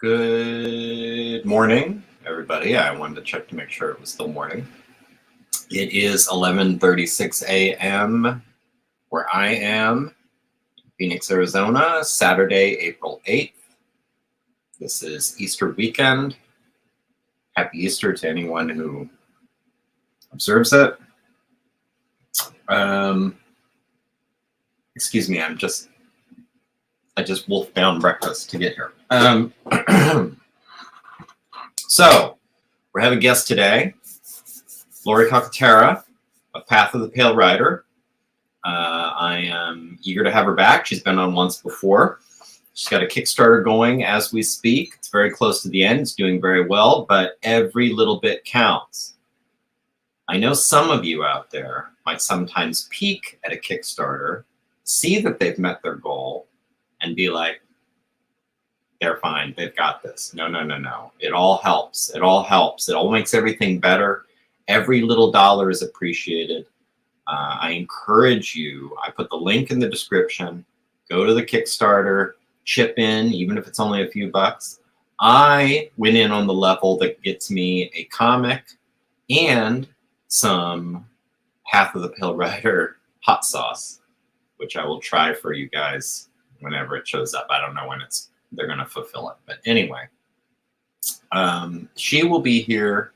Good morning, everybody. I wanted to check to make sure it was still morning. It is 11:36 a.m. where I am, Phoenix, Arizona, Saturday, April 8th. This is Easter weekend. Happy Easter to anyone who observes it. Excuse me, I just wolfed down breakfast to get here. So, we have a guest today, Laurie Calcaterra of Path of the Pale Rider. I am eager to have her back. She's been on once before. She's got a Kickstarter going as we speak. It's very close to the end. It's doing very well, but every little bit counts. I know some of you out there might sometimes peek at a Kickstarter, see that they've met their goal, and be like, they're fine, they've got this. No, no, no, no. It all helps. It all helps. It all makes everything better. Every little dollar is appreciated. I encourage you, I put the link in the description, go to the Kickstarter, chip in, even if it's only a few bucks. I went in on the level that gets me a comic and some Path of the Pale Rider hot sauce, which I will try for you guys whenever it shows up. I don't know when they're going to fulfill it. But anyway, she will be here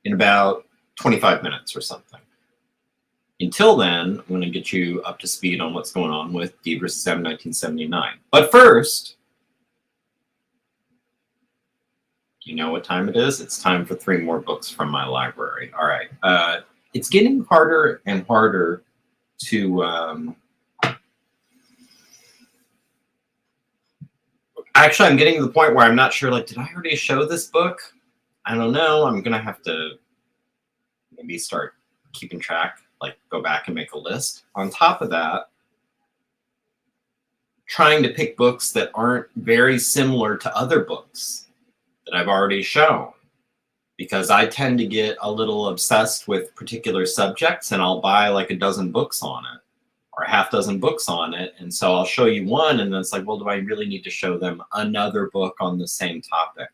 in about 25 minutes or something. Until then, I'm going to get you up to speed on what's going on with DvsM 1979. But first, you know what time it is? It's time for 3 more books from my library. All right. It's getting harder and harder to... Actually, I'm getting to the point where I'm not sure, like, did I already show this book? I don't know. I'm going to have to maybe start keeping track, like go back and make a list. On top of that, trying to pick books that aren't very similar to other books that I've already shown. Because I tend to get a little obsessed with particular subjects and I'll buy like a dozen books on it. Or a half dozen books on it, and so I'll show you one, and then it's like, well, do I really need to show them another book on the same topic?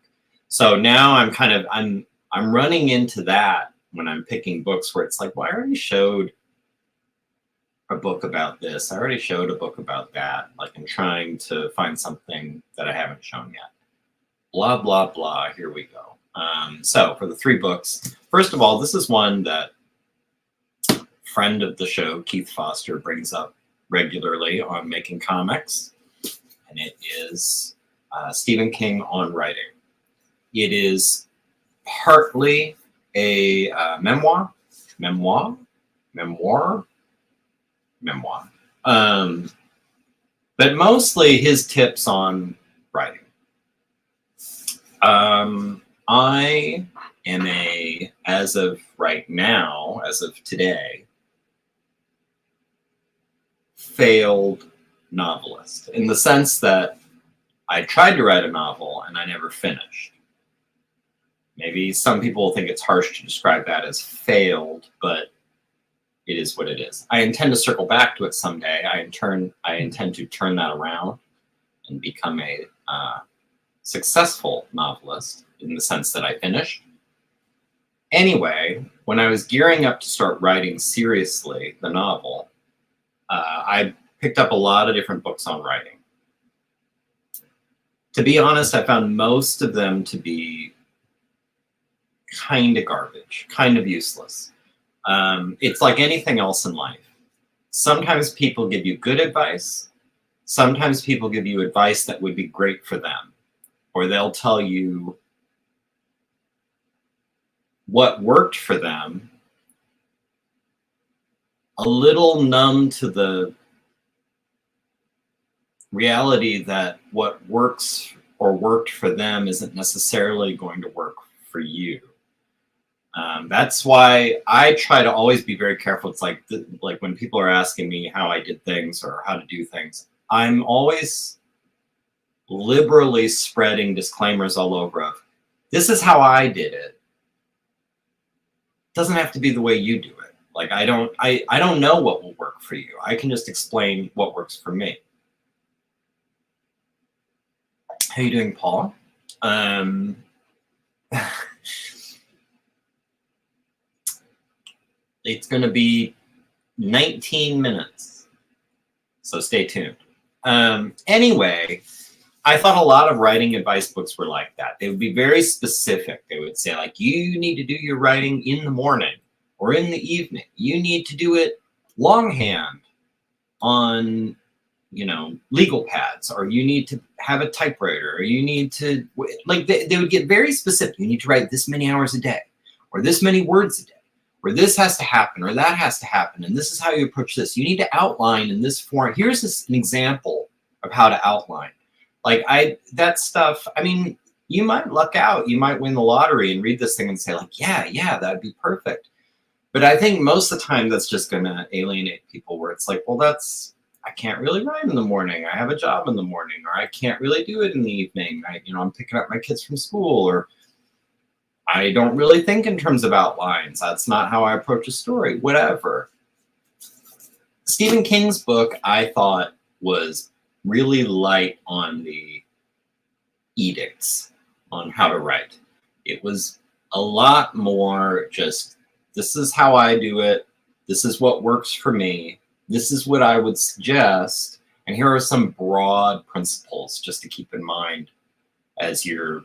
So now I'm running into that when I'm picking books where it's like, well, I already showed a book about this. I already showed a book about that. Like I'm trying to find something that I haven't shown yet. Blah, blah, blah. Here we go. So for the 3 books, first of all, this is one that friend of the show, Keith Foster, brings up regularly on Making Comics, and it is Stephen King on writing. It is partly a memoir, but mostly his tips on writing. I am as of right now, as of today, failed novelist in the sense that I tried to write a novel and I never finished. Maybe some people think it's harsh to describe that as failed, but it is what it is. I intend to circle back to it someday. I intend to turn that around and become a successful novelist in the sense that I finished. Anyway, when I was gearing up to start writing seriously the novel, I picked up a lot of different books on writing. To be honest, I found most of them to be kind of garbage, kind of useless. It's like anything else in life. Sometimes people give you good advice. Sometimes people give you advice that would be great for them. Or they'll tell you what worked for them, a little numb to the reality that what works or worked for them isn't necessarily going to work for you. That's why I try to always be very careful. It's like when people are asking me how I did things or how to do things, I'm always liberally spreading disclaimers all over of, this is how I did it. It doesn't have to be the way you do it. Like I don't know what will work for you. I can just explain what works for me. How you doing, Paul? It's going to be 19 minutes, so stay tuned. Anyway, I thought a lot of writing advice books were like that. They would be very specific. They would say, like, you need to do your writing in the morning or in the evening. You need to do it longhand on, you know, legal pads, or you need to have a typewriter, or you need to, like, they would get very specific. You need to write this many hours a day, or this many words a day, or this has to happen, or that has to happen, and this is how you approach this. You need to outline in this form. Here's an example of how to outline. Like, that stuff, I mean, you might luck out. You might win the lottery and read this thing and say, like, yeah, that'd be perfect. But I think most of the time that's just going to alienate people, where it's like, well, I can't really write in the morning. I have a job in the morning, or I can't really do it in the evening. I'm picking up my kids from school, or I don't really think in terms of outlines. That's not how I approach a story, whatever. Stephen King's book, I thought, was really light on the edicts on how to write. It was a lot more just, this is how I do it. This is what works for me. This is what I would suggest. And here are some broad principles just to keep in mind as you're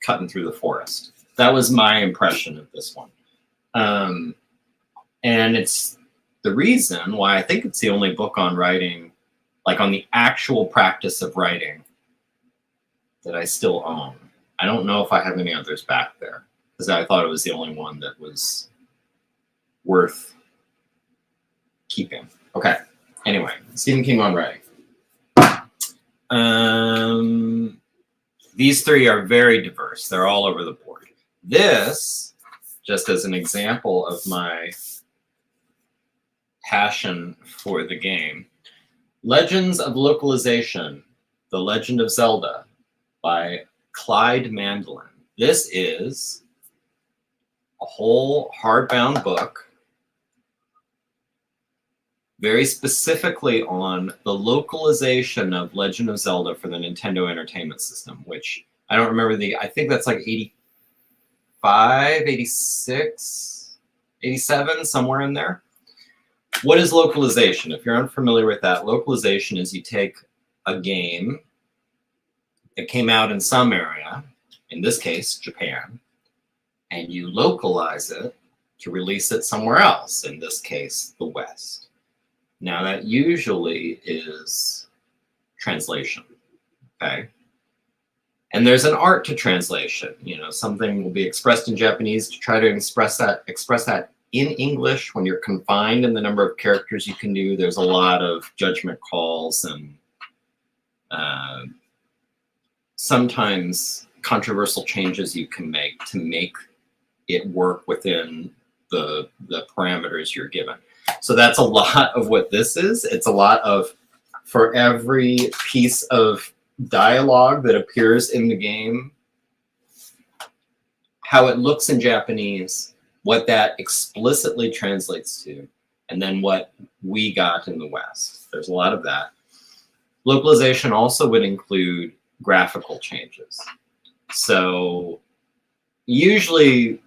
cutting through the forest. That was my impression of this one. And it's the reason why I think it's the only book on writing, like on the actual practice of writing, that I still own. I don't know if I have any others back there, because I thought it was the only one that was worth keeping. Okay, anyway, Stephen King on writing. These three are very diverse. They're all over the board. This, just as an example of my passion for the game, Legends of Localization, The Legend of Zelda by Clyde Mandolin. This is a whole hardbound book very specifically on the localization of Legend of Zelda for the Nintendo Entertainment System, which I don't remember I think that's like 85, 86, 87, somewhere in there. What is localization? If you're unfamiliar with that, localization is you take a game that came out in some area, in this case, Japan, and you localize it to release it somewhere else, in this case, the West. Now, that usually is translation, okay? And there's an art to translation. You know, something will be expressed in Japanese to try to express that in English. When you're confined in the number of characters you can do, there's a lot of judgment calls and sometimes controversial changes you can make to make it work within the parameters you're given. So that's a lot of what this is. It's a lot of, for every piece of dialogue that appears in the game, how it looks in Japanese, what that explicitly translates to, and then what we got in the West. There's a lot of that. Localization also would include graphical changes. So usually,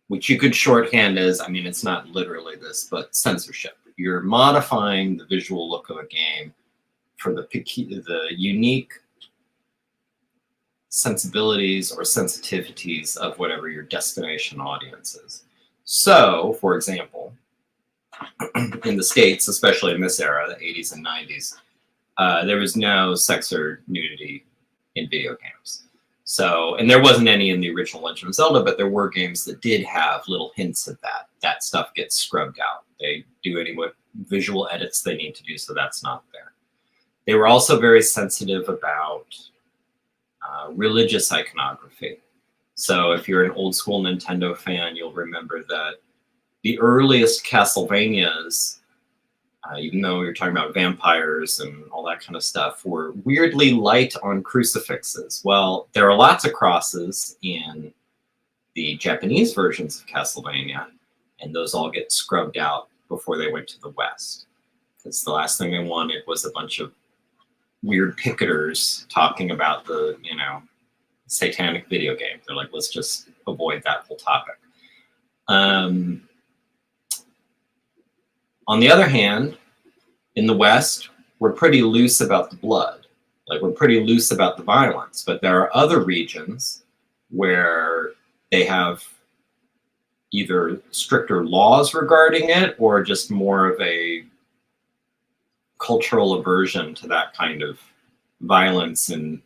which you could shorthand as, I mean, it's not literally this, but censorship. You're modifying the visual look of a game for the unique sensibilities or sensitivities of whatever your destination audience is. So, for example, in the States, especially in this era, the 80s and 90s, there was no sex or nudity in video games. So, and there wasn't any in the original Legend of Zelda, but there were games that did have little hints of that. That stuff gets scrubbed out. They do any visual edits they need to do, so that's not there. They were also very sensitive about religious iconography. So if you're an old school Nintendo fan, you'll remember that the earliest Castlevanias, even though you're talking about vampires and all that kind of stuff, were weirdly light on crucifixes. Well, there are lots of crosses in the Japanese versions of Castlevania, and those all get scrubbed out before they went to the West. Because the last thing they wanted was a bunch of weird picketers talking about the, satanic video game. They're like, let's just avoid that whole topic. On the other hand, in the West, we're pretty loose about the blood. Like, we're pretty loose about the violence. But there are other regions where they have either stricter laws regarding it or just more of a cultural aversion to that kind of violence and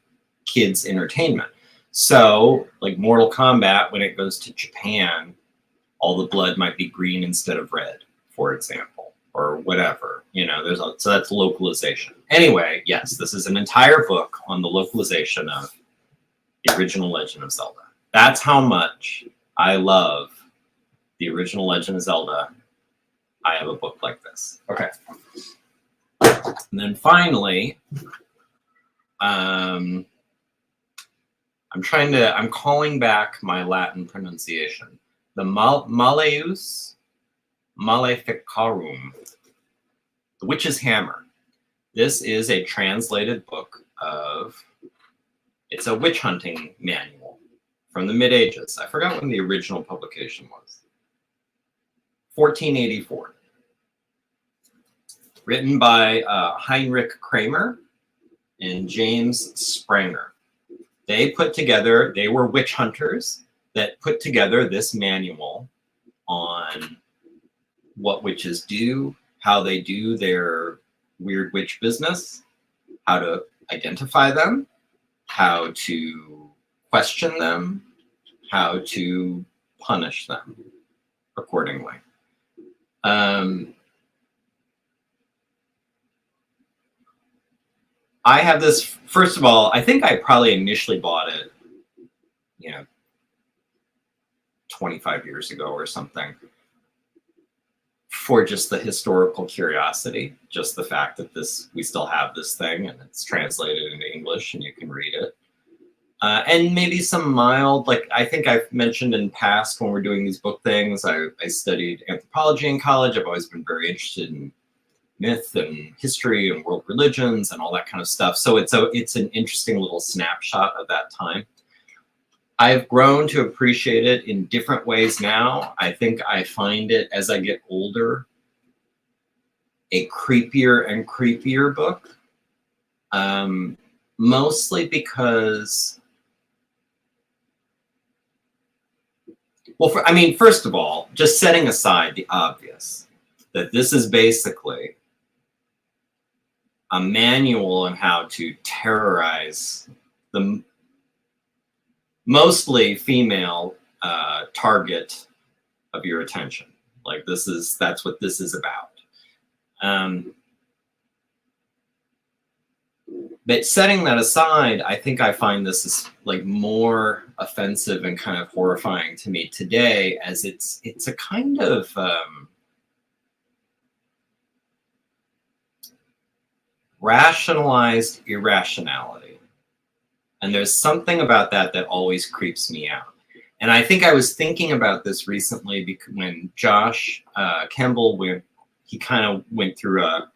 kids' entertainment. So, like Mortal Kombat, when it goes to Japan, all the blood might be green instead of red, for example, or whatever. You know, so that's localization. Anyway, yes, this is an entire book on the localization of the original Legend of Zelda. That's how much I love the original Legend of Zelda. I have a book like this. Okay. And then finally, I'm calling back my Latin pronunciation. The Malleus Maleficarum, The Witch's Hammer. This is a translated book it's a witch hunting manual from the mid-ages. I forgot when the original publication was. 1484. Written by Heinrich Kramer and James Spranger. They were witch hunters that put together this manual on what witches do, how they do their weird witch business, how to identify them, how to question them, how to punish them accordingly. I have this, first of all, I think I probably initially bought it, 25 years ago or something, for just the historical curiosity, just the fact that we still have this thing and it's translated into English and you can read it. And maybe some mild, like I think I've mentioned in past when we're doing these book things, I studied anthropology in college. I've always been very interested in myth and history and world religions and all that kind of stuff. So it's an interesting little snapshot of that time. I've grown to appreciate it in different ways now. I think I find it, as I get older, a creepier and creepier book. Mostly because, well, first of all, just setting aside the obvious, that this is basically a manual on how to terrorize the mostly female target of your attention. Like that's what this is about. But setting that aside, I think I find this is like more offensive and kind of horrifying to me today, as it's a kind of rationalized irrationality. And there's something about that always creeps me out. And I think I was thinking about this recently because when Josh Kemble he kind of went through a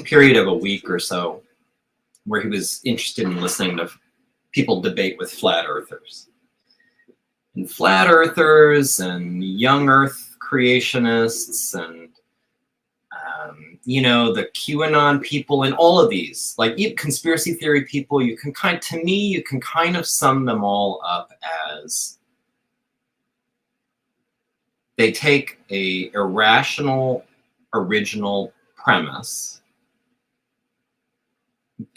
period of a week or so where he was interested in listening to people debate with flat earthers. And flat earthers and young earth creationists and the QAnon people and all of these, like even conspiracy theory people, you can kind of sum them all up as they take a irrational original premise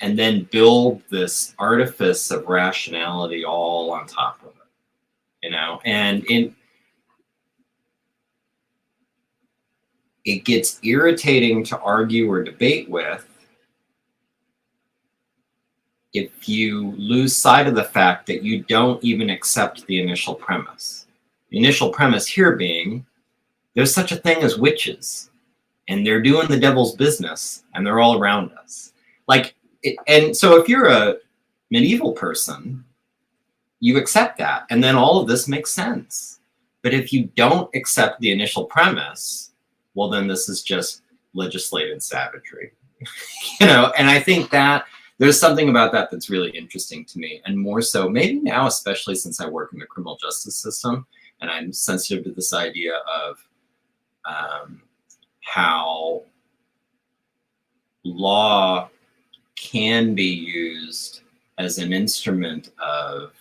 and then build this artifice of rationality all on top of it, and it gets irritating to argue or debate with if you lose sight of the fact that you don't even accept the initial premise. The initial premise here being there's such a thing as witches and they're doing the devil's business and they're all around us. And so if you're a medieval person, you accept that and then all of this makes sense. But if you don't accept the initial premise, well, then this is just legislated savagery, and I think that there's something about that that's really interesting to me, and more so maybe now, especially since I work in the criminal justice system, and I'm sensitive to this idea of how law can be used as an instrument of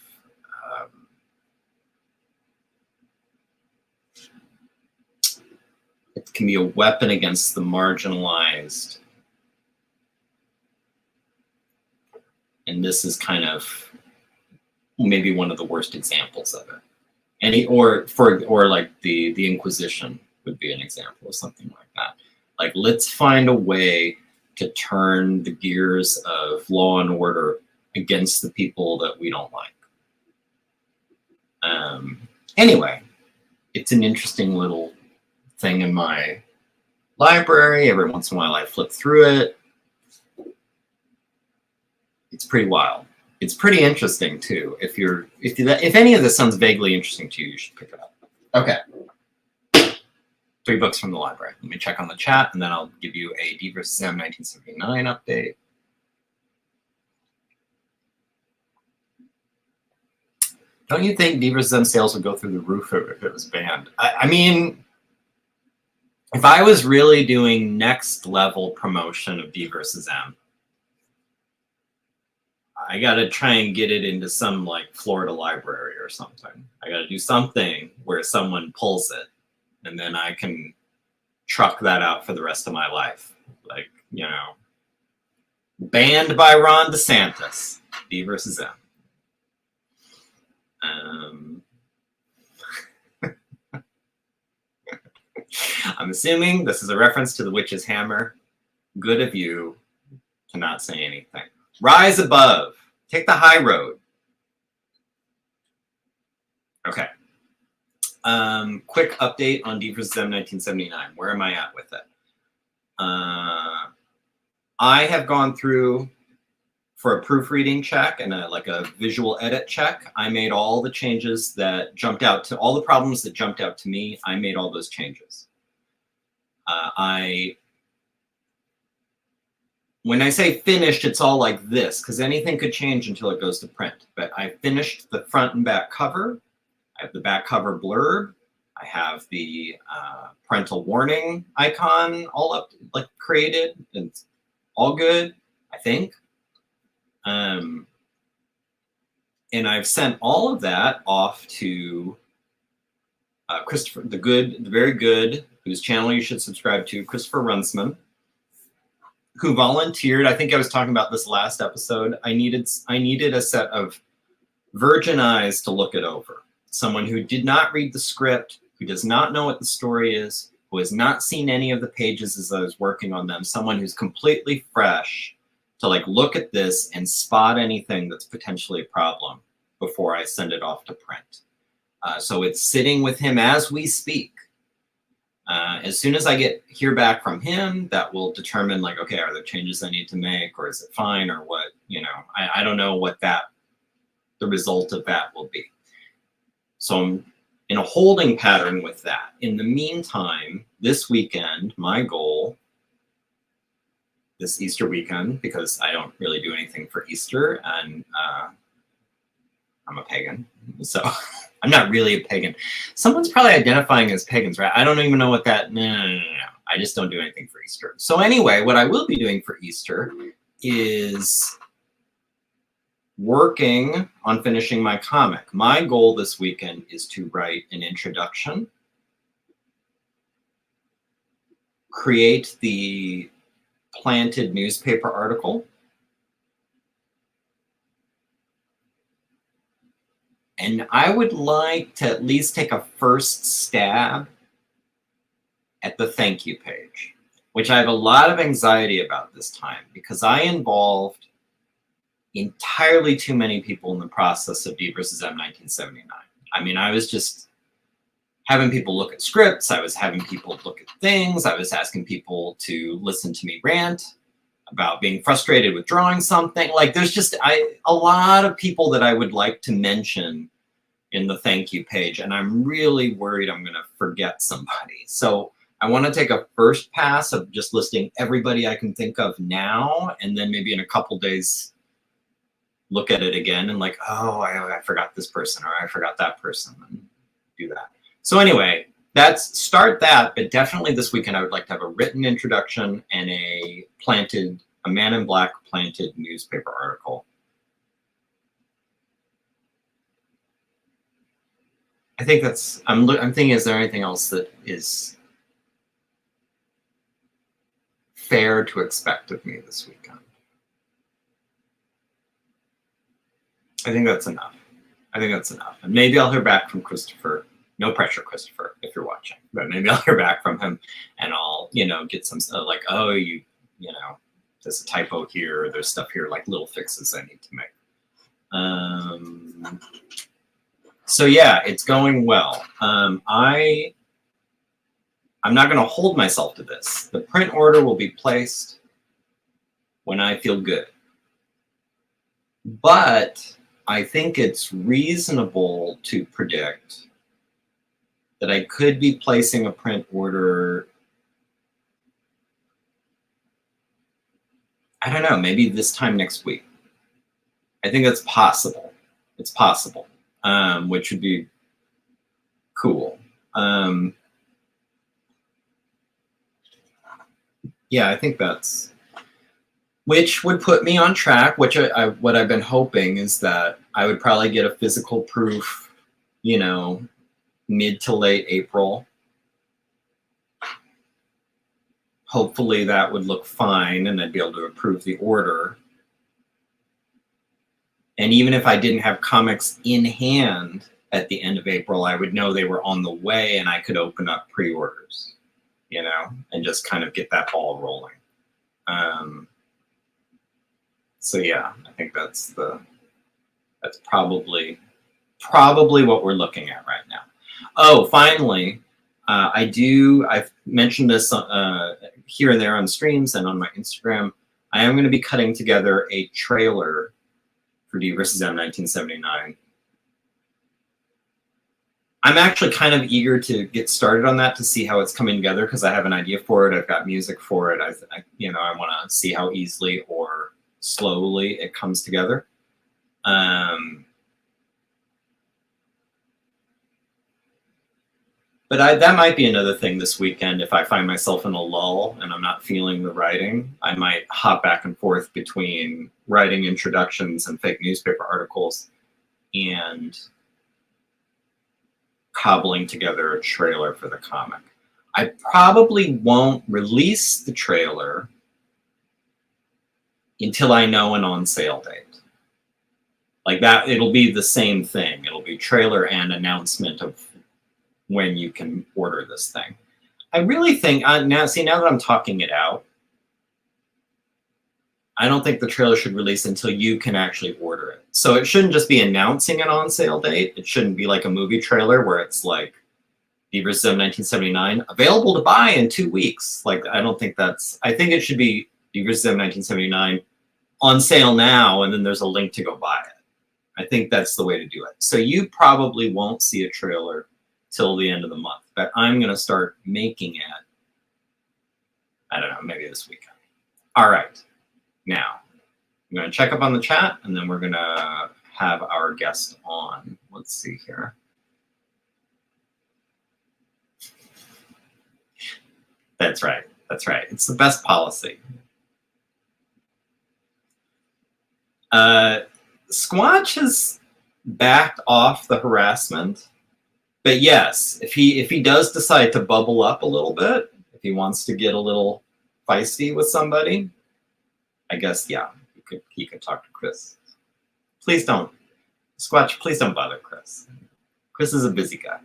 it can be a weapon against the marginalized. And this is kind of maybe one of the worst examples of it. Or like the Inquisition would be an example of something like that. Like, let's find a way to turn the gears of law and order against the people that we don't like. Anyway, it's an interesting little thing in my library. Every once in a while I flip through it. It's pretty wild. It's pretty interesting too. If any of this sounds vaguely interesting to you, you should pick it up. Okay. 3 books from the library. Let me check on the chat, and then I'll give you a DvsM 1979 update. Don't you think DvsM sales would go through the roof if it was banned? I mean, if I was really doing next level promotion of DvsM, I got to try and get it into some like Florida library or something. I got to do something where someone pulls it, and then I can truck that out for the rest of my life. Like, you know, banned by Ron DeSantis, DvsM. I'm assuming this is a reference to the witch's hammer. Good of you to not say anything. Rise above. Take the high road. Okay. Quick update on DvsM 1979. Where am I at with it? I have gone through for a proofreading check and a visual edit check. I made all the changes that jumped out to all the problems that jumped out to me. I made all those changes. When I say finished, it's all like this, because anything could change until it goes to print. But I finished the front and back cover. I have the back cover blurb. I have the parental warning icon all up, like created. It's all good, I think. And I've sent all of that off to Christopher, the very good, whose channel you should subscribe to, Christopher Runsman, who volunteered. I think I was talking about this last episode. I needed a set of virgin eyes to look it over. Someone who did not read the script, who does not know what the story is, who has not seen any of the pages as I was working on them, someone who's completely fresh to like look at this and spot anything that's potentially a problem before I send it off to print. So it's sitting with him as we speak. As soon as I hear back from him, that will determine like, okay, are there changes I need to make, or is it fine, or what, you know, I don't know what the result of that will be. So I'm in a holding pattern with that. In the meantime, this weekend, my goal, this Easter weekend, because I don't really do anything for Easter, and I'm a pagan, so I'm not really a pagan. Someone's probably identifying as pagans, right? I don't even know what that, no. I just don't do anything for Easter. So anyway, what I will be doing for Easter is working on finishing my comic. My goal this weekend is to write an introduction, create the planted newspaper article, and I would like to at least take a first stab at the thank you page, which I have a lot of anxiety about this time because I involved entirely too many people in the process of DvsM 1979. I mean, I was just having people look at scripts. I was having people look at things. I was asking people to listen to me rant about being frustrated with drawing something. Like there's just a lot of people that I would like to mention in the thank you page. And I'm really worried I'm going to forget somebody. So I want to take a first pass of just listing everybody I can think of now, and then maybe in a couple days look at it again and like, oh, I forgot this person, or I forgot that person, and do that. So anyway, start that, but definitely this weekend I would like to have a written introduction and a Man in Black planted newspaper article. I think that's, I'm thinking, is there anything else that is fair to expect of me this weekend? I think that's enough. I think that's enough. And maybe I'll hear back from Christopher. No pressure, Christopher, if you're watching. But maybe I'll hear back from him and I'll, get some like, oh, there's a typo here, or there's stuff here, like little fixes I need to make. So yeah, it's going well. I'm not going to hold myself to this. The print order will be placed when I feel good. But I think it's reasonable to predict that I could be placing a print order, I don't know, maybe this time next week. I think that's possible. It's possible, which would be cool. Yeah, I think that's, which would put me on track, which what I've been hoping is that I would probably get a physical proof, mid to late April. Hopefully that would look fine and I'd be able to approve the order. And even if I didn't have comics in hand at the end of April, I would know they were on the way and I could open up pre-orders, and just kind of get that ball rolling. So yeah, I think that's probably what we're looking at right now. Oh, finally, I've mentioned this here and there on streams and on my Instagram. I am going to be cutting together a trailer for DvsM 1979. I'm actually kind of eager to get started on that to see how it's coming together, because I have an idea for it. I've got music for it. I want to see how easily or slowly it comes together. But that might be another thing this weekend. If I find myself in a lull and I'm not feeling the writing, I might hop back and forth between writing introductions and fake newspaper articles and cobbling together a trailer for the comic. I probably won't release the trailer until I know an on-sale date. Like that, it'll be the same thing. It'll be trailer and announcement of when you can order this thing. I really think, now that I'm talking it out, I don't think the trailer should release until you can actually order it. So it shouldn't just be announcing an on-sale date. It shouldn't be like a movie trailer where it's like DvsM 1979, available to buy in 2 weeks. Like, I think it should be DvsM 1979, on sale now, and then there's a link to go buy it. I think that's the way to do it. So you probably won't see a trailer till the end of the month, but I'm going to start making it, I don't know, maybe this weekend. All right. Now, I'm going to check up on the chat, and then we're going to have our guest on. Let's see here. That's right. That's right. It's the best policy. Squatch has backed off the harassment, but yes, if he does decide to bubble up a little bit, if he wants to get a little feisty with somebody, I guess, yeah, he could talk to Chris. Please don't, Squatch, please don't bother Chris. Chris is a busy guy.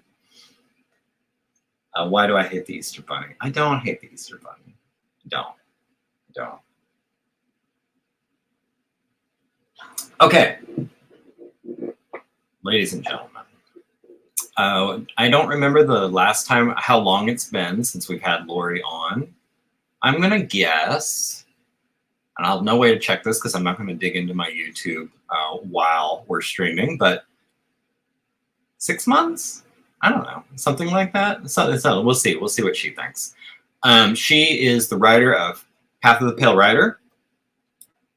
Why do I hate the Easter Bunny? I don't hate the Easter Bunny. Don't. Okay. Ladies and gentlemen, I don't remember the last time, how long it's been since we've had Laurie on. I'm going to guess, and I'll have no way to check this because I'm not going to dig into my YouTube while we're streaming, but 6 months? I don't know, something like that. We'll see. We'll see what she thinks. She is the writer of Path of the Pale Rider,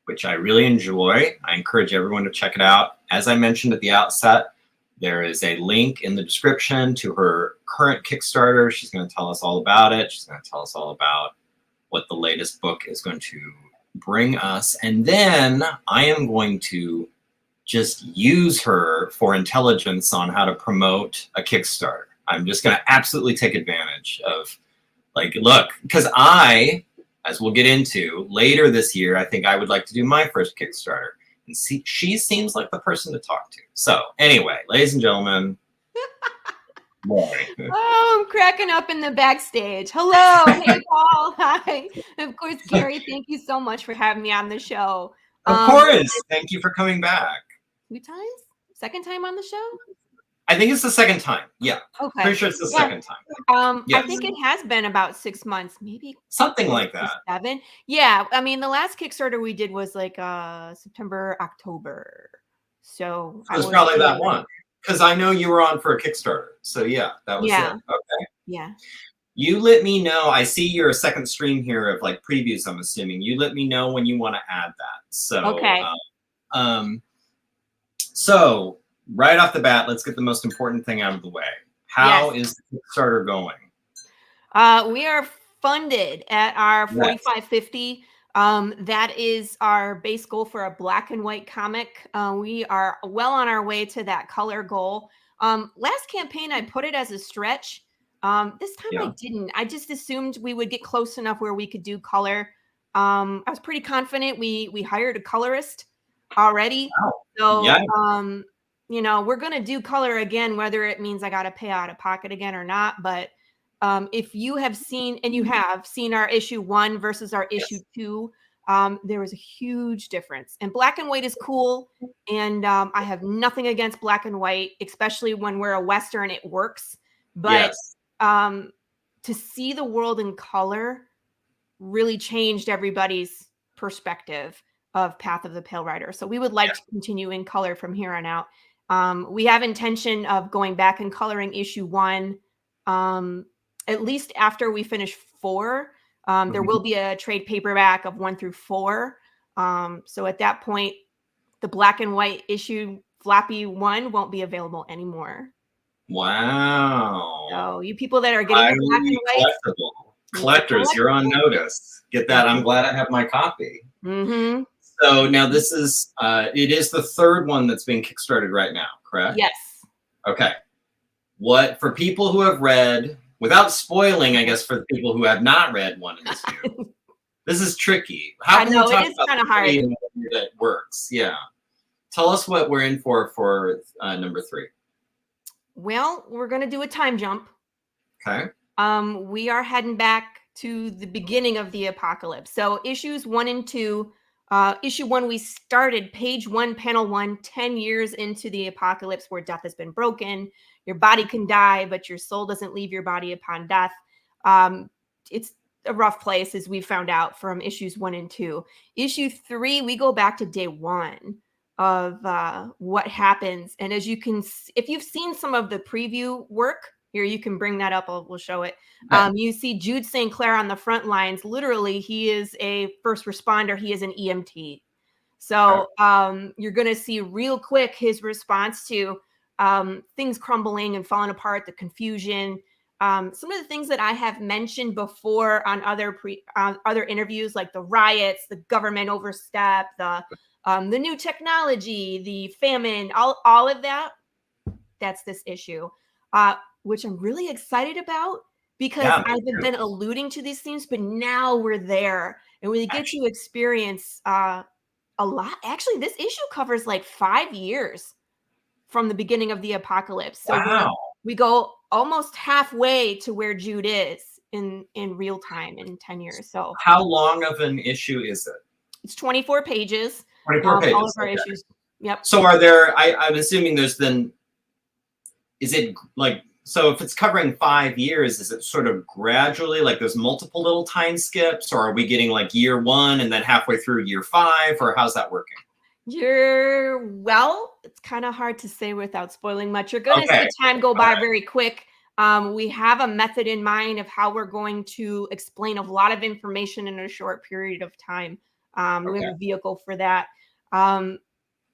which I really enjoy. I encourage everyone to check it out. As I mentioned at the outset, there is a link in the description to her current Kickstarter. She's going to tell us all about it. She's going to tell us all about what the latest book is going to bring us. And then I am going to just use her for intelligence on how to promote a Kickstarter. I'm just going to absolutely take advantage of, like, look, because as we'll get into later this year, I think I would like to do my first Kickstarter. And see, she seems like the person to talk to. So anyway, ladies and gentlemen. Oh, I'm cracking up in the backstage. Hello. Hey, Paul. Hi. Of course, Gary, thank you so much for having me on the show. Of course. Thank you for coming back. 2 times? Second time on the show? I think it's the second time. Yeah. Okay. Pretty sure it's the second time. Yes. I think it has been about 6 months, maybe something like that. 7. Yeah. I mean, the last Kickstarter we did was like September, October. So it was probably that one. Because I know you were on for a Kickstarter. So yeah, that was it. Okay. Yeah. You let me know. I see your second stream here of like previews, I'm assuming. You let me know when you want to add that. So okay. So right off the bat, let's get the most important thing out of the way. How is the Kickstarter going? We are funded at our 4550. That is our base goal for a black and white comic. We are well on our way to that color goal. Last campaign, I put it as a stretch. This time I didn't. I just assumed we would get close enough where we could do color. I was pretty confident. We hired a colorist already. Wow. So, you know, we're going to do color again, whether it means I got to pay out of pocket again or not. But if you have seen, and you have seen our issue 1 versus our issue 2, there was a huge difference. And black and white is cool. And I have nothing against black and white, especially when we're a Western, it works. But to see the world in color really changed everybody's perspective of Path of the Pale Rider. So we would like to continue in color from here on out. We have intention of going back and coloring issue 1, at least after we finish 4. There will be a trade paperback of 1 through 4. So at that point, the black and white issue floppy 1 won't be available anymore. Wow. So you people that are getting the black and white collectors, you're on notice. Get that. I'm glad I have my copy. So now this is, it is the 3rd one that's being Kickstarted right now, correct? Yes. Okay. What, for people who have read, without spoiling, I guess, for the people who have not read 1 and 2, this is tricky. How can we talk it is kind of hard. That works? Yeah. Tell us what we're in for number 3. Well, we're going to do a time jump. Okay. We are heading back to the beginning of the apocalypse. So issues 1 and 2, issue 1, we started page 1, panel 1, 10 years into the apocalypse where death has been broken. Your body can die, but your soul doesn't leave your body upon death. It's a rough place, as we found out from issues 1 and 2. Issue 3, we go back to day 1 of what happens. And as you can, if you've seen some of the preview work, here, you can bring that up. We'll show it. You see Jude St. Clair on the front lines. Literally, he is a first responder. He is an EMT. So you're going to see real quick his response to things crumbling and falling apart, the confusion. Some of the things that I have mentioned before on other interviews, like the riots, the government overstep, the new technology, the famine, all of that. That's this issue. Which I'm really excited about because I've been alluding to these themes, but now we're there and we get to experience a lot. Actually, this issue covers like 5 years from the beginning of the apocalypse. So we go almost halfway to where Jude is in real time in 10 years. So how long of an issue is it? It's 24 pages. 24 pages. All of our issues. Yep. So are there, I'm assuming there's then, is it like, so if it's covering 5 years, is it sort of gradually, like there's multiple little time skips, or are we getting like year 1 and then halfway through year 5, or how's that working? It's kind of hard to say without spoiling much. You're going to Okay. see time go by very quick. We have a method in mind of how we're going to explain a lot of information in a short period of time. We Okay. have a vehicle for that.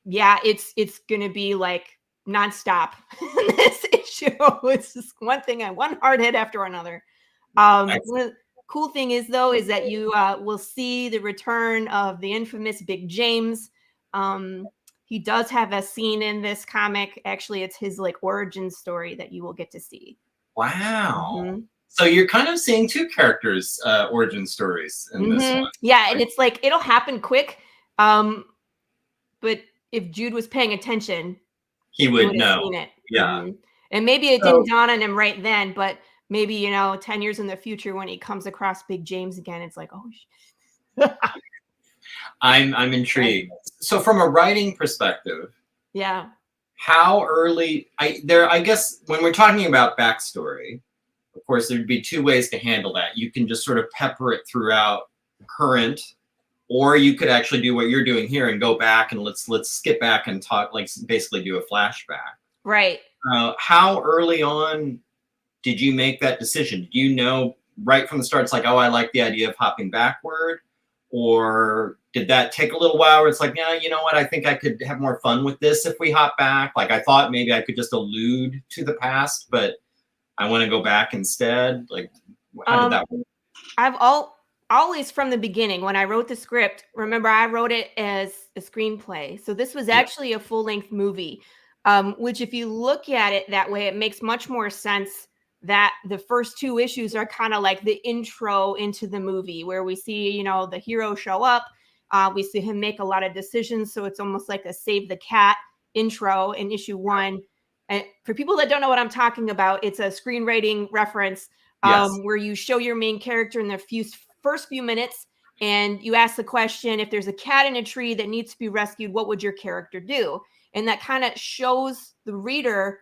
Yeah, it's going to be like nonstop in this issue. It's just one thing and one hard hit after another. The cool thing is, though, is that you will see the return of the infamous Big James. He does have a scene in this comic. Actually, it's his like origin story that you will get to see. Wow. Mhm. So you're kind of seeing two characters' origin stories in this one. Yeah, and it's like it'll happen quick. But if Jude was paying attention, He he would would have know. seen it. Yeah. And maybe it So didn't dawn on him right then, but maybe 10 years in the future when he comes across Big James again, it's like, oh shit. I'm intrigued. So from a writing perspective, Yeah. how early I guess when we're talking about backstory, of course there'd be two ways to handle that. You can just sort of pepper it throughout current, or you could actually do what you're doing here and go back and let's skip back and talk, like basically do a flashback. Right. How early on did you make that decision? Do you know right from the start, it's like, oh, I like the idea of hopping backward? Or did that take a little while where it's like, yeah, you know what, I think I could have more fun with this if we hop back. Like I thought maybe I could just allude to the past, but I want to go back instead. Like, how did that work? I've always from the beginning, when I wrote the script, remember I wrote it as a screenplay. So this was actually a full-length movie, which if you look at it that way, it makes much more sense that the first two issues are kind of like the intro into the movie where we see, the hero show up. We see him make a lot of decisions. So it's almost like a save the cat intro in issue 1. And for people that don't know what I'm talking about, it's a screenwriting reference where you show your main character in the first few minutes and you ask the question, if there's a cat in a tree that needs to be rescued, what would your character do? And that kind of shows the reader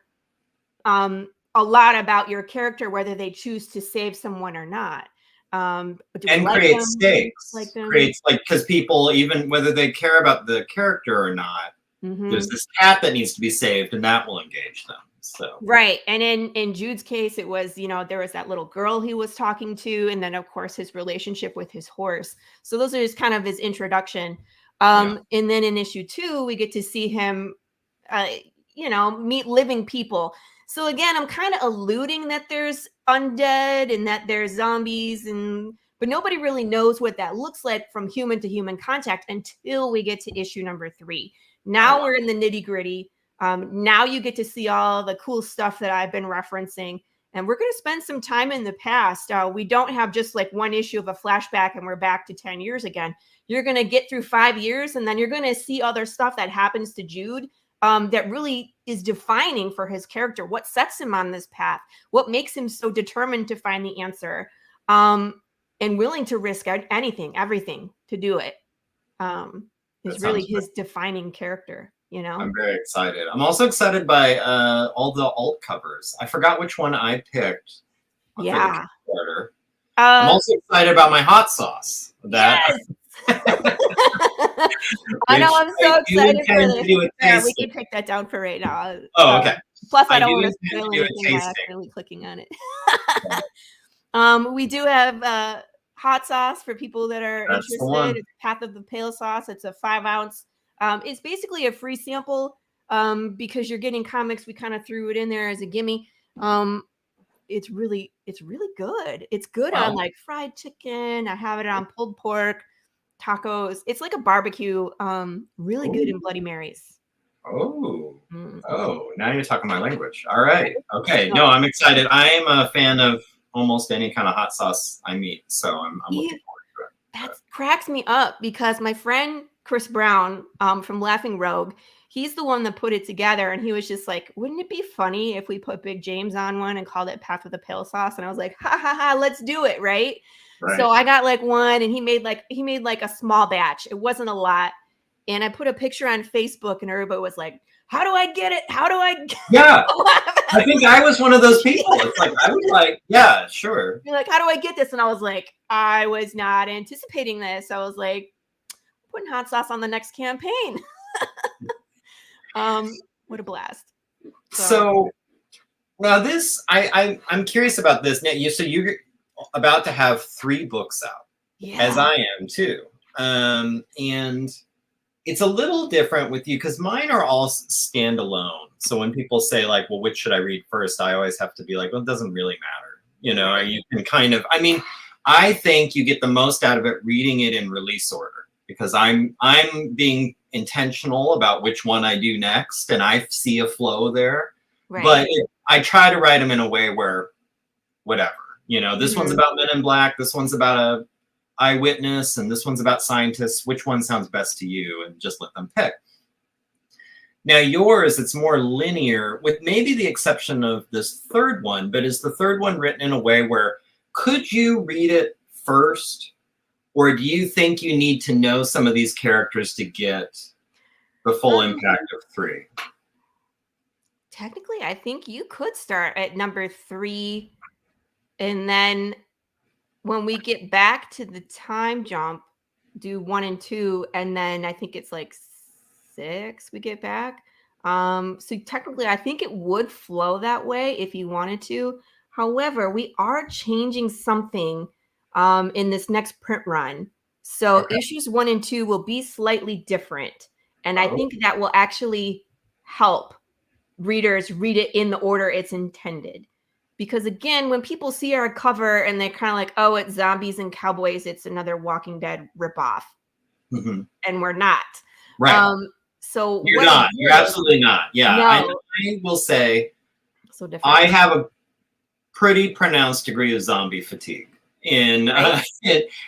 a lot about your character, whether they choose to save someone or not. And creates stakes. Creates because people, even whether they care about the character or not, there's this cat that needs to be saved, and that will engage them. So right. And in Jude's case, it was, there was that little girl he was talking to, and then of course his relationship with his horse. So those are just kind of his introduction. And then in issue 2, we get to see him meet living people. So again, I'm kind of alluding that there's undead and that there's zombies, but nobody really knows what that looks like from human to human contact until we get to issue number 3. Now we're in the nitty gritty. Now you get to see all the cool stuff that I've been referencing, and we're going to spend some time in the past. We don't have just like one issue of a flashback and we're back to 10 years again. You're going to get through 5 years, and then you're going to see other stuff that happens to Jude that really is defining for his character. What sets him on this path? What makes him so determined to find the answer and willing to risk anything, everything to do it? Is really his defining character, I'm very excited. I'm also excited by all the alt covers. I forgot which one I picked for the Kickstarter. I'm also excited about my hot sauce. Yes! I know, I'm so excited for this. Yeah, we can take that down for right now. Oh, okay. Plus, I don't want to spoil anything by accidentally clicking on it. We do have hot sauce for people that are interested. It's Path of the Pale sauce. It's a 5-ounce. It's basically a free sample because you're getting comics. We kind of threw it in there as a gimme. It's really good. It's good on like fried chicken. I have it on pulled pork, tacos. It's like a barbecue. Really good in Bloody Marys. Oh, now you're talking my language. All right. Okay. No, I'm excited. I am a fan of almost any kind of hot sauce I meet, so I'm looking forward to it. That cracks me up because my friend Chris Brown from Laughing Rogue, he's the one that put it together, and he was just like, wouldn't it be funny if we put Big James on one and called it Path of the Pale Sauce? And I was like, ha ha ha, let's do it, right? So I got like one, and he made like a small batch. It wasn't a lot. And I put a picture on Facebook, and everybody was like, how do I get it? How do I get Yeah. I think I was one of those people. It's like, I was like, yeah, sure. You're like, how do I get this? And I was like, I was not anticipating this. I was like, putting hot sauce on the next campaign. What a blast. So now this, I'm curious about this. Now, so you're about to have 3 books out, as Yeah. I am too. And it's a little different with you because mine are all standalone. So when people say like, well, which should I read first? I always have to be like, well, it doesn't really matter. You know, Right. you can kind of, I mean, I think you get the most out of it reading it in release order because I'm being intentional about which one I do next and I see a flow there. Right. But I try to write them in a way where whatever, you know, this one's Mhm. about Men in Black, this one's about a eyewitness, and this one's about scientists. Which one sounds best to you? And just let them pick. Now yours, it's more linear, with maybe the exception of this third one, but is the third one written in a way where could you read it first? Or do you think you need to know some of these characters to get the full impact of 3? Technically, I think you could start at number 3, and then when we get back to the time jump, do 1 and 2, and then I think it's like 6 we get back. So technically, I think it would flow that way if you wanted to. However, we are changing something in this next print run. So Okay. issues 1 and 2 will be slightly different. And I Oh, think that will actually help readers read it in the order it's intended. Because again, when people see our cover and they're kind of like, oh, it's zombies and cowboys, it's another Walking Dead ripoff. mhm. And we're not. Right. So You're what not. it You're is, absolutely not. Yeah. no, I will say so different, I have a pretty pronounced degree of zombie fatigue. In right?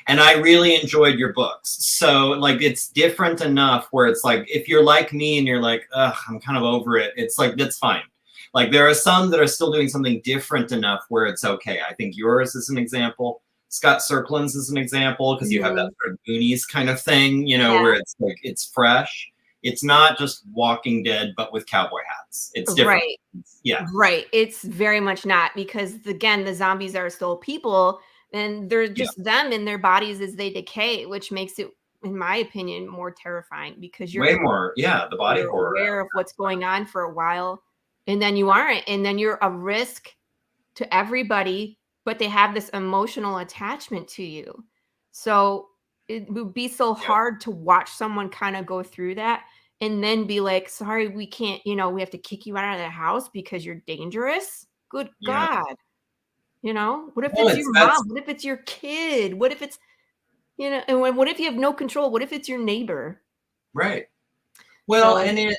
and I really enjoyed your books. So like it's different enough where it's like if you're like me and you're like, ugh, I'm kind of over it. It's like that's fine. Like there are some that are still doing something different enough where it's okay. I think yours is an example. Scott Serklin's is an example because you have that Mhm. sort of Goonies kind of thing, you know, Yeah, where it's like it's fresh. It's not just Walking Dead, but with cowboy hats. It's different. right. Yeah. Right. It's very much not because again, the zombies are still people and they're Yeah. just them in their bodies as they decay, which makes it, in my opinion, more terrifying because Way more. Yeah. The body you're horror. aware of what's going on for a while and then you aren't. And then you're a risk to everybody, but they have this emotional attachment to you. So it would be so Yeah. hard to watch someone kind of go through that and then be like, sorry, we can't, we have to kick you out of the house because you're dangerous. Good Yeah. God. What if No, it's it's your that's mom? What if it's your kid? What if it's, and what if you have no control? What if it's your neighbor? right. Well, So, and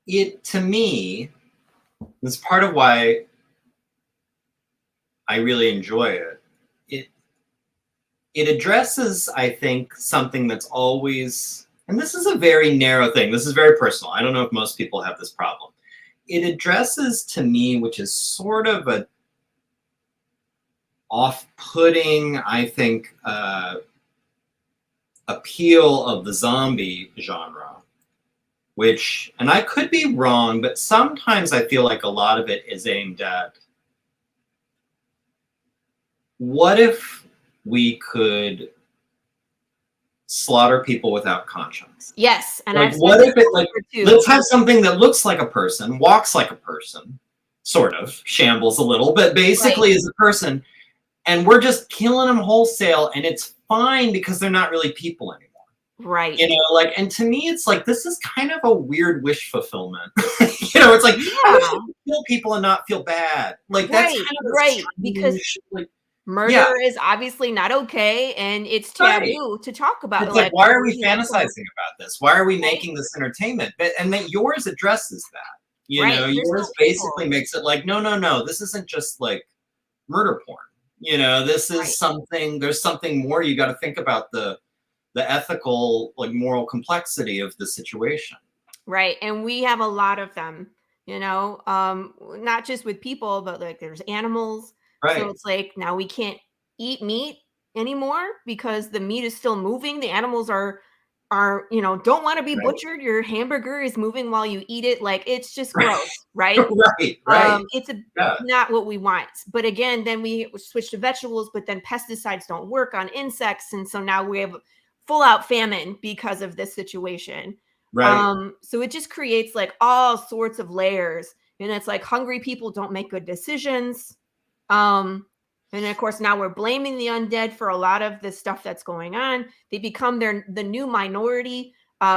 it to me, that's part of why I really enjoy it. It it addresses, I think, something that's always, and this is a very narrow thing. This is very personal. I don't know if most people have this problem. It addresses to me, which is sort of a off-putting, I think, appeal of the zombie genre, which, and I could be wrong, but sometimes I feel like a lot of it is aimed at what if we could slaughter people without conscience? yes. And Like, I've said what this if it, like, before too. let's have something that looks like a person, walks like a person, sort of, shambles a little, but Right. basically is a person, and we're just killing them wholesale, and it's fine because they're not really people anymore. You Right. know, like, and to me, it's like, this is kind of a weird wish fulfillment. It's like, I wish I Yeah. could kill people and not feel bad. Like, that's Right. kind of a Right. Because strange, like, yeah, murder is obviously not okay, and it's right. taboo to talk about, It's like, like, why are we someone fantasizing about this? Why are we right? making this entertainment? But and that yours addresses that. Right, they're still Yours basically people. makes it like, no, no, no, this isn't just like murder porn. This is Right, something. There's something more. You got to think about the ethical, like moral complexity of the situation. right, and we have a lot of them, not just with people, but, like, there's animals, so Right. it's like, now we can't eat meat anymore because the meat is still moving, the animals don't wanna be Right. butchered, your hamburger is moving while you eat it, like, it's just gross, right? Right. Right. It's Yeah. not what we want. But again, then we switch to vegetables, but then pesticides don't work on insects. And so now we have full out famine because of this situation. Right. So it just creates like all sorts of layers, and it's like hungry people don't make good decisions. And of course, now we're blaming the undead for a lot of the stuff that's going on. They become the new minority.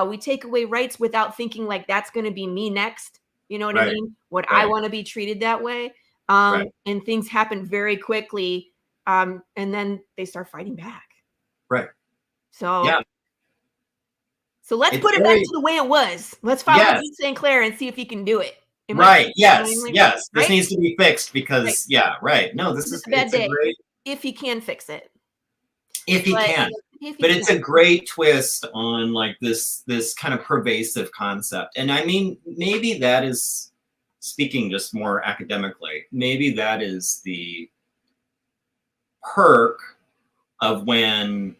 We take away rights without thinking like that's going to be me next. You know what I Right. mean? Would I Right. want to be treated that way? Right. And things happen very quickly. And then they start fighting back. Right. So, Yeah. so let's It's put it back very, to the way it was. Let's follow yes. Dean St. Clair and see if he can do it. Right. Yes. Yes. This Right? needs to be fixed Right. because, yeah, right. No, this is, It's a bad it's a day great, if he can fix it. if he But can. if he But it's a can. great twist on like this kind of pervasive concept. And I mean, maybe that is, speaking just more academically, maybe that is the perk of when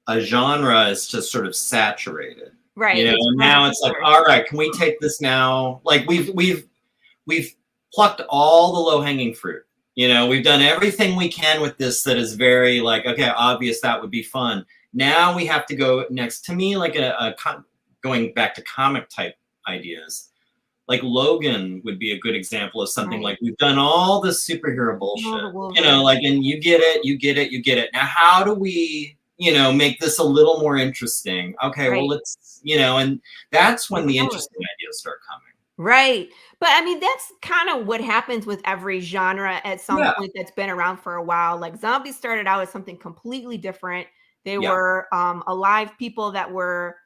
a genre is just sort of saturated. Right. You know, It's and run now its it's like, course. all right, can we take this now? Like we've plucked all the low-hanging fruit. You know, we've done everything we can with this that is very like, okay, obvious, that would be fun. Now we have to go next. To me, like going back to comic type ideas, like Logan would be a good example of something Right. like we've done all this superhero bullshit. the You Wolverine. know, like, and you get it, you get it, you get it. Now, how do we, you know, make this a little more interesting? Okay, Right. well, let's, you know, and that's when the Tell us. interesting ideas start coming. Right. But I mean, that's kind of what happens with every genre at some Yeah. point that's been around for a while. Like zombies started out as something completely different. They Yeah. were alive people that were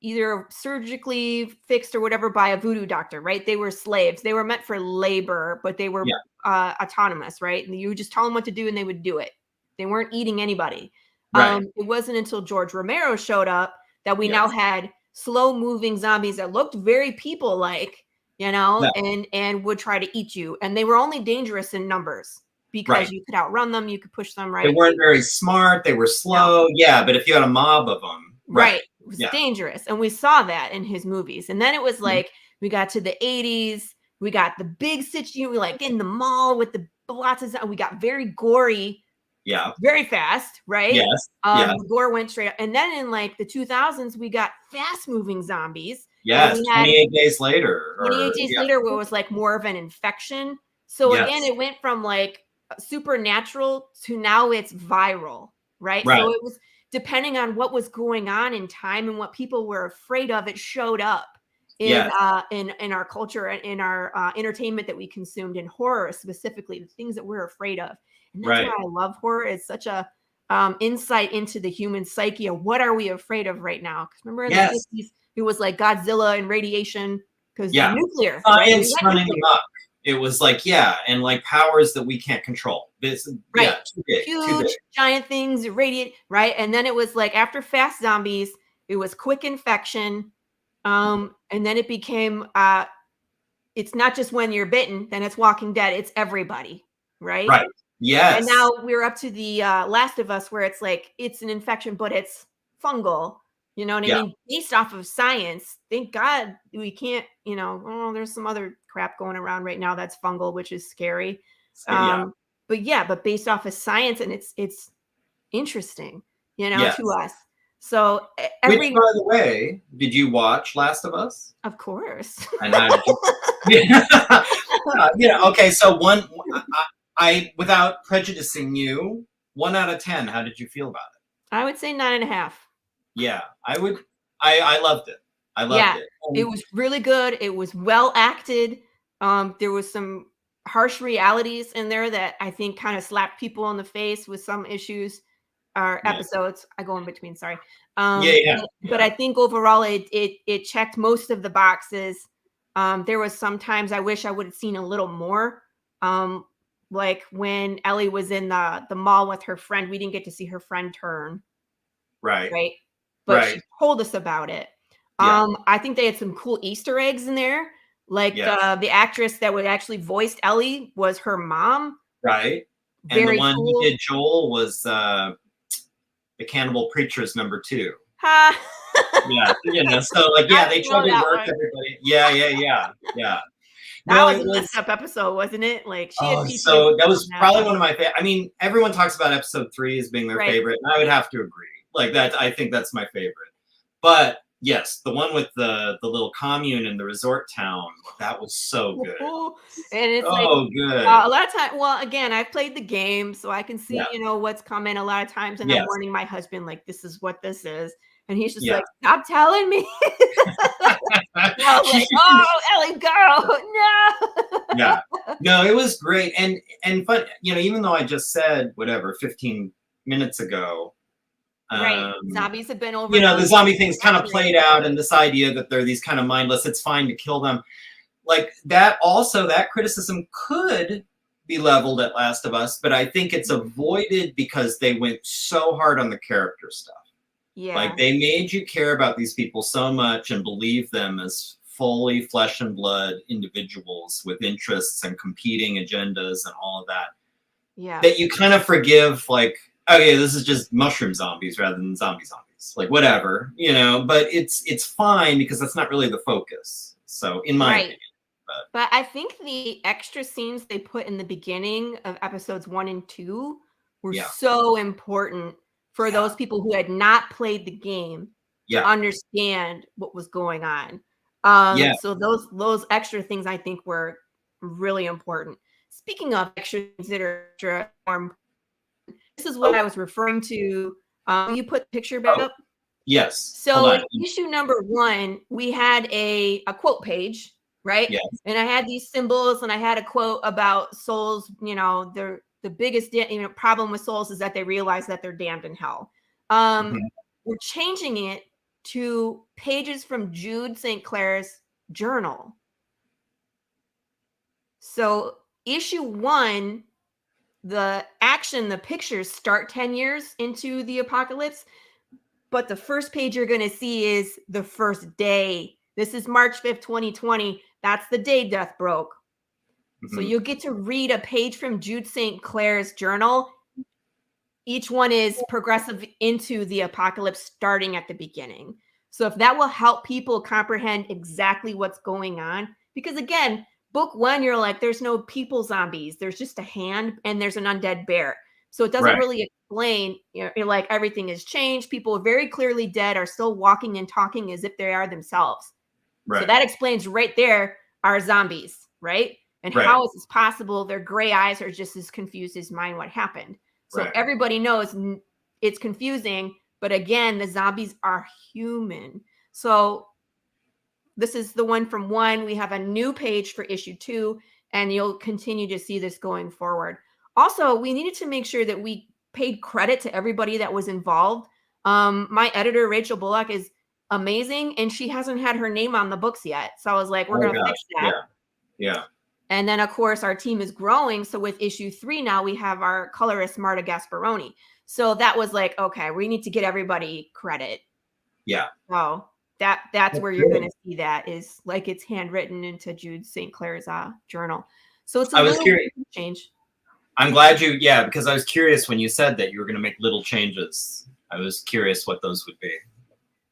either surgically fixed or whatever by a voodoo doctor, right? They were slaves. They were meant for labor, but they were autonomous, right? And you would just tell them what to do and they would do it. They weren't eating anybody. Right. It wasn't until George Romero showed up that we Yes. now had slow moving zombies that looked very people like, you know, and would try to eat you. And they were only dangerous in numbers because Right. you could outrun them, you could push them, right? They weren't very smart. They were slow. Yeah, but if you had a mob of them, Right. It was Yeah. dangerous. And we saw that in his movies. And then it was like, we got to the 80s, we got the big situation, like in the mall with the lots of, we got very gory, Yeah. very fast, right? Yes. Yes. The gore went straight up. And then in like the 2000s, we got fast moving zombies. Yes. We had 28 days later. 28 days later, where it was like more of an infection. So again, it went from like supernatural to now it's viral, right? So it was depending on what was going on in time and what people were afraid of, it showed up in our culture and in our entertainment that we consumed, in horror specifically, the things that we're afraid of. And that's why I love horror. It's such a insight into the human psyche of what are we afraid of right now. Because remember in the 50s, it was like Godzilla and radiation because nuclear. Science running amok. It was like, and like powers that we can't control. It's, too big, huge, too big. Giant things, radiate, right? And then it was like after fast zombies, it was quick infection. And then it became, it's not just when you're bitten, then it's Walking Dead, it's everybody, right? Right, yes. And now we're up to the Last of Us, where it's like, it's an infection, but it's fungal. You know what I mean? Based off of science, thank God we can't, you know, there's some other crap going around right now that's fungal, which is scary. But based off of science, and it's interesting, you know, to us. So which, by the way, did you watch Last of Us? Of course. And how did you? Okay, so I without prejudicing you, 1 out of 10, how did you feel about it? I would say 9.5. Yeah, I would. I loved it. I loved it. It was really good. It was well acted. There was some harsh realities in there that I think kind of slapped people in the face with some issues or episodes. I go in between, sorry. But I think overall it checked most of the boxes. There was sometimes I wish I would have seen a little more. Like when Ellie was in the mall with her friend, we didn't get to see her friend turn. Right. But she told us about it. I think they had some cool Easter eggs in there. Like the actress that would actually voiced Ellie was her mom. Right. And the one who did Joel was the Cannibal Preachers #2. Yeah, you know, so like, they tried to work everybody. Yeah. That No, was it a was. messed up episode, wasn't it? Like she had Oh, PTSD so that was from probably one. one of my favorite. I mean, everyone talks about episode 3 as being their Right. favorite, and I would have to agree. Like that, I think that's my favorite. But yes, the one with the little commune in the resort town, that was so good. And it's like Oh, good. a lot of times. Well, again, I've played the game, so I can see, Yeah. what's coming a lot of times, and I'm Yes. warning my husband, like, this is what this is, and he's just Yeah. like, stop telling me. I was like, oh, Ellie, girl, no. Yeah. No, it was great and fun. Even though I just said whatever 15 minutes ago, Right. Zombies have been over. the zombie thing's kind of played out, and this idea that they're these kind of mindless, it's fine to kill them. Like that, also that criticism could be leveled at Last of Us, but I think it's avoided because they went so hard on the character stuff. Yeah. Like they made you care about these people so much and believe them as fully flesh and blood individuals with interests and competing agendas and all of that. Yeah. That you kind of forgive, like, okay, this is just mushroom zombies rather than zombies. Like whatever, but it's fine because that's not really the focus. So in my opinion. But I think the extra scenes they put in the beginning of episodes 1 and 2 were so important for those people who had not played the game to understand what was going on. So those extra things I think were really important. Speaking of extra things that are extra, this is what I was referring to. You put the picture back up? Yes. So issue number 1, we had a quote page. Right. Yes. And I had these symbols and I had a quote about souls. The biggest problem with souls is that they realize that they're damned in hell. We're changing it to pages from Jude St. Clair's journal. So issue 1, the pictures start 10 years into the apocalypse. But the first page you're going to see is the first day. This is March 5th, 2020. That's the day death broke. So you'll get to read a page from Jude St. Clair's journal. Each one is progressive into the apocalypse starting at the beginning. So if that will help people comprehend exactly what's going on, because again, book 1, you're like, there's no people zombies. There's just a hand and there's an undead bear. So it doesn't really explain, you're like, everything has changed. People are very clearly dead, are still walking and talking as if they are themselves. Right. So that explains right there are zombies, right? And how is this possible? Their gray eyes are just as confused as mine. What happened? So everybody knows it's confusing. But again, the zombies are human. So this is the one from 1. We have a new page for issue 2, and you'll continue to see this going forward. Also, we needed to make sure that we paid credit to everybody that was involved. My editor, Rachel Bullock, is amazing, and she hasn't had her name on the books yet. So I was like, we're going to fix that. Yeah. And then, of course, our team is growing. So with issue 3 now, we have our colorist, Marta Gasparoni. So that was like, okay, we need to get everybody credit. Yeah. So that's where you're going to see that is like it's handwritten into Jude St. Clair's journal. So it's a little change. I'm glad because I was curious when you said that you were going to make little changes. I was curious what those would be.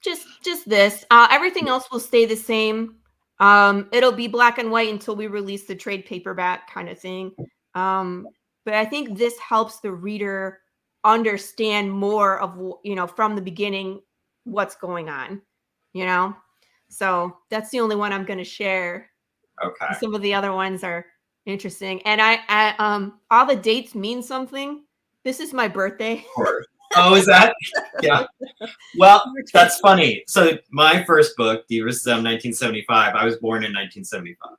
Just this. Everything else will stay the same. It'll be black and white until we release the trade paperback kind of thing. But I think this helps the reader understand more of, from the beginning, what's going on, So that's the only one I'm going to share. Okay. Some of the other ones are interesting. And I all the dates mean something. This is my birthday. Oh, is that? Yeah. Well, that's funny. So my first book, DvsM 1975, I was born in 1975.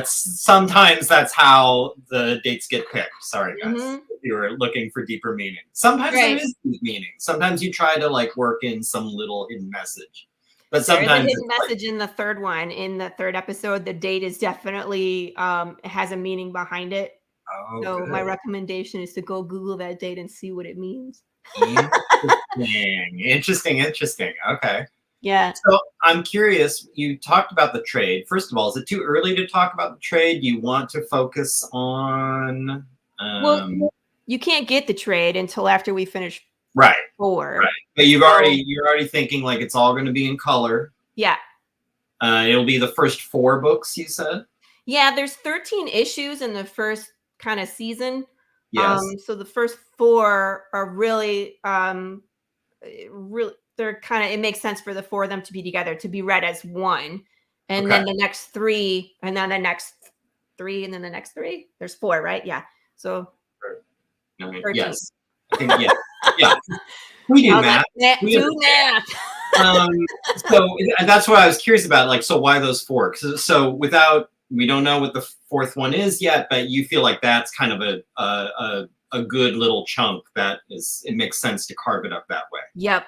Sometimes that's how the dates get picked. Sorry, guys. If you were looking for deeper meaning. Sometimes there is deep meaning. Sometimes you try to work in some little hidden message. But sometimes there's a hidden message in the third one. In the third episode, the date is definitely has a meaning behind it. Oh, so good. My recommendation is to go Google that date and see what it means. Interesting. Okay. Yeah. So I'm curious, you talked about the trade. First of all, is it too early to talk about the trade? Do you want to focus on... Well, you can't get the trade until after we finish 4. Right. But you're already thinking it's all going to be in color. Yeah. It'll be the first 4 books, you said? Yeah, there's 13 issues in the first kind of season. Yes. So the first 4 are really, really, they're kind of, it makes sense for the 4 of them to be together, to be read as one. And then the next 3, and then the next 3, and then the next 3. There's 4, right? Yeah. So 13. Yes. I think, yeah. Yeah. We do math. Like, do math. So that's what I was curious about. Like, so why those 4? So we don't know what the 4th one is yet, but you feel like that's kind of a good little chunk it makes sense to carve it up that way. Yep.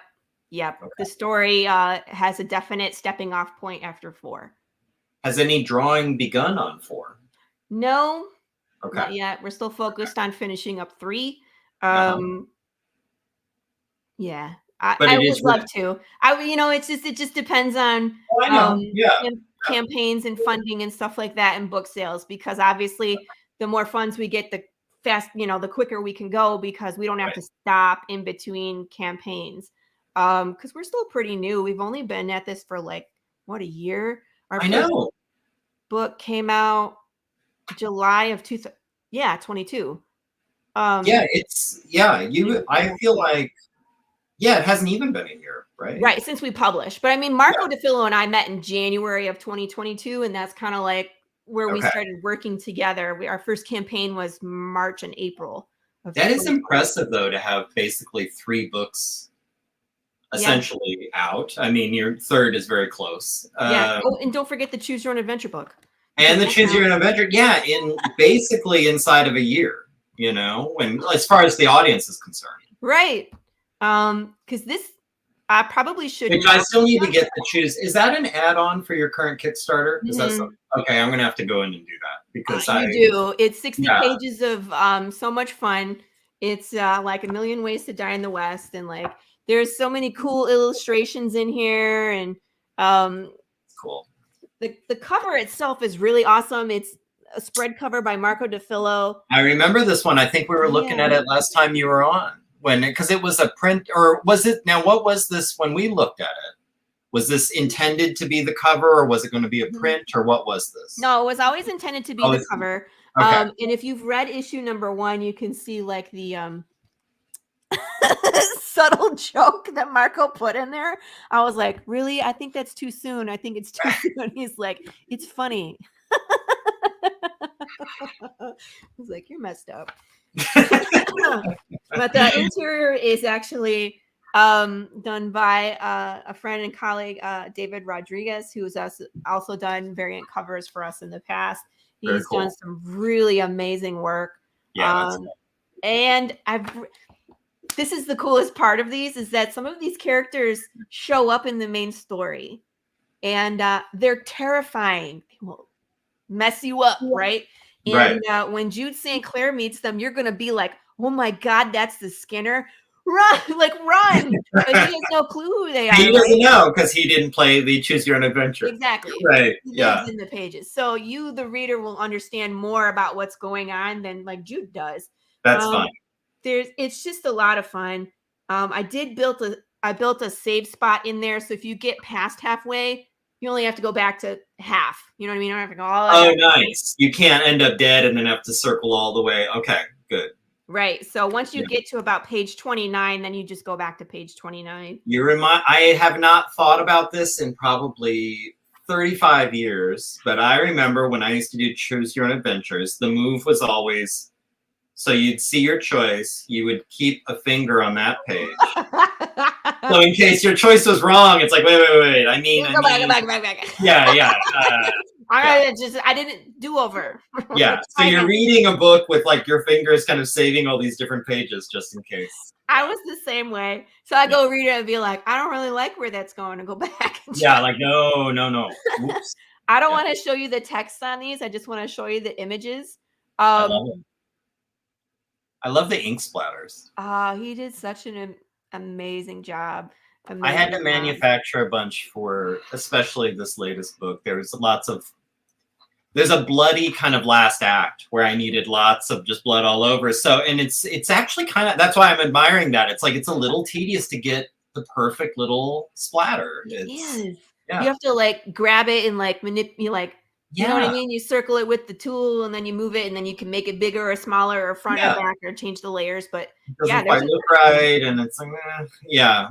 Okay. The story has a definite stepping off point after 4. Has any drawing begun on 4? No. Okay. Not yet. We're still focused on finishing up 3. Yeah. I would love to. It just depends on campaigns and funding and stuff like that, and book sales, because obviously the more funds we get, the the quicker we can go, because we don't have to stop in between campaigns. Because we're still pretty new. We've only been at this for like, what, a year? Our first book came out July of 22. I feel like, it hasn't even been a year, right? Right, since we published. But I mean, Marco DeFillo and I met in January of 2022, and that's kind of like where we started working together. Our first campaign was March and April. That is impressive, though, to have basically 3 books essentially out. I mean, your 3rd is very close. And don't forget the Choose Your Own Adventure book. And the Choose Your Own Adventure, in basically inside of a year, when as far as the audience is concerned. Right. Because this, I probably should. Which I still need to get to choose. Is that an add-on for your current Kickstarter? Is that something? Okay, I'm going to have to go in and do that, because you do. It's 60 pages of so much fun. It's like A Million Ways to Die in the West, and like there's so many cool illustrations in here, and cool. The cover itself is really awesome. It's a spread cover by Marco DeFillo. I remember this one. I think we were looking at it last time you were on. Because it was a print, or was it? Now, what was this when we looked at it? Was this intended to be the cover, or was it going to be a print, or what was this? No, it was always intended to be the cover. And if you've read issue number 1, you can see like the subtle joke that Marco put in there. I was like, really? I think that's too soon. I think it's too soon. He's like, it's funny. I was like, you're messed up. But the interior is actually done by a friend and colleague, David Rodriguez, who's also done variant covers for us in the past. He's done some really amazing work. And this is the coolest part of these, is that some of these characters show up in the main story, and they're terrifying. They will mess you up, right? And when Jude St. Clair meets them, you're going to be like, oh my God, that's the Skinner. Run, run. But he has no clue who they are. He doesn't know, because he didn't play the Choose Your Own Adventure. Exactly. Right. He lives in the pages. So you, the reader, will understand more about what's going on than like Jude does. That's fine. It's just a lot of fun. I built a save spot in there. So if you get past halfway, you only have to go back to half. You know what I mean? You don't have to go all the way. Oh, nice. You can't end up dead and then have to circle all the way. Okay, good. Right. So once you get to about page 29, then you just go back to page 29. I have not thought about this in probably 35 years, but I remember when I used to do Choose Your Own Adventures, the move was always, so you'd see your choice, you would keep a finger on that page. So in case your choice was wrong, it's like, wait. Go back. Yeah. I didn't do over. Yeah. So you're reading a book with like your fingers kind of saving all these different pages just in case. I was the same way. So I go read it and be like, I don't really like where that's going, and go back. Like, no. Oops. I don't want to show you the text on these. I just want to show you the images. I love the ink splatters. He did such an amazing job. I had to manufacture a bunch for, especially this latest book. There's a bloody kind of last act where I needed lots of just blood all over. So, and it's actually kind of, that's why I'm admiring that. It's like, it's a little tedious to get the perfect little splatter. Yeah. You have to like grab it and like manipulate, you know what I mean? You circle it with the tool and then you move it and then you can make it bigger or smaller or front or back or change the layers. But It yeah, doesn't quite look right, and it's like, yeah.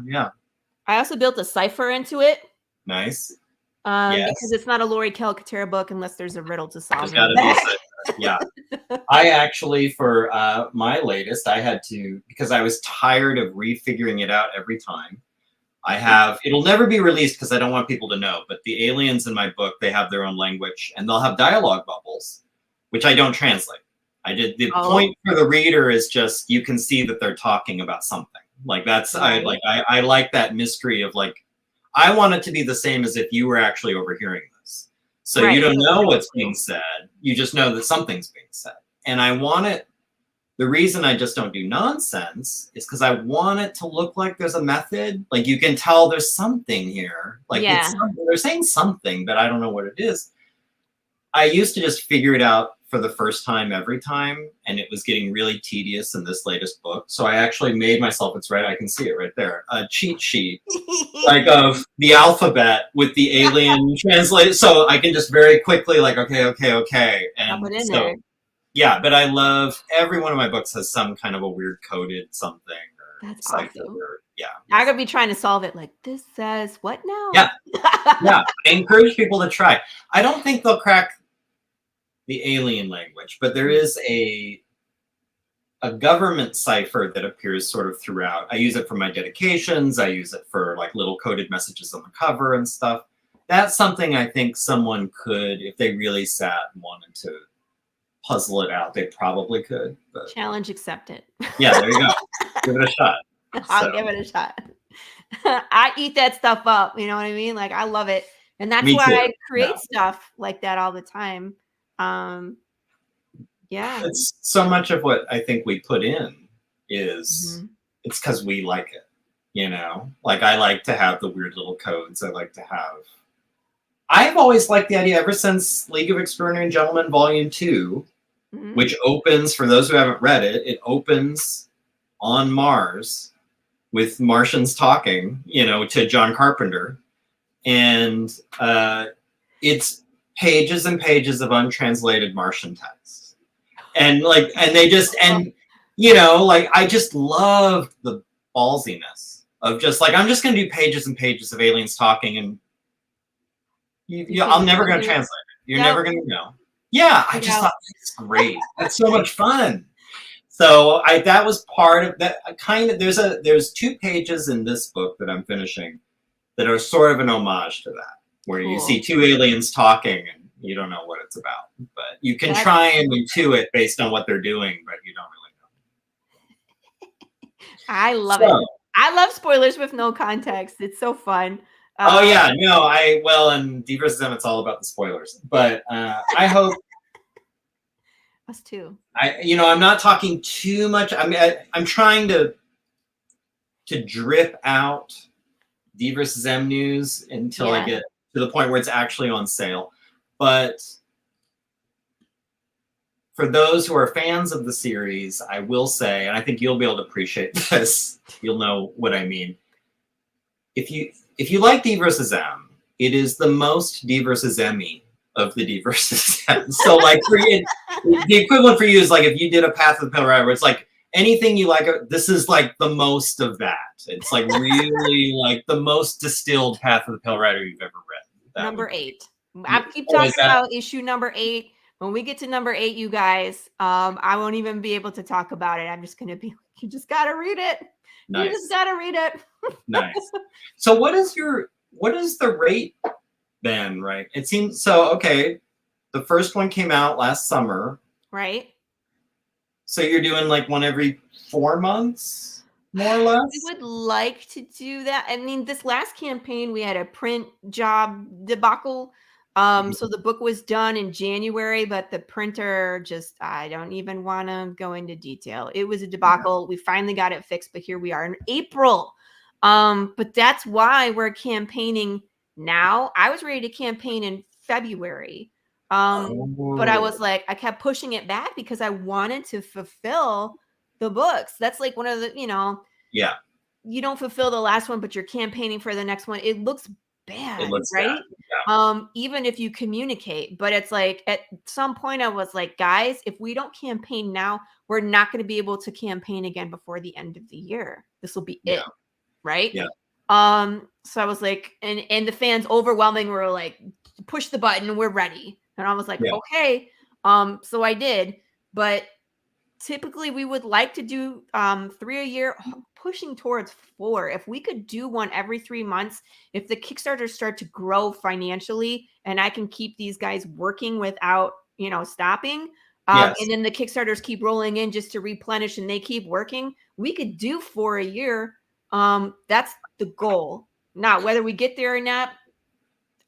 I also built a cipher into it. Nice. Because it's not a Laurie Calcaterra book unless there's a riddle to solve. There's got to be a cipher. Yeah. I actually, for my latest, I had to, because I was tired of refiguring it out every time. It'll never be released because I don't want people to know, but the aliens in my book, they have their own language and they'll have dialogue bubbles, which I don't translate. The point for the reader is just, you can see that they're talking about something. Like that's, I like that mystery of like, I want it to be the same as if you were actually overhearing this. So you don't know what's being said. You just know that something's being said. And I want it, the reason I just don't do nonsense is because I want it to look like there's a method. Like you can tell there's something here. Like they're saying something, but I don't know what it is. I used to just figure it out for the first time every time, and it was getting really tedious in this latest book. So I actually made myself, it's right, I can see it right there, a cheat sheet like of the alphabet with the alien translated. So I can just very quickly like, okay. And put it in so, there. Yeah, but I love, every one of my books has some kind of a weird coded something. That's awesome. Yeah. I'm going to be trying to solve it like, this says what now? Yeah. Yeah. I encourage people to try. I don't think they'll crack the alien language, but there is a government cipher that appears sort of throughout. I use it for my dedications. I use it for like little coded messages on the cover and stuff. That's something I think someone could, if they really sat and wanted to puzzle it out, they probably could. But challenge accepted. Yeah, there you go. Give it a shot. I'll give it a shot. I eat that stuff up. You know what I mean? Like I love it. And that's why I create stuff like that all the time. Yeah. It's so much of what I think we put in is it's because we like it, you know? Like I like to have the weird little codes. I've always liked the idea ever since League of Extraordinary Gentlemen Volume 2, which opens, for those who haven't read it, it opens on Mars with Martians talking, you know, to John Carpenter. And it's pages and pages of untranslated Martian text. And like, and they just, and, you know, like, I just love the ballsiness of just like, I'm just going to do pages and pages of aliens talking, and I'm never going to translate it. You're never going to know. Yeah, I just thought it's great. That's so much fun. So that was part of that kind of, there's 2 pages in this book that I'm finishing that are sort of an homage to that, where you see 2 aliens talking and you don't know what it's about, but you can try and intuit based on what they're doing, but you don't really know. I love it. I love spoilers with no context. It's so fun. Oh yeah, no, and DvsM, it's all about the spoilers, but I hope us too. I'm not talking too much. I mean, I'm trying to drip out DvsM news until I get to the point where it's actually on sale. But for those who are fans of the series, I will say, and I think you'll be able to appreciate this, you'll know what I mean. If you like DvsM, it is the most DvsM-y of the DvsM. So like the equivalent for you is like if you did a Path of the Pale Rider, where it's like anything you like, this is like the most of that. It's like really like the most distilled Path of the Pale Rider you've ever read. Number 8. I keep talking about issue number 8. When we get to number 8, you guys, I won't even be able to talk about it. I'm just going to be like, you just got to read it. Nice. You just got to read it. Nice. So what is the rate then, right? It seems so, okay, the first one came out last summer. Right. So you're doing like one every 4 months, more or less? We would like to do that. I mean, this last campaign, we had a print job debacle. So the book was done in January, but the printer I don't even want to go into detail. It was a debacle. We finally got it fixed, but here we are in April. But that's why we're campaigning now. I was ready to campaign in February. But I was like, I kept pushing it back because I wanted to fulfill the books. That's like one of the, you don't fulfill the last one, but you're campaigning for the next one. It looks bad, looks bad. right? Even if you communicate, but it's like at some point I was like, guys, if we don't campaign now, we're not going to be able to campaign again before the end of the year. This will be Yeah. it, right? Yeah. So I was like, and the fans overwhelming were like, push the button, we're ready. And I was like, Yeah. okay. So I did, but typically we would like to do 3 a year, pushing towards 4. If we could do one every 3 months, if the Kickstarters start to grow financially and I can keep these guys working without, stopping, Yes. and then the Kickstarters keep rolling in just to replenish and they keep working, we could do 4 a year. That's the goal. Now, whether we get there or not,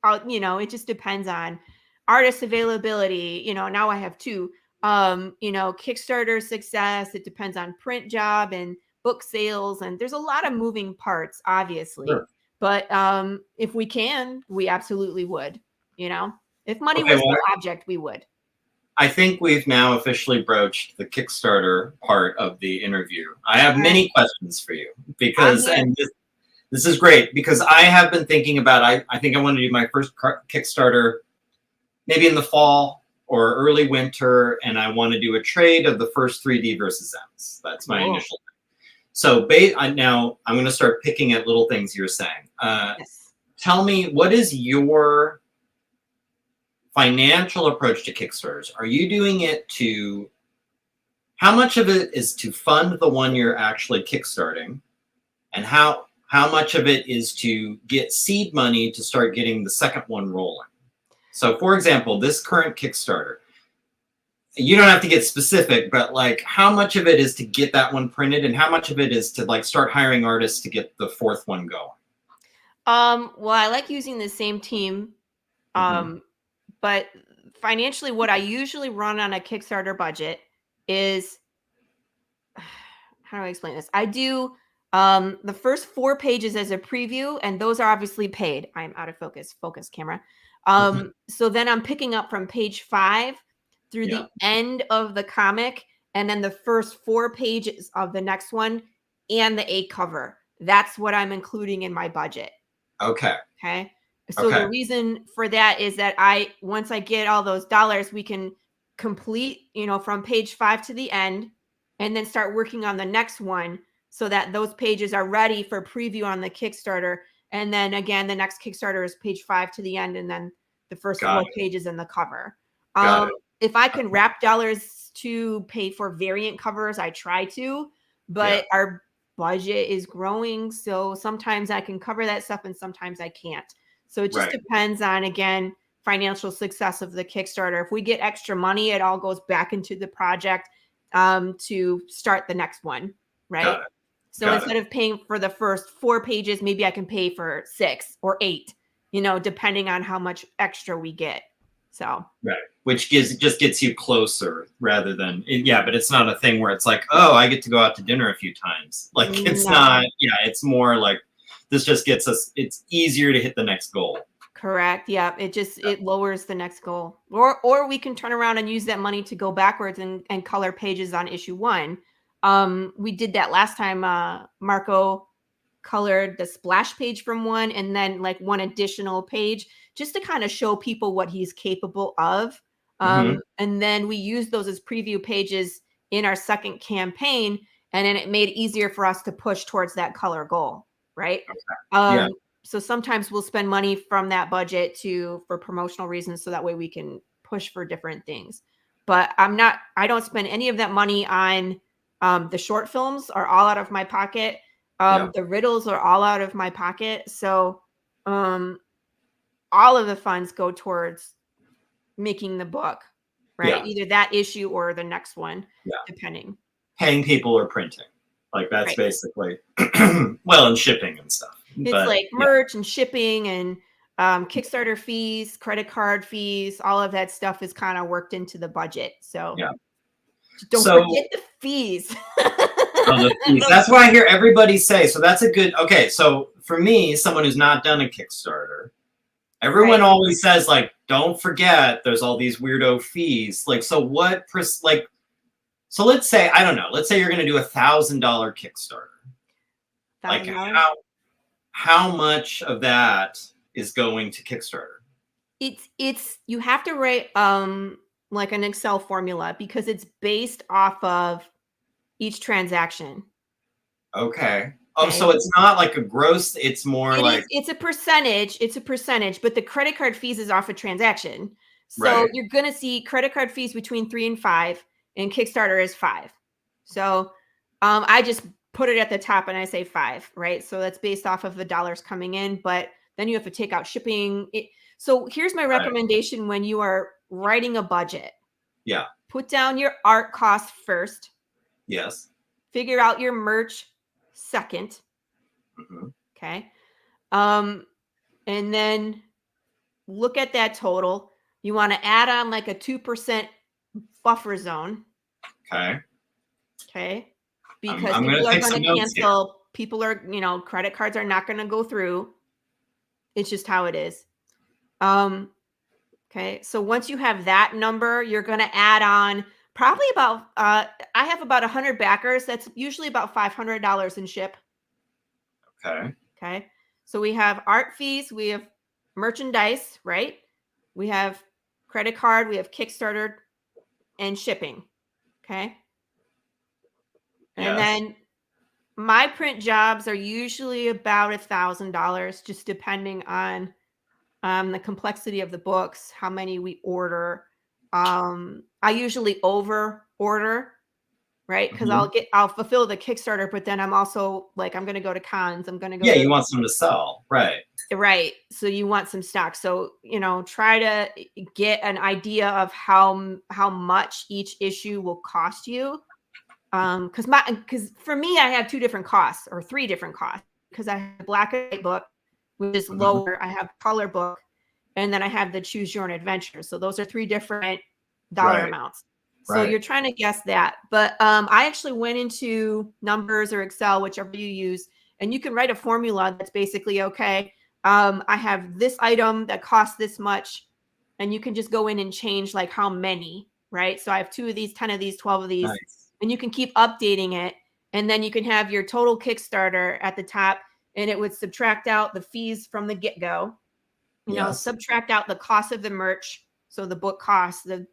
it just depends on artist availability. Now I have 2. Kickstarter success. It depends on print job and book sales, and there's a lot of moving parts, obviously. Sure. But if we can, we absolutely would. If money Okay, was well, the object, we would. I think we've now officially broached the Kickstarter part of the interview. I have many questions for you because, and this is great because I have been thinking about, I think I want to do my first Kickstarter maybe in the fall or early winter, and I want to do a trade of the first 3 DvsMs. That's my initial thing. So now I'm going to start picking at little things you're saying. Yes. Tell me, what is your financial approach to Kickstarters? Are you doing it to, how much of it is to fund the one you're actually kickstarting, and how much of it is to get seed money to start getting the second one rolling? So for example, this current Kickstarter, you don't have to get specific, but like how much of it is to get that one printed and how much of it is to like start hiring artists to get the 4th one going? Well, I like using the same team. But financially, what I usually run on a Kickstarter budget is, how do I explain this? I do the first 4 pages as a preview, and those are obviously paid. I'm out of focus. Focus, camera. So then I'm picking up from page 5 through the end of the comic, and then the first 4 pages of the next one and the A cover. That's what I'm including in my budget. Okay. Okay. So the reason for that is that once I get all those dollars, we can complete, from page 5 to the end, and then start working on the next one so that those pages are ready for preview on the Kickstarter. And then again, the next Kickstarter is page 5 to the end, and then the first 4 pages in the cover. If I can wrap dollars to pay for variant covers, I try to, but our budget is growing. So sometimes I can cover that stuff and sometimes I can't. So it just depends on, again, financial success of the Kickstarter. If we get extra money, it all goes back into the project to start the next one, right? So instead of paying for the first 4 pages, maybe I can pay for 6 or 8, depending on how much extra we get. So which just gets you closer rather than but it's not a thing where it's like, oh, I get to go out to dinner a few times. Like it's not. It's more like this just gets us. It's easier to hit the next goal. Correct. Yeah. It lowers the next goal, or we can turn around and use that money to go backwards and color pages on issue 1. We did that last time. Marco colored the splash page from 1 and then like 1 additional page just to kind of show people what he's capable of. And then we used those as preview pages in our second campaign, and then it made it easier for us to push towards that color goal, right? So sometimes we'll spend money from that budget for promotional reasons, so that way we can push for different things. But I don't spend any of that money on the short films are all out of my pocket. The riddles are all out of my pocket. So all of the funds go towards making the book, right? Either that issue or the next one, depending. Paying people or printing. Like that's basically, well, and shipping and stuff. It's like merch and shipping and Kickstarter fees, credit card fees, all of that stuff is kind of worked into the budget. So don't forget the fees. The fees. That's what I hear everybody say. So that's a good, so for me, someone who's not done a Kickstarter, everyone always says like, don't forget there's all these weirdo fees. Like, so what, so let's say, I don't know, let's say you're going to do $1,000 Kickstarter. Like how much of that is going to Kickstarter? It's you have to write like an Excel formula because it's based off of each transaction. Okay. Oh, Okay. so it's not like a gross, it's more like It's a percentage, but the credit card fees is off a transaction. So right. you're gonna see credit card fees between 3 and 5, and Kickstarter is 5. So I just put it at the top and I say 5, right? So that's based off of the dollars coming in, but then you have to take out shipping. So here's my Right. recommendation when you are writing a budget. Yeah. Put down your art costs first, Yes. figure out your merch second, hmm okay? And then look at that total. You want to add on like a 2% buffer zone, Okay. okay? I'm Because going people to are take going some to notes here. cancel. People are, credit cards are not going to go through. It's just how it is. Okay. So once you have that number, you're going to add on probably about, I have about 100 backers. That's usually about $500 in ship. Okay. Okay. So we have art fees, we have merchandise, right? We have credit card, we have Kickstarter and shipping. Okay. And Yes. then my print jobs are usually about $1,000, just depending on the complexity of the books, how many we order. I usually over order, right? Because hmm I'll fulfill the Kickstarter, but then I'm also like, I'm gonna go to cons, I'm gonna go Yeah, to you want some to sell. Right. right. So you want some stock. So, try to get an idea of how much each issue will cost you. Because for me, I have 2 different costs or 3 different costs because I have a black and white book, which is hmm lower. I have color book, and then I have the choose your own adventure. So those are 3 different dollar Right. amounts. So Right. you're trying to guess that. But I actually went into Numbers or Excel, whichever you use, and you can write a formula that's basically okay. I have this item that costs this much, and you can just go in and change like how many, right? So I have 2 of these, 10 of these, 12 of these, Nice. and you can keep updating it. And then you can have your total Kickstarter at the top, and it would subtract out the fees from the get go, Yes. subtract out the cost of the merch. So the book cost, the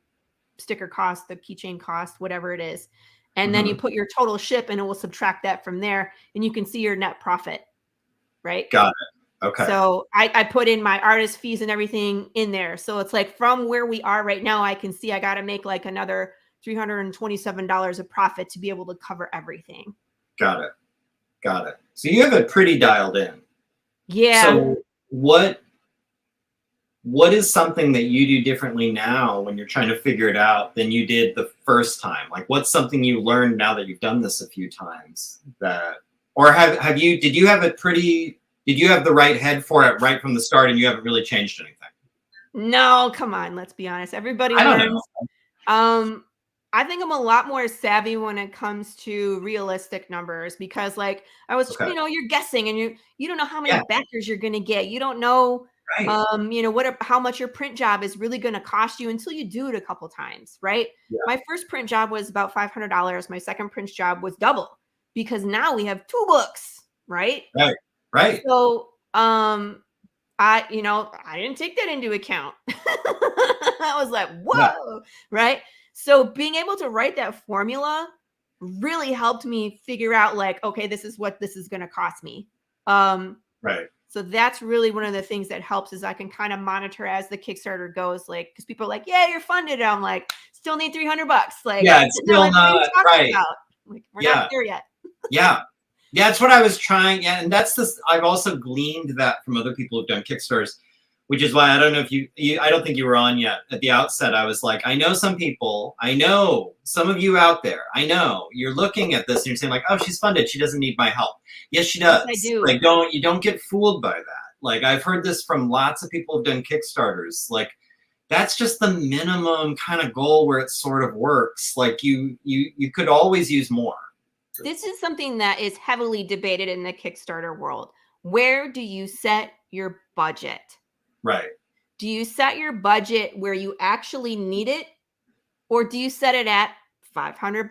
sticker cost, the keychain cost, whatever it is. And then you hmm put your total ship and it will subtract that from there. And you can see your net profit, right? Got it. Okay. So I put in my artist fees and everything in there. So it's like from where we are right now, I can see I got to make like another $327 of profit to be able to cover everything. Got it. Got it. So you have it pretty dialed in. Yeah. So what is something that you do differently now when you're trying to figure it out than you did the first time? Like what's something you learned now that you've done this a few times that, or did you have the right head for it right from the start and you haven't really changed anything? No, come on. Let's be honest. Everybody I don't know. learns. I think I'm a lot more savvy when it comes to realistic numbers because like I was, Okay. you're guessing and you don't know how many Yeah. backers you're going to get. You don't know, Right. how much your print job is really going to cost you until you do it a couple times, right? Yeah. My first print job was about $500. My second print job was double because now we have 2 books, right? Right. Right. So, I didn't take that into account. I was like, Yeah. whoa, right? So being able to write that formula really helped me figure out like, okay, this is what this is going to cost me. Right. So that's really one of the things that helps is I can kind of monitor as the Kickstarter goes, like, because people are like, yeah, you're funded. I'm like, still need $300. Like, Yeah, it's no, still what are you not talking right. about? Like, we're Yeah. not there yet. Yeah. Yeah, that's what I was trying. Yeah, and that's this. I've also gleaned that from other people who've done Kickstarters, which is why I don't know if I don't think you were on yet. At the outset, I was like, I know some people, I know some of you out there, I know you're looking at this and you're saying like, oh, she's funded. She doesn't need my help. Yes, she does. Yes, I do. Like, you don't get fooled by that. Like, I've heard this from lots of people who've done Kickstarters. Like, that's just the minimum kind of goal where it sort of works. Like, you could always use more. This is something that is heavily debated in the Kickstarter world. Where do you set your budget? Right. Do you set your budget where you actually need it? Or do you set it at $500?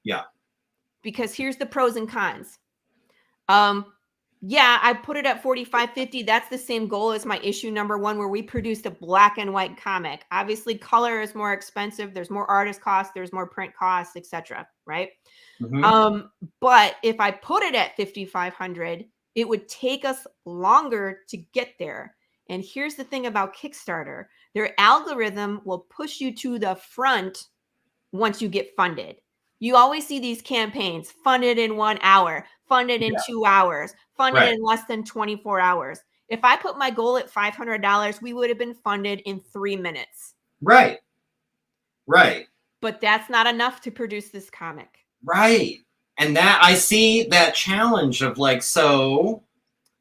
Yeah. Because here's the pros and cons. Yeah, I put it at 45.50. That's the same goal as my issue number 1, where we produced a black and white comic. Obviously, color is more expensive. There's more artist costs. There's more print costs, etc. Right? Hmm. But if I put it at 5,500, it would take us longer to get there. And here's the thing about Kickstarter: their algorithm will push you to the front once you get funded. You always see these campaigns funded in 1 hour, funded in Yeah. 2 hours, funded Right. in less than 24 hours. If I put my goal at $500, we would have been funded in 3 minutes. Right. Right. But that's not enough to produce this comic. Right. And that I see that challenge of like, so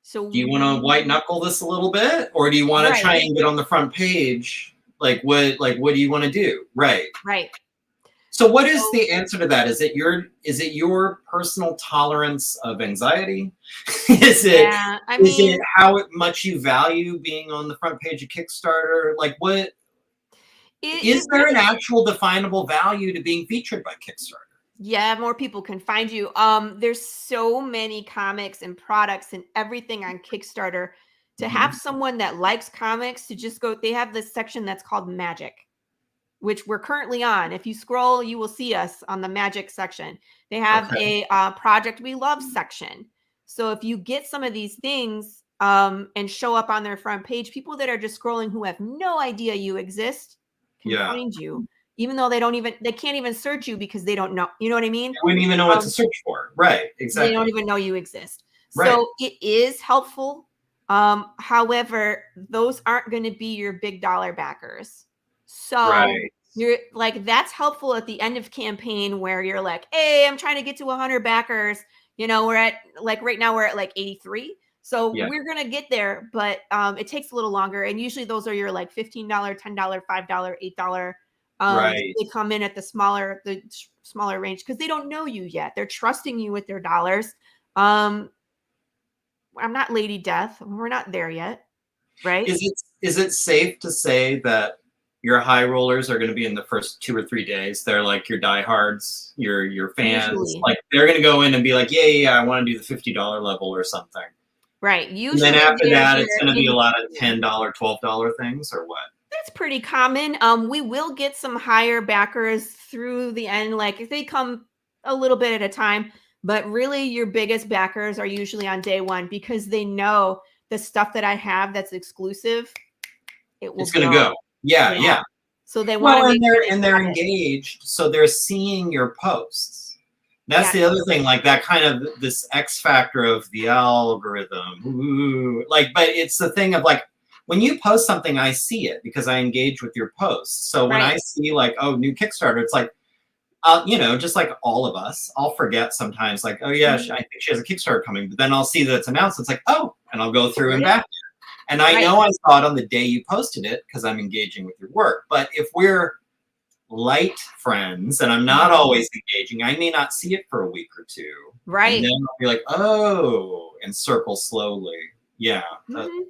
So do you want to white knuckle this a little bit, or do you want to try right, and get on the front page? Like what do you want to do? Right. right. So what is So the answer to that? Is it your personal tolerance of anxiety? yeah, I Is it mean, how much you value being on the front page of Kickstarter? Like what it is there an really, actual definable value to being featured by Kickstarter? yeah, more people can find you. There's so many comics and products and everything on Kickstarter. To have Hmm. someone that likes comics to just go, they have this section that's called Magic, which we're currently on. If you scroll, you will see us on the Magic section. They have Okay. a Project We Love section. So if you get some of these things and show up on their front page, people that are just scrolling who have no idea you exist can Yeah. find you, even though they can't even search you because they don't know. You know what I mean? You wouldn't even know what to Um, search for. Right. they don't Exactly. even know you exist. Right. So it is helpful. However, those aren't going to be your big dollar backers. So Right. you're like, that's helpful at the end of campaign where you're like, hey, I'm trying to get to 100 backers. You know, we're at like right now we're at like 83. So Yeah. we're gonna get there, but it takes a little longer. And usually those are your like $15, $10, $5, $8. Right. They come in at the smaller range because they don't know you yet. They're trusting you with their dollars. Um, I'm not Lady Death. We're not there yet, right? Is it safe to say that your high rollers are going to be in the first 2 or 3 days? They're like your diehards, your fans. Usually, Like they're going to go in and be like, yeah, I want to do the $50 level or something. right. And then Usually after there's that, your it's going to be in a lot of between. $10, $12 things, or what? That's pretty common. We will get some higher backers through the end, like if they come a little bit at a time, but really your biggest backers are usually on day one because they know the stuff that I have that's exclusive, it will It's going to go. go. Yeah, Yeah. yeah. So they want to Well, make sure they they're grab it. engaged, so they're seeing your posts. That's Yes. the other thing, like that kind of this X factor of the algorithm. Ooh, like, but it's the thing of like when you post something, I see it because I engage with your posts. So when Right. I see like, oh, new Kickstarter, it's like, just like all of us, I'll forget sometimes, like, oh yeah, Mhm. I think she has a Kickstarter coming, but then I'll see that it's announced. It's like, oh, and I'll go through There and it is. back. And I Right. know I saw it on the day you posted it because I'm engaging with your work. But if we're light friends and I'm not Mhm. always engaging, I may not see it for a week or two. And Right. then I'll be like, oh, and circle slowly. Yeah. Mhm.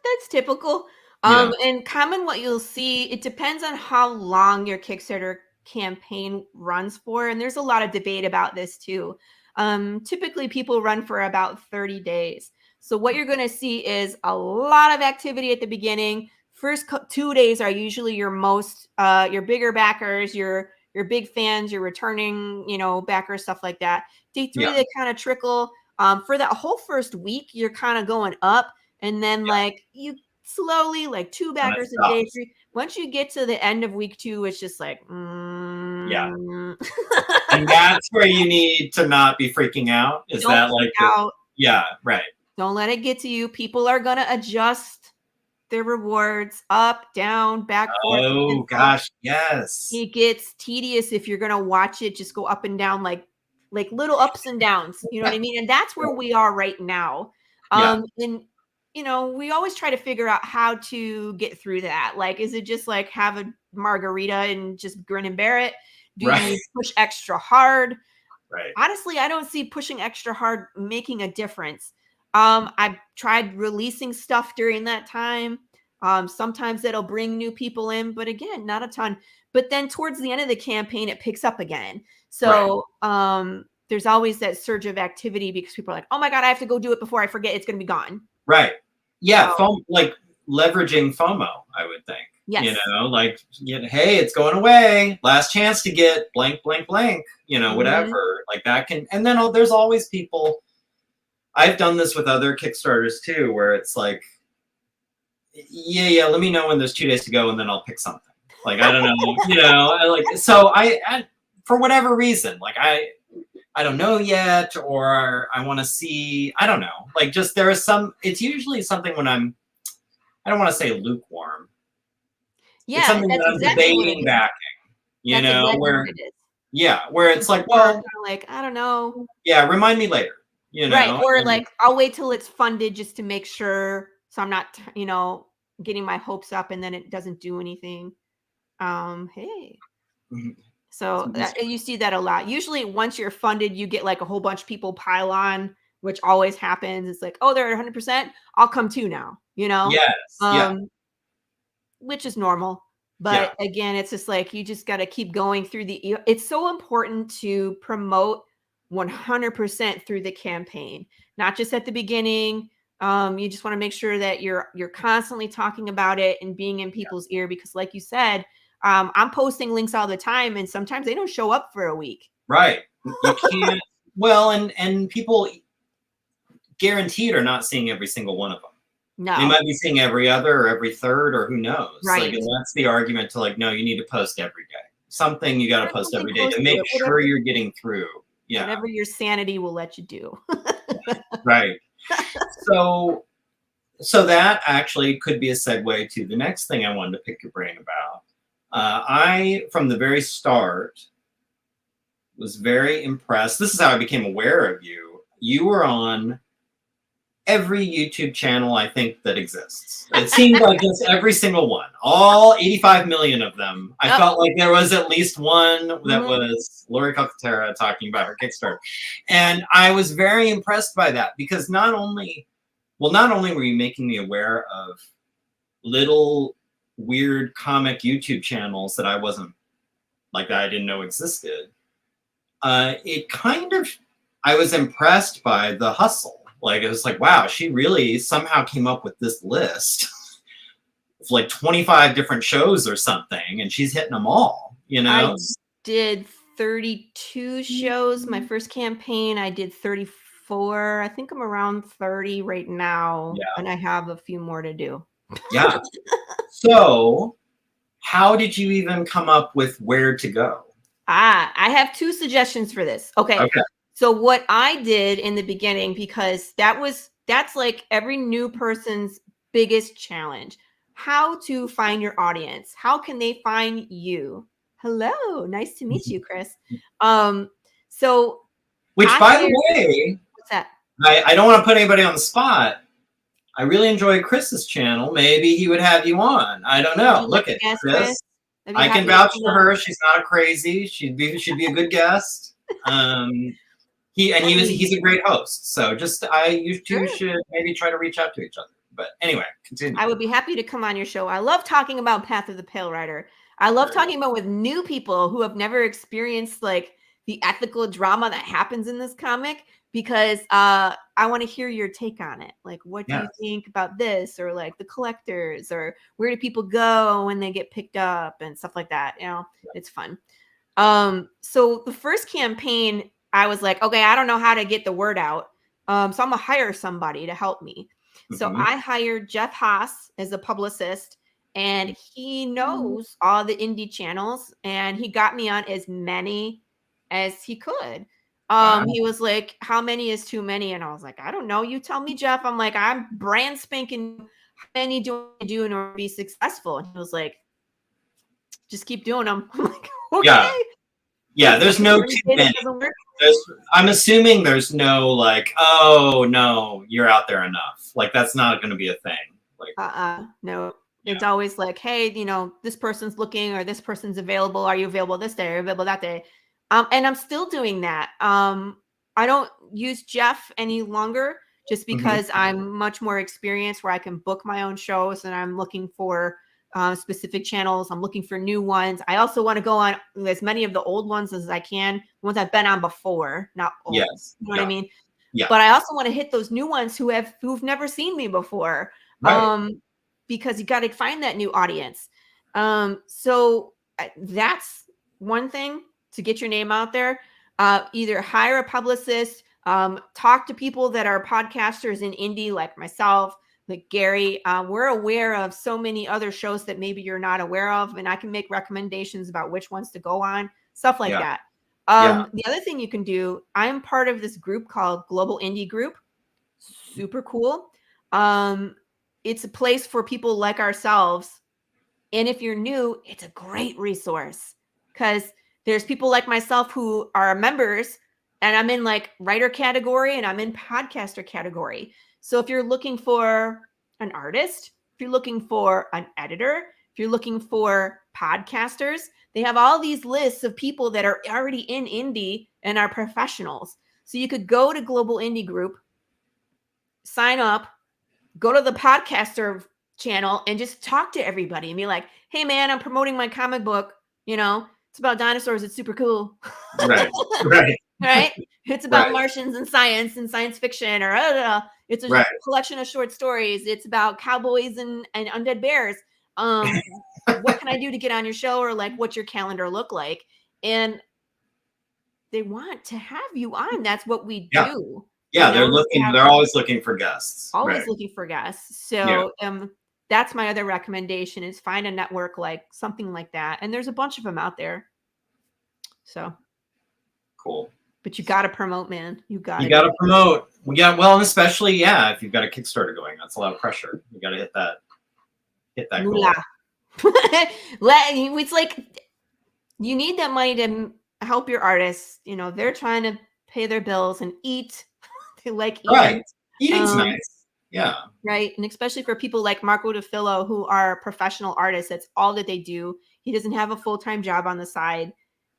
That's typical. Yeah. And common what you'll see, it depends on how long your Kickstarter campaign runs for. And there's a lot of debate about this too. Typically people run for about 30 days. So what you're going to see is a lot of activity at the beginning. First 2 days are usually your bigger backers, your big fans, your returning, backers, stuff like that. Day Yeah. three, they kind of trickle. For that whole first week, you're kind of going up. And then Yeah. like you slowly, like 2 And it backers a day, stops. 3. Once you get to the end of week 2, it's just like, Yeah. And that's where you need to not be freaking out. Is don't that freak like the, out. yeah, right. Don't let it get to you. People are gonna adjust their rewards up, down, back, forth. Oh So gosh, yes. it gets tedious if you're gonna watch it just go up and down like little ups and downs. You know what I mean? And that's where we are right now. Yeah. And we always try to figure out how to get through that. Like, is it just like have a margarita and just grin and bear it? Do Right. you push extra hard? Right. Honestly, I don't see pushing extra hard making a difference. I've tried releasing stuff during that time. Sometimes it'll bring new people in, but again, not a ton. But then towards the end of the campaign, it picks up again. Right. So there's always that surge of activity because people are like, oh my God, I have to go do it before I forget it's going to be gone. Right. Yeah. So, Like leveraging FOMO, I would think. yes. Like, hey, it's going away. Last chance to get blank, blank, blank, whatever. Like that can, and then there's always people. I've done this with other Kickstarters too, where it's like, yeah, let me know when there's 2 days to go, and then I'll pick something. Like, I don't know, so I for whatever reason, like I don't know yet, or I want to see, I don't know, like just there is it's usually something when I don't want to say lukewarm. Yeah, it's something that's that I'm exactly what it debating is. backing, That's exactly where, what it is. yeah, where it's like, People are well, kinda like, I don't know. yeah, remind me later, Right. Or and like, I'll wait till it's funded just to make sure. So I'm not, getting my hopes up and then it doesn't do anything. Hey. Mhm. So you see that a lot. Usually once you're funded, you get like a whole bunch of people pile on, which always happens. It's like, oh, they're at 100%. I'll come too now, Yes, yeah, which is normal. yeah, But again, it's just like, you just got to keep going through it's so important to promote 100% through the campaign, not just at the beginning. You just want to make sure that you're constantly talking about it and being in people's ear, because like you said, I'm posting links all the time and sometimes they don't show up for a week. right. You can't. Well, and people guaranteed are not seeing every single one of them. They No. might be seeing every other or every third, or who knows. Like, Right. and that's the argument to like, no, you need to post every day. Something you got to post every day to make sure Whatever, you're getting through. Yeah, whatever your sanity will let you do. right. So that actually could be a segue to the next thing I wanted to pick your brain about. I, from the very start, was very impressed. This is how I became aware of you. You were on every YouTube channel I think that exists. It seemed like just every single one, all 85 million of them. I felt like there was at least one that was Laurie Calcaterra talking about her Kickstarter. And I was very impressed by that, because not only were you making me aware of little weird comic YouTube channels that I wasn't, like, that I didn't know existed. I was impressed by the hustle. Like, it was like, wow, she really somehow came up with this list of like 25 different shows or something, and she's hitting them all, I did 32 shows. My first campaign, I did 34. I think I'm around 30 right now, and I have a few more to do. Yeah. So how did you even come up with where to go? I have 2 suggestions for this. Okay. So what I did in the beginning, because that's like every new person's biggest challenge, how to find your audience. How can they find you? Hello, nice to meet you, Chris. So Which, by the way, what's that? I don't want to put anybody on the spot. I really enjoy Chris's channel. Maybe he would have you on. I don't know. Look at Chris. I can vouch for her. She's not crazy. She'd be a good guest. He's a great host. So you two should maybe try to reach out to each other. But anyway, continue. I would be happy to come on your show. I love talking about Path of the Pale Rider. I love talking about with new people who have never experienced like the ethical drama that happens in this comic, because I want to hear your take on it. Like, what do you think about this, or like the collectors, or where do people go when they get picked up and stuff like that? It's fun. So the first campaign, I was like, okay, I don't know how to get the word out. So I'm gonna hire somebody to help me. So I hired Jeff Haas as a publicist, and he knows all the indie channels, and he got me on as many as he could. He was like, how many is too many? And I was like, I don't know. You tell me, Jeff. I'm like, I'm brand spanking. How many do I do in order to be successful? And he was like, just keep doing them. I'm like, okay. Yeah, there's no too many. I'm assuming there's no like, oh no, you're out there enough. Like, that's not going to be a thing. Like, no. It's always like, hey, this person's looking, or this person's available. Are you available this day or available that day? And I'm still doing that. I don't use Jeff any longer, just because I'm much more experienced where I can book my own shows, and I'm looking for specific channels. I'm looking for new ones. I also want to go on as many of the old ones as I can, ones I've been on before, not old. Yes. You know what I mean? Yeah. But I also want to hit those new ones who've never seen me before. Right. Because you got to find that new audience. So that's one thing to get your name out there. Either hire a publicist, talk to people that are podcasters in indie like myself, like Gary. We're aware of so many other shows that maybe you're not aware of, and I can make recommendations about which ones to go on, stuff like that. The other thing you can do, I'm part of this group called Global Indie Group. Super cool. It's a place for people like ourselves. And if you're new, it's a great resource because there's people like myself who are members, and I'm in like writer category and I'm in podcaster category. So if you're looking for an artist, if you're looking for an editor, if you're looking for podcasters, they have all these lists of people that are already in indie and are professionals. So you could go to Global Indie Group, sign up, go to the podcaster channel and just talk to everybody and be like, hey man, I'm promoting my comic book. It's about dinosaurs. It's super cool. Right. Right. It's about Martians and science fiction, or it's a collection of short stories. It's about cowboys and undead bears. What can I do to get on your show, or like what's your calendar look like? And they want to have you on. That's what we do. Yeah, they're always looking for guests. Always looking for guests. So that's my other recommendation, is find a network like something like that. And there's a bunch of them out there. So cool. But you got to promote, man. You got to promote. Well, and especially, if you've got a Kickstarter going, that's a lot of pressure. You got to hit that goal. It's like you need that money to help your artists. They're trying to pay their bills and eat. They like eating. Right. Eating's nice. Yeah. Right. And especially for people like Marco DeFillo, who are professional artists, that's all that they do. He doesn't have a full-time job on the side.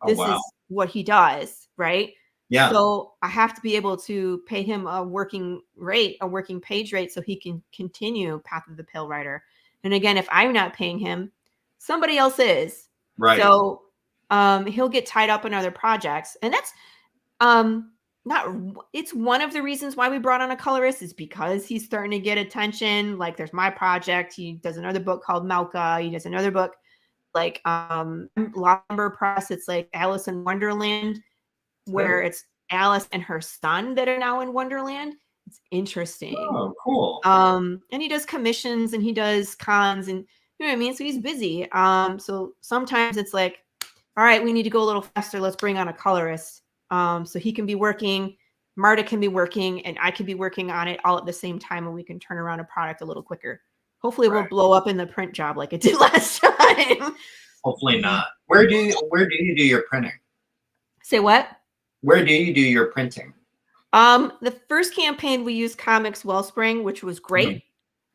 This is what he does. Right. Yeah. So I have to be able to pay him a working page rate so he can continue Path of the Pale Rider. And again, if I'm not paying him, somebody else is. Right. So he'll get tied up in other projects. And that's it's one of the reasons why we brought on a colorist, is because he's starting to get attention. Like there's my project. He does another book called Malka. He does another book like Lumber Press. It's like Alice in Wonderland, where it's Alice and her son that are now in Wonderland. It's interesting. Oh, cool. And he does commissions and he does cons, and you know what I mean? So he's busy. So sometimes it's like, all right, we need to go a little faster. Let's bring on a colorist. So he can be working, Marta can be working, and I can be working on it all at the same time, and we can turn around a product a little quicker. Hopefully it won't blow up in the print job like it did last time. Hopefully not. Where do you do your printing? Say what? Where do you do your printing? The first campaign we used Comics Wellspring, which was great.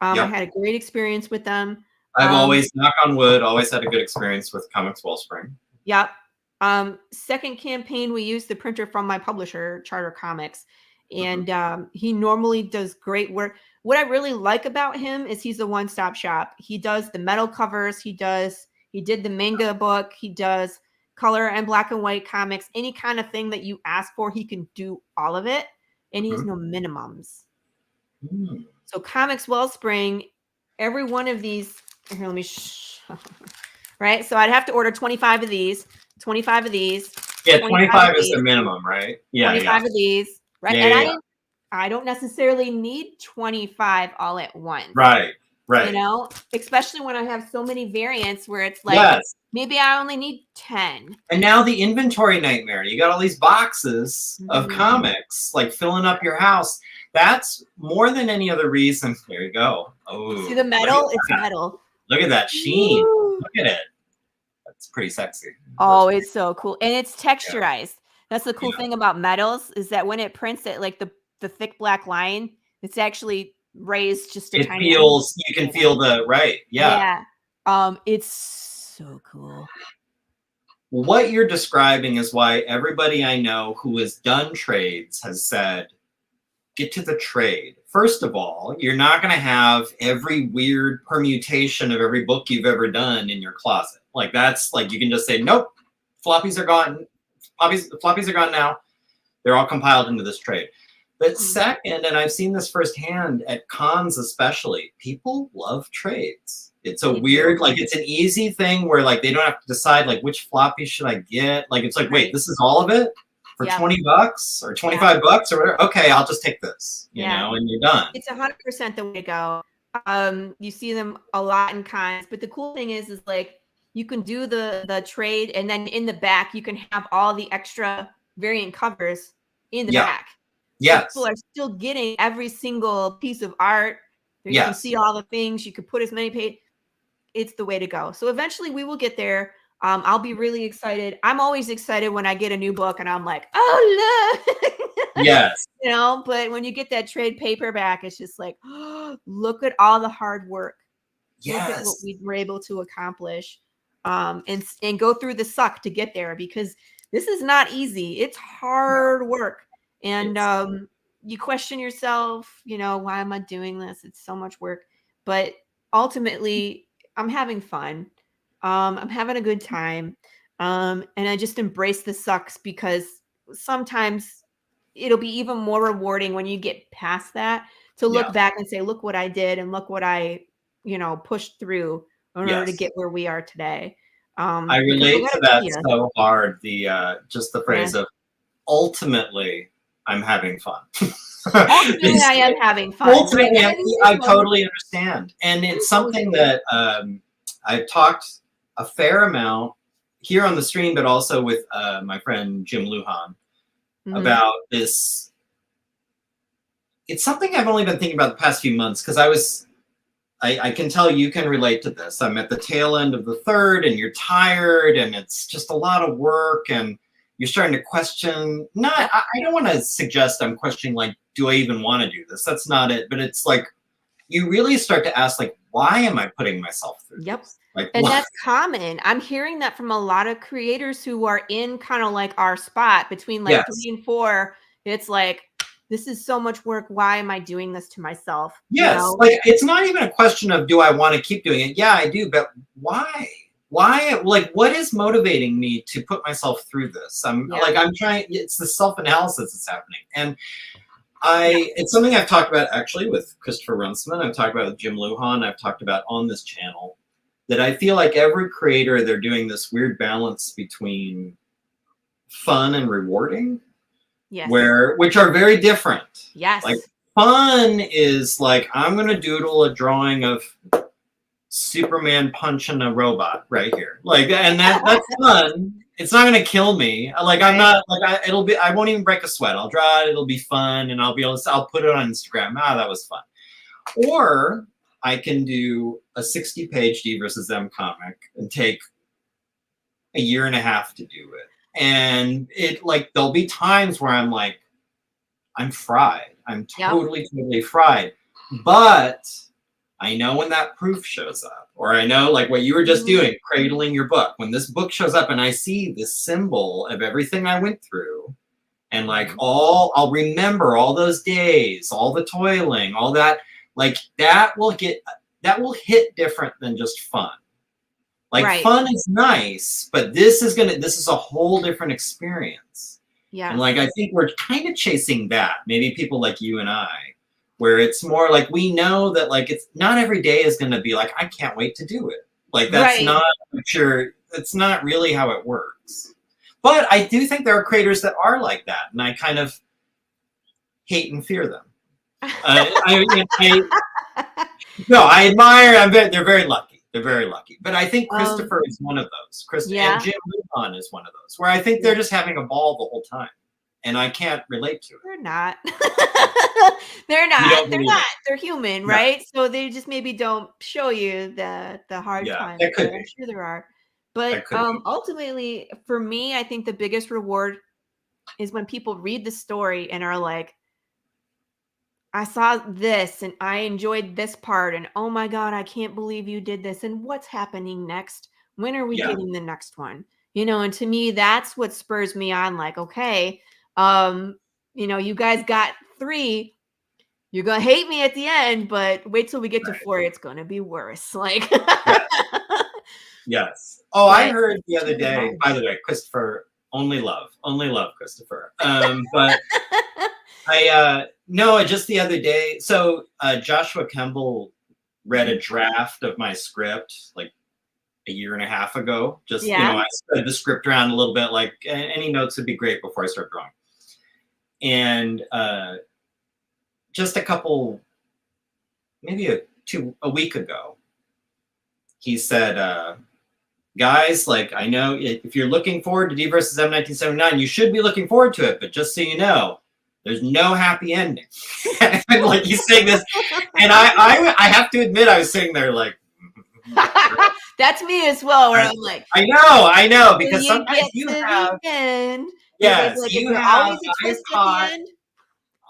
I had a great experience with them. I've always, knock on wood, always had a good experience with Comics Wellspring. Yep. Second campaign, we used the printer from my publisher, Charter Comics, and he normally does great work. What I really like about him is he's a one-stop shop. He does the metal covers. He did the manga book. He does color and black and white comics. Any kind of thing that you ask for, he can do all of it, and he has no minimums. So Comics Wellspring, every one of these. Here, let me. Right, so I'd have to order 25 of these. 25 of these. Yeah, 25 is the minimum, right? Yeah, 25 of these, right? Yeah, and I don't necessarily need 25 all at once. Right. Especially when I have so many variants where it's like, maybe I only need 10. And now the inventory nightmare. You got all these boxes of comics, like filling up your house. That's more than any other reason. There you go. Oh, see the metal? It's metal. Look at that sheen. Woo. Look at it. That's pretty sexy. Oh, it's so cool. And it's texturized. That's the cool thing about metals, is that when it prints it, like the thick black line, it's actually raised just a tiny. You can feel the, right. Yeah. It's so cool. What you're describing is why everybody I know who has done trades has said, get to the trade. First of all, you're not going to have every weird permutation of every book you've ever done in your closet. Like that's like, you can just say, nope, floppies are gone. Floppies are gone now. They're all compiled into this trade. But second, and I've seen this firsthand at cons especially, people love trades. It's a weird, like it's an easy thing where like they don't have to decide like which floppy should I get. Like it's like, wait, this is all of it for $20 or $25 or whatever. Okay, I'll just take this, you know, and you're done. It's 100% the way to go. You see them a lot in cons, but the cool thing is like you can do the trade, and then in the back you can have all the extra variant covers in the back. Yes. So people are still getting every single piece of art. You can see all the things. You could put as many pages. It's the way to go. So eventually we will get there. I'll be really excited. I'm always excited when I get a new book and I'm like, oh, look. Yes. You know, but when you get that trade paperback, it's just like, oh, look at all the hard work. Yes. Look at what we were able to accomplish, and go through the suck to get there, because this is not easy. It's hard work. And you question yourself, you know, why am I doing this? It's so much work. But ultimately, I'm having fun. I'm having a good time. And I just embrace the sucks, because sometimes it'll be even more rewarding when you get past that to look back and say, look what I did, and look what I, you know, pushed through in order to get where we are today. I relate to that so hard. The just the phrase of ultimately I'm having fun. Ultimately, I am having fun. Ultimately, I totally understand. And it's something that I've talked a fair amount here on the stream, but also with my friend Jim Lujan about this. It's something I've only been thinking about the past few months, because I can tell you can relate to this. I'm at the tail end of the third, and you're tired, and it's just a lot of work, and you're starting to question. I don't want to suggest I'm questioning, like, do I even want to do this? That's not it. But it's like, you really start to ask, like, why am I putting myself through this? Like, and that's common. I'm hearing that from a lot of creators who are in kind of like our spot between like 3 and 4. It's like, this is so much work. Why am I doing this to myself? Yes. You know? Like, it's not even a question of, do I want to keep doing it? Yeah, I do. But why? Why? Like, what is motivating me to put myself through this? I'm trying, it's the self-analysis that's happening. And it's something I've talked about actually with Christopher Runciman. I've talked about with Jim Lujan. I've talked about on this channel, that I feel like every creator, they're doing this weird balance between fun and rewarding. Yes. Which are very different. Yes. Like, fun is like, I'm going to doodle a drawing of Superman punching a robot right here. Like, and that's fun. It's not going to kill me. Like, I'm not like, I won't even break a sweat. I'll draw it. It'll be fun. And I'll put it on Instagram. That was fun. Or I can do a 60-page DvsM comic and take a year and a half to do it. And there'll be times where I'm like, I'm fried. I'm totally fried. But I know when that proof shows up, or I know, like what you were just doing, cradling your book. When this book shows up and I see this symbol of everything I went through, and like I'll remember all those days, all the toiling, all that, like that will hit different than just fun. Like, fun is nice, but this is a whole different experience. Yeah. And like, I think we're kind of chasing that. Maybe people like you and I, where it's more like, we know that like, it's not every day is going to be like, I can't wait to do it. Like, that's not sure. It's not really how it works. But I do think there are creators that are like that. And I kind of hate and fear them. No, I admire, they're very lucky. They're very lucky. But I think Christopher is one of those. And Jim Lujan is one of those, where I think they're just having a ball the whole time. And I can't relate to it. They're not. They're not. They're human, right? So they just maybe don't show you the hard times. I'm sure there are. But ultimately, for me, I think the biggest reward is when people read the story and are like, I saw this and I enjoyed this part, and oh my God, I can't believe you did this. And what's happening next? When are we getting the next one? You know, and to me, that's what spurs me on. Like, okay, you know, you guys got 3. you're gonna hate me at the end, but wait till we get to Right. 4. It's gonna be worse. Like, Yes. Yes. Oh, I but heard the other too day, bad. by the way, Christopher, only love Christopher. But no, just the other day. So Joshua Kemble read a draft of my script like a year and a half ago. Just, Yeah. I spread the script around a little bit, like any notes would be great before I start drawing. And just a couple, maybe a week ago, he said, guys, like, I know if you're looking forward to DvsM 1979, you should be looking forward to it, but just so you know, there's no happy ending. And like he's saying this, and I have to admit, I was sitting there like, That's me as well, where I'm like, I know, because you sometimes get you to have, the end. yes, Like, if you there's have, always a I've twist at the caught end.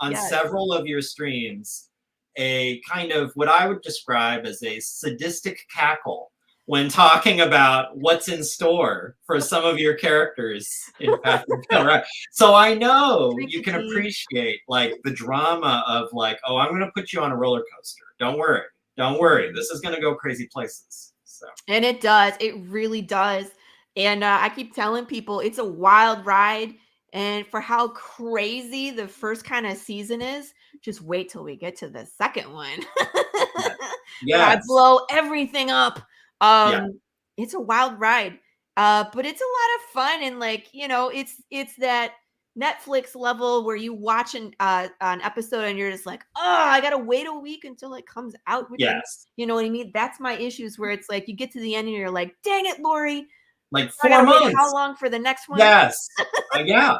on Yes. several of your streams a kind of what I would describe as a sadistic cackle when talking about what's in store for some of your characters in Path of the Pale Rider. So I know you can appreciate like the drama of like, oh, I'm going to put you on a roller coaster. Don't worry. This is going to go crazy places. So. And it does. It really does. And I keep telling people it's a wild ride. And for how crazy the first kind of season is, just wait till we get to the second one. Yes. I blow everything up. It's a wild ride. But it's a lot of fun. And like, it's that Netflix level where you watch an episode and you're just like, oh, I gotta wait a week until it comes out. Yes. You know what I mean? That's my issues where it's like you get to the end and you're like, dang it, Laurie. Like I 4 gotta months. wait how long for the next one? Yes. Yeah.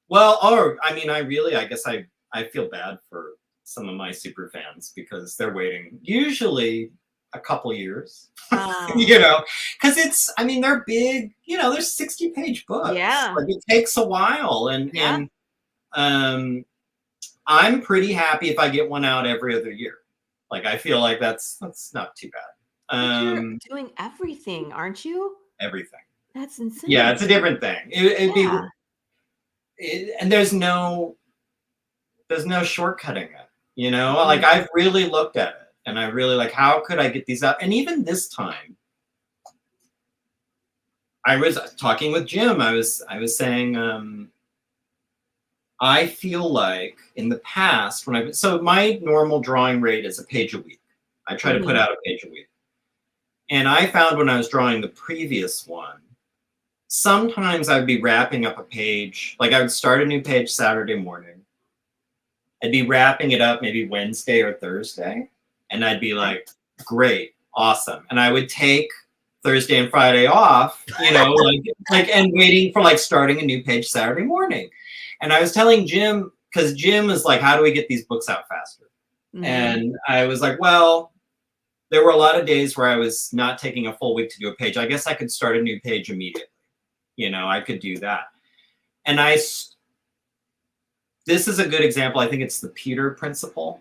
Well, I mean, I guess I feel bad for some of my super fans because they're waiting usually a couple years, because they're big, they're 60-page books. Yeah. Like it takes a while. And I'm pretty happy if I get one out every other year. Like, I feel like that's not too bad. But you're doing everything, aren't you? Everything. That's insane. Yeah, it's a different thing. It'd be, and there's no shortcutting it, like I've really looked at it and I really like, how could I get these out? And even this time I was talking with Jim, I was saying, I feel like in the past so my normal drawing rate is a page a week. I try to put out a page a week. And I found when I was drawing the previous one, sometimes I'd be wrapping up a page, like I would start a new page Saturday morning. I'd be wrapping it up maybe Wednesday or Thursday. And I'd be like, great, awesome. And I would take Thursday and Friday off, and waiting for like starting a new page Saturday morning. And I was telling Jim, because Jim is like, how do we get these books out faster? And I was like, well, there were a lot of days where I was not taking a full week to do a page. I guess I could start a new page immediately. I could do that. And this is a good example. I think it's the Peter principle,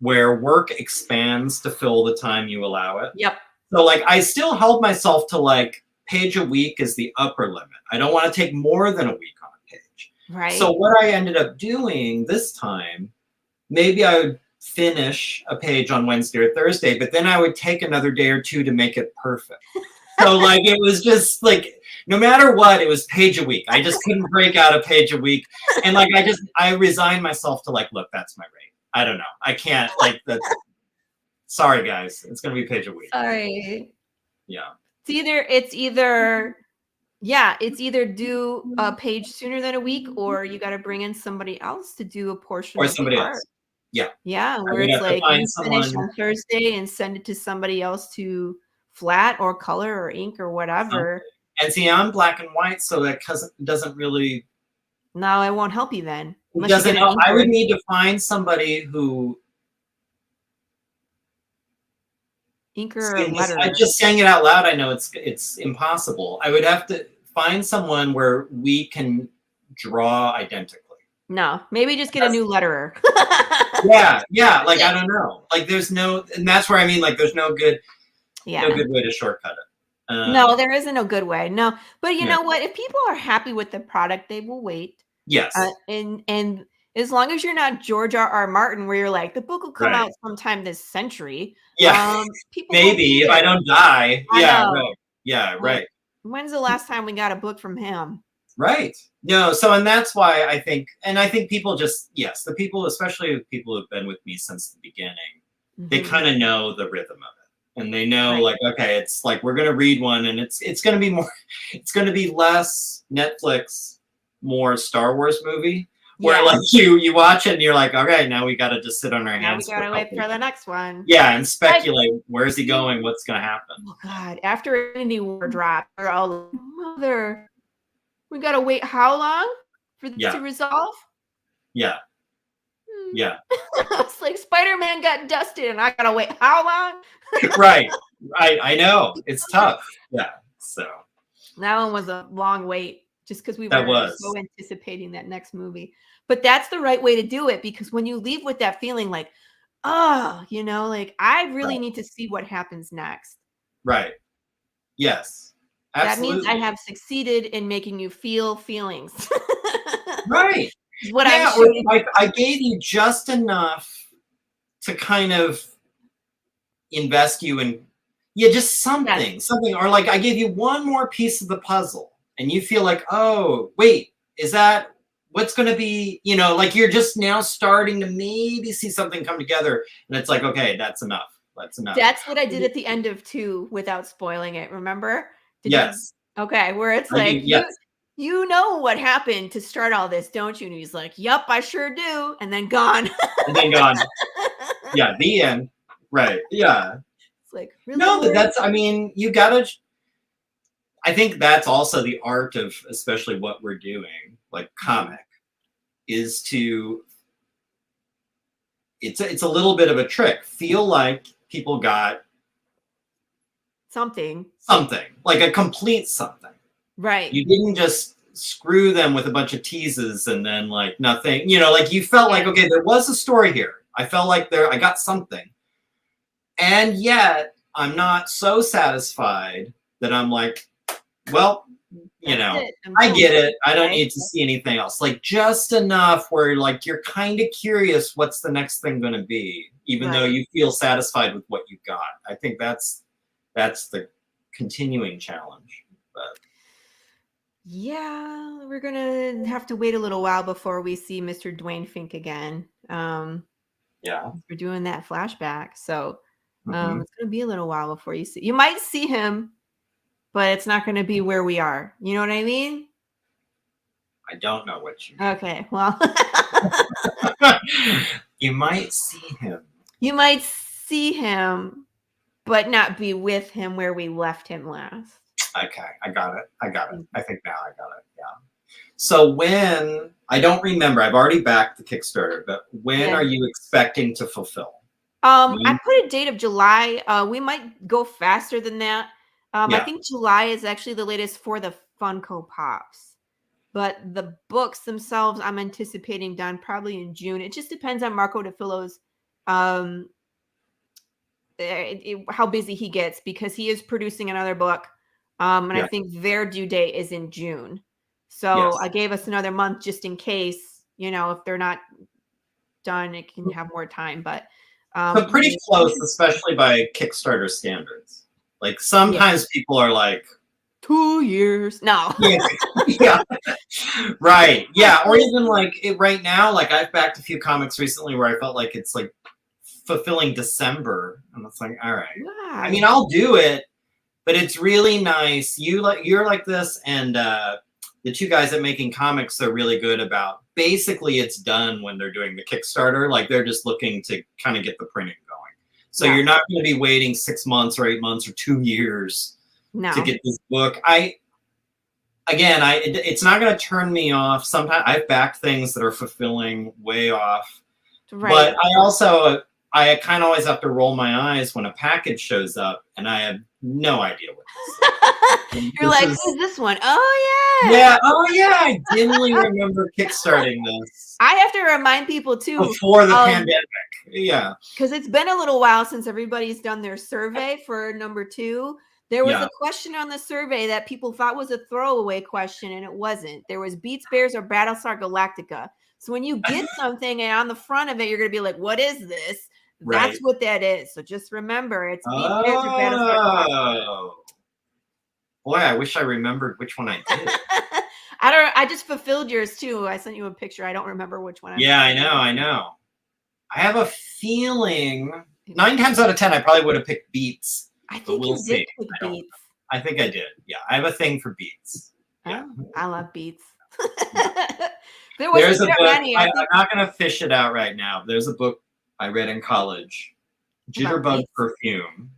where work expands to fill the time you allow it. Yep. So like, I still held myself to like page a week is the upper limit. I don't want to take more than a week on a page. Right. So what I ended up doing this time, maybe I would finish a page on Wednesday or Thursday, but then I would take another day or two to make it perfect. So like, it was just like, no matter what, it was page a week. I just couldn't break out a page a week. And like, I resigned myself to like, look, that's my rate. I don't know. I can't like that's, sorry guys. It's going to be page a week. Sorry. Yeah. It's either do a page sooner than a week, or you got to bring in somebody else to do a portion or of somebody the art. else. Yeah. Yeah. Where it's like you finish on Thursday and send it to somebody else to flat or color or ink or whatever. And see, I'm black and white, so that doesn't really. No, it won't help you then. It doesn't help. I would need to find somebody who. Inker or letterer. I'm just saying it out loud. I know it's impossible. I would have to find someone where we can draw identically. No, maybe just get a new letterer. yeah. Like, I don't know. Like, there's no, and that's where I mean, like, there's no good way to shortcut it. No, there isn't a good way. No, but you know what? If people are happy with the product, they will wait. Yes. And as long as you're not George R.R. Martin, where you're like, the book will come Right. out sometime this century. Yeah. People won't Maybe if I care. don't die. I Yeah. know. Right. Yeah. Like, Right. when's the last time we got a book from him? Right. No. So, and that's why I think people just, yes, the people, especially people who've been with me since the beginning, they Mhm. kind of know the rhythm of it. And they know Right. like, okay, it's like, we're going to read one and it's going to be more, it's going to be less Netflix, more Star Wars movie. Where Yeah. like you watch it and you're like, okay, now we got to just sit on our Now we hands. gotta a wait couple for the weeks. next one. Yeah, and speculate where's he going, what's going to happen. Oh God! After Infinity War dropped, we're all like, mother. We gotta wait how long for this Yeah. to resolve? Yeah. Yeah. It's like Spider-Man got dusted, and I gotta wait how long? Right. I know. It's tough. Yeah. So That one was a long wait, just because we that were was. so anticipating that next movie. But that's the right way to do it, because when you leave with that feeling like, oh, like I really Right. need to see what happens next. Right. Yes. That means I Absolutely. have succeeded in making you feel feelings. Right. Is what Yeah. I'm shooting. I gave you just enough to kind of invest you in, just something, Yes. something, or like I gave you one more piece of the puzzle and you feel like, oh, wait, is that what's going to be, like you're just now starting to maybe see something come together and it's like, okay, that's enough. That's enough. That's what I did at the end of 2 without spoiling it. Remember? Yes. Okay, where it's I do. like, Yes. you know what happened to start all this, don't you? And he's like, "Yep, I sure do," and then gone. And then gone. Yeah. The end. Right. Yeah. It's like, really? No, I mean, you gotta, I think that's also the art of, especially what we're doing, like comic, is to, it's a little bit of a trick. Feel like people got something, like a complete something. right? You didn't just screw them with a bunch of teases and then like nothing, like you felt like, okay, there was a story here. I felt like I got something. And yet I'm not so satisfied that I'm like, well, I get it. I don't need to see anything else. Like just enough where like you're kind of curious what's the next thing going to be, even though you feel satisfied with what you got. I think that's the continuing challenge. But yeah, we're gonna have to wait a little while before we see Mr. Dwayne Fink again. Yeah, we're doing that flashback, so mm-hmm. it's gonna be a little while before you might see him, but it's not gonna be where we are. You know what I mean? I don't know what you mean. Okay, well, you might see him. You might see him, but not be with him where we left him last. Okay, I got it. I think now I got it. Yeah. So when, I don't remember, I've already backed the Kickstarter, but when are you expecting to fulfill? I put a date of July. We might go faster than that. I think July is actually the latest for the Funko Pops. But the books themselves, I'm anticipating done probably in June. It just depends on Marco DeFillo's how busy he gets, because he is producing another book. And I think their due date is in June. So I gave us another month just in case, if they're not done, it can have more time. But so pretty close, especially by Kickstarter standards. Like sometimes people are like 2 years. No. Yeah. Right. Yeah. Or even like right now, like I've backed a few comics recently where I felt like it's like fulfilling December. And it's like, all right. Wow. I mean, I'll do it, but it's really nice. You're like this, and the two guys at Making Comics are really good about basically it's done when they're doing the Kickstarter. Like they're just looking to kind of get the printing going. So you're not going to be waiting 6 months or 8 months or 2 years to get this book. It's not going to turn me off. Sometimes I've backed things that are fulfilling way off. Right. But I kind of always have to roll my eyes when a package shows up and I have no idea what this is. You're like, who's this one? Oh, yeah. Yeah. Oh, yeah. I dimly remember kickstarting this. I have to remind people, too. Before the pandemic. Yeah. Because it's been a little while since everybody's done their survey for number 2. There was a question on the survey that people thought was a throwaway question, and it wasn't. There was Beats, Bears, or Battlestar Galactica. So when you get something and on the front of it, you're going to be like, what is this? Right. That's what that is. So just remember, it's Beat Bears or Battlestar Galactica. Oh. Boy, I wish I remembered which one I did. I just fulfilled yours too. I sent you a picture. I don't remember which one. Yeah, I know. I have a feeling 9 times out of 10, I probably would have picked Beats. I think we'll you did see. pick Beats. I think I did. Yeah, I have a thing for Beats. Yeah. Oh, I love Beats. There's a book. I'm not going to fish it out right now. There's a book I read in college, Jitterbug Perfume.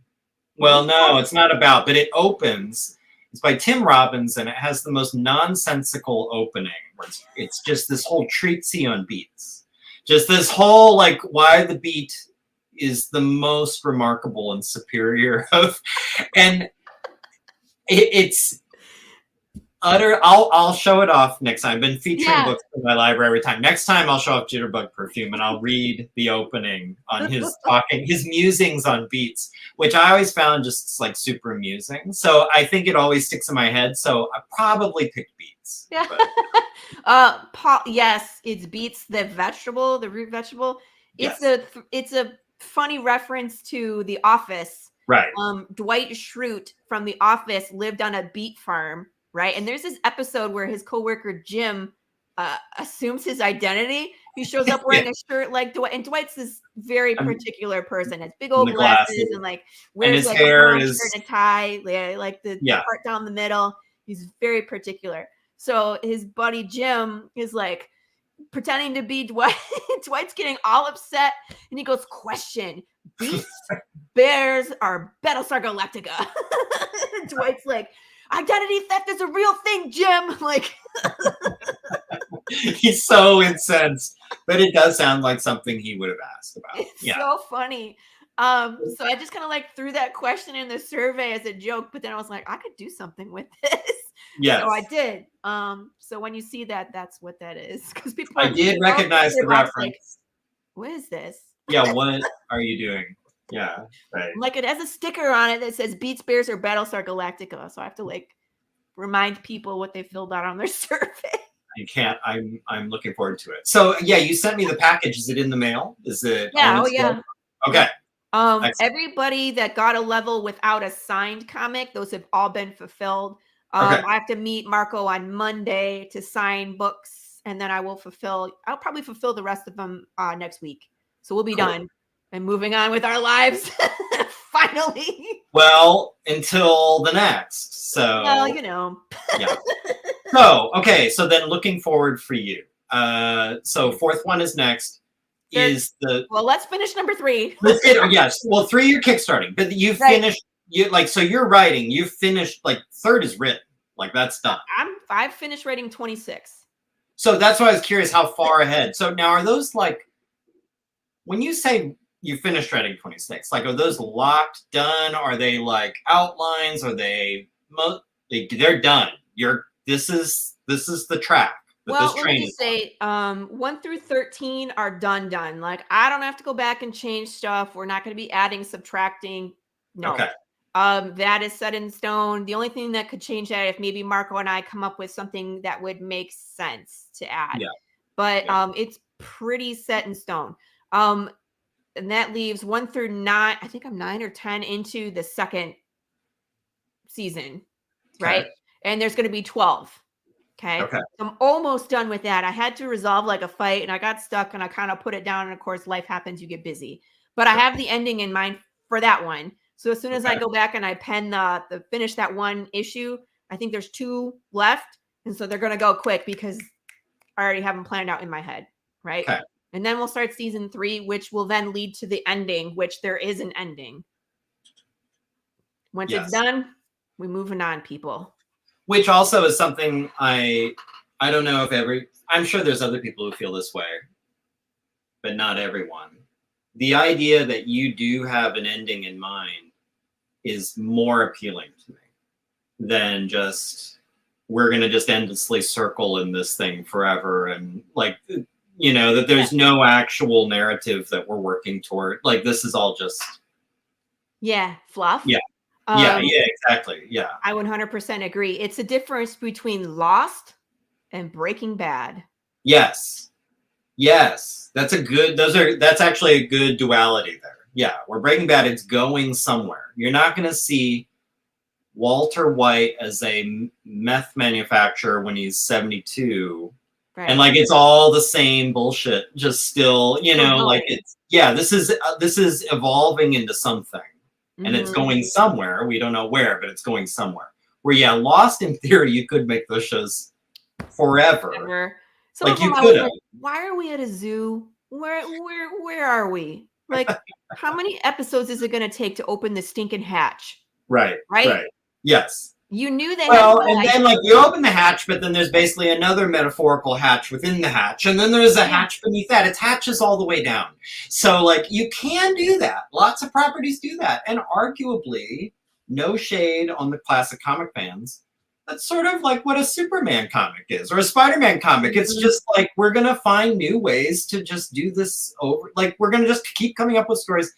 Well, no, it's not about, but it opens. It's by Tim Robbins, and it has the most nonsensical opening. Where it's just this whole treatise on beats. Just this whole, like, why the beat is the most remarkable and superior of, and it's utter. I'll show it off next time. I've been featuring books in my library every time. Next time I'll show off Jitterbug Perfume, and I'll read the opening on his his musings on beats, which I always found just like super amusing. So I think it always sticks in my head. So I probably picked beats. Yeah. Yes, it's Beets, the vegetable, the root vegetable. It's a funny reference to The Office. Right. Dwight Schrute from The Office lived on a beet farm, right? And there's this episode where his coworker Jim assumes his identity. He shows up wearing a shirt like Dwight, and Dwight's this very particular person. Has big old glasses and like wears like a brown shirt and a tie, like the part down the middle. He's very particular. So his buddy Jim is like pretending to be Dwight. Dwight's getting all upset, and he goes, "Question: Beats, Bears, or Battlestar Galactica?" Dwight's like, "Identity theft is a real thing, Jim." Like, he's so incensed, but it does sound like something he would have asked about. It's so funny. So I just kind of like threw that question in the survey as a joke, but then I was like, I could do something with this. Yes. So I did. So when you see that, that's what that is. Because people, I did recognize the reference. Like, what is this? Yeah, what are you doing? Yeah, right. Like, it has a sticker on it that says Beats, Bears, or Battlestar Galactica. So I have to like remind people what they filled out on their survey. You can't. I'm looking forward to it. So yeah, you sent me the package. Is it in the mail? Is it? Yeah. Oh yeah. Okay. Everybody that got a level without a signed comic, those have all been fulfilled. I have to meet Marco on Monday to sign books, and then I'll probably fulfill the rest of them next week. So we'll be done and moving on with our lives. Finally. Well, until the next. So. Well, you know. Yeah. So, okay. So then looking forward for you. So fourth one is next. Well, let's finish number 3. Yes. Well, 3 you're kickstarting, but you finished. So you're writing. You finished. Like third is written. Like that's done. I've finished writing 26. So that's why I was curious how far ahead. So now are those like when you say you finished writing 26? Like are those locked, done? Are they like outlines? Are they? They're done. This is the track. Well, let me just say, 1 through 13 are done. Like, I don't have to go back and change stuff. We're not going to be adding, subtracting. No. Okay. That is set in stone. The only thing that could change that if maybe Marco and I come up with something that would make sense to add. Yeah. But it's pretty set in stone. And that leaves 1 through 9. I think I'm 9 or 10 into the second season, right? And there's going to be 12. Okay. I'm almost done with that. I had to resolve like a fight and I got stuck and I kind of put it down. And of course, life happens. You get busy. But I have the ending in mind for that one. So as soon as I go back and I pen the finish that one issue, I think there's 2 left. And so they're going to go quick because I already have them planned out in my head. Right. Okay. And then we'll start season 3, which will then lead to the ending, which there is an ending. Once it's done, we're moving on, people. Which also is something I don't know if I'm sure there's other people who feel this way, but not everyone. The idea that you do have an ending in mind is more appealing to me than just, we're going to just endlessly circle in this thing forever. And like, you know, that there's no actual narrative that we're working toward. Like, this is all just. Yeah. Fluff. Yeah. Yeah, exactly. Yeah. I 100% agree. It's a difference between Lost and Breaking Bad. Yes. Yes, that's a good. That's actually a good duality there. Yeah, where Breaking Bad, it's going somewhere. You're not going to see Walter White as a meth manufacturer when he's 72. Right. And like it's all the same bullshit, just still, like it's this is evolving into something, and it's going somewhere. We don't know where, but it's going somewhere. Where Lost, in theory, you could make those shows forever. Some like of them you could have. Why are we at a zoo? Where are we? Like, how many episodes is it going to take to open the stinking hatch? Right. Yes. You knew they and then like you open the hatch, but then there's basically another metaphorical hatch within the hatch, and then there's a hatch beneath that. It's hatches all the way down. So like you can do that. Lots of properties do that, and arguably, no shade on the classic comic fans, that's sort of like what a Superman comic is, or a Spider-Man comic. It's just like we're gonna find new ways to just do this over. Like we're gonna just keep coming up with stories,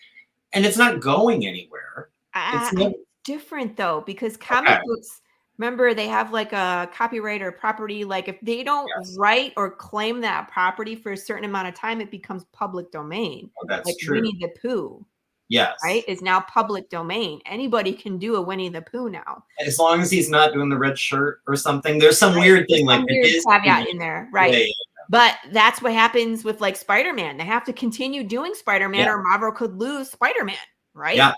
and it's not going anywhere. It's different though, because comic books, remember, they have like a copyright or property. Like if they don't write or claim that property for a certain amount of time, it becomes public domain. Oh, that's like true. Winnie the Pooh. Yes. Right? Is now public domain. Anybody can do a Winnie the Pooh now. As long as he's not doing the red shirt or something. There's some weird thing like weird caveat in there. Right. Yeah. But that's what happens with like Spider-Man. They have to continue doing Spider-Man or Marvel could lose Spider-Man. Right. Yeah.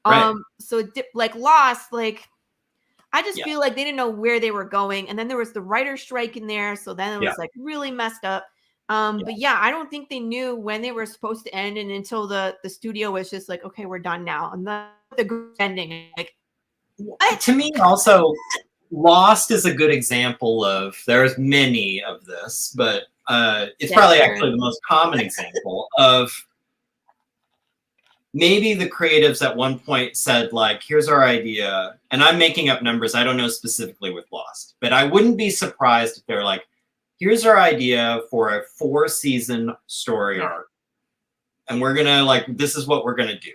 Right. So like Lost, like I just feel like they didn't know where they were going. And then there was the writer's strike in there. So then it was like really messed up. But I don't think they knew when they were supposed to end, and until the studio was just like, okay, we're done now. And the ending, like, what? To me, also, Lost is a good example of, there's many of this, but it's probably actually the most common example of maybe the creatives at one point said, like, here's our idea, and I'm making up numbers. I don't know specifically with Lost, but I wouldn't be surprised if they're like, here's our idea for a 4-season story arc. And we're going to, like, this is what we're going to do.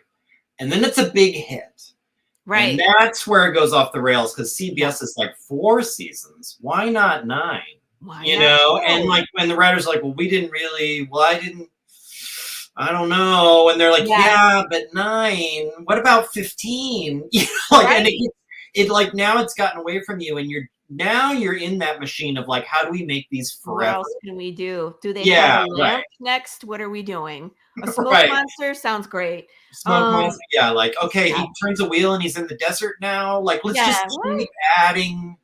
And then it's a big hit. Right. And that's where it goes off the rails, because CBS is like, 4 seasons. Why not 9? Why you not? know? And like, when the writers are like, well, I don't know. And they're like, yeah, but 9, what about 15? You know, like, and it like, now it's gotten away from you, and you're in that machine of like, how do we make these forever? What else can we do? Do they have a lamp next? What are we doing? A smoke monster sounds great. Smoke monster, like, okay, he turns a wheel and he's in the desert now. Like, let's just keep adding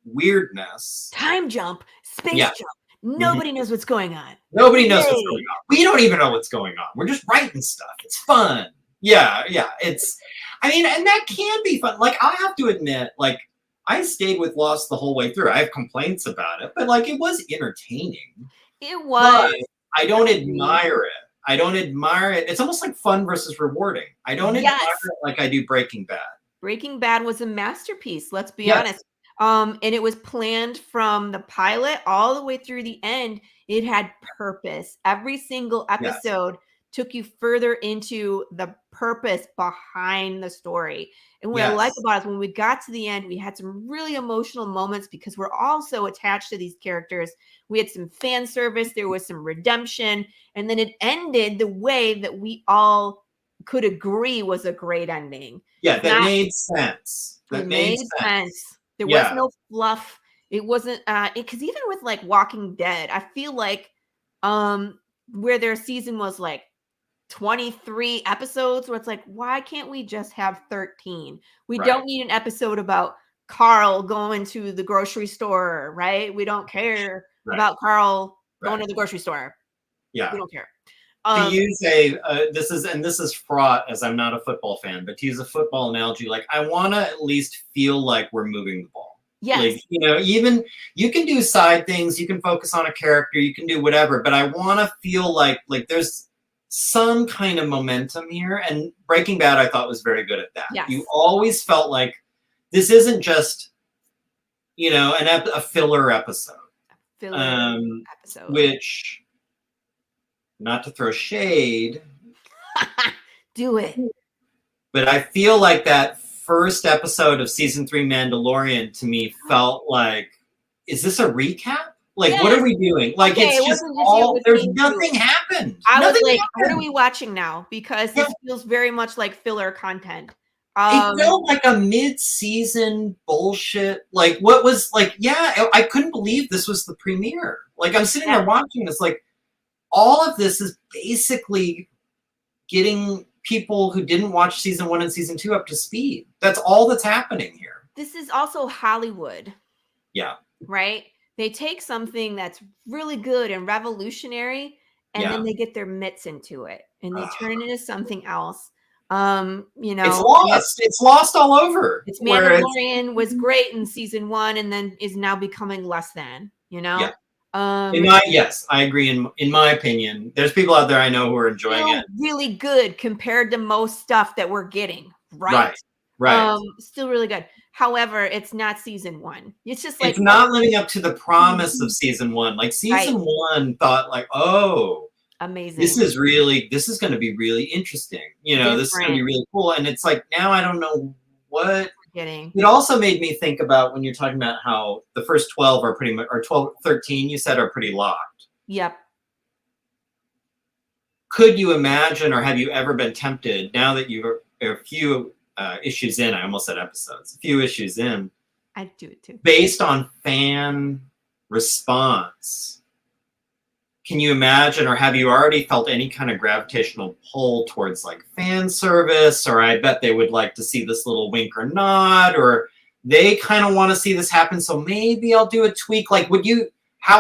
weirdness. Time jump, space jump. Nobody knows what's going on. Nobody knows what's going on. We don't even know what's going on. We're just writing stuff. It's fun. Yeah. It's, I mean, and that can be fun. Like, I have to admit, like, I stayed with Lost the whole way through. I have complaints about it, but like, it was entertaining. It was. But I don't admire it. It's almost like fun versus rewarding. I don't admire it like I do Breaking Bad. Breaking Bad was a masterpiece. Let's be honest. And it was planned from the pilot all the way through the end. It had purpose. Every single episode took you further into the purpose behind the story. And what I like about it is when we got to the end, we had some really emotional moments because we're all so attached to these characters. We had some fan service. There was some redemption. And then it ended the way that we all could agree was a great ending. Yeah, that made sense. That made sense. There was no fluff. It wasn't, because even with like Walking Dead, I feel like where their season was like 23 episodes, where it's like, why can't we just have 13? We don't need an episode about Carl going to the grocery store, right? We don't care about Carl going to the grocery store. Yeah. We don't care. To use this is fraught, as I'm not a football fan, but to use a football analogy, like, I want to at least feel like we're moving the ball. Yes. Like, you know, even you can do side things, you can focus on a character, you can do whatever, but I want to feel like there's some kind of momentum here. And Breaking Bad, I thought, was very good at that. Yes. You always felt like this isn't just, you know, a filler episode. Which, not to throw shade, do it. but I feel like that first episode of season 3 Mandalorian to me felt like, is this a recap? Like, what Yeah. are we doing? Like, Okay, it's it just wasn't just you, it all, was there's me too. nothing happened. I was Nothing like, what are happened. we watching now? Because Yeah. this feels very much like filler content. It felt like a mid-season bullshit. Like, what was like? Yeah, I couldn't believe this was the premiere. Like, I'm sitting there watching this. Like, all of this is basically getting people who didn't watch season 1 and season 2 up to speed. That's all that's happening here. This is also Hollywood. Yeah. Right? They take something that's really good and revolutionary, and then they get their mitts into it, and they turn it into something else. You know, It's lost. It's lost all over. It's Mandalorian was great in season 1, and then is now becoming less than. You know. Yeah. Yes, I agree. In my opinion, there's people out there I know who are enjoying it. Really good compared to most stuff that we're getting. Right. Still really good. However, it's not season 1. It's just like it's not living up to the promise of season 1. Like season 1 thought like, oh, amazing. This is going to be really interesting. You know, this is going to be really cool. And it's like, now I don't know what. It also made me think about when you're talking about how the first 12 are pretty much, or 12, 13, you said, are pretty locked. Yep. Could you imagine, or have you ever been tempted, now that you're a few issues in, I almost said episodes, a few issues in, I'd do it too. Based on fan response, can you imagine, or have you already felt any kind of gravitational pull towards like fan service, or I bet they would like to see this little wink or nod, or they kind of want to see this happen, so maybe I'll do a tweak? Like, would you,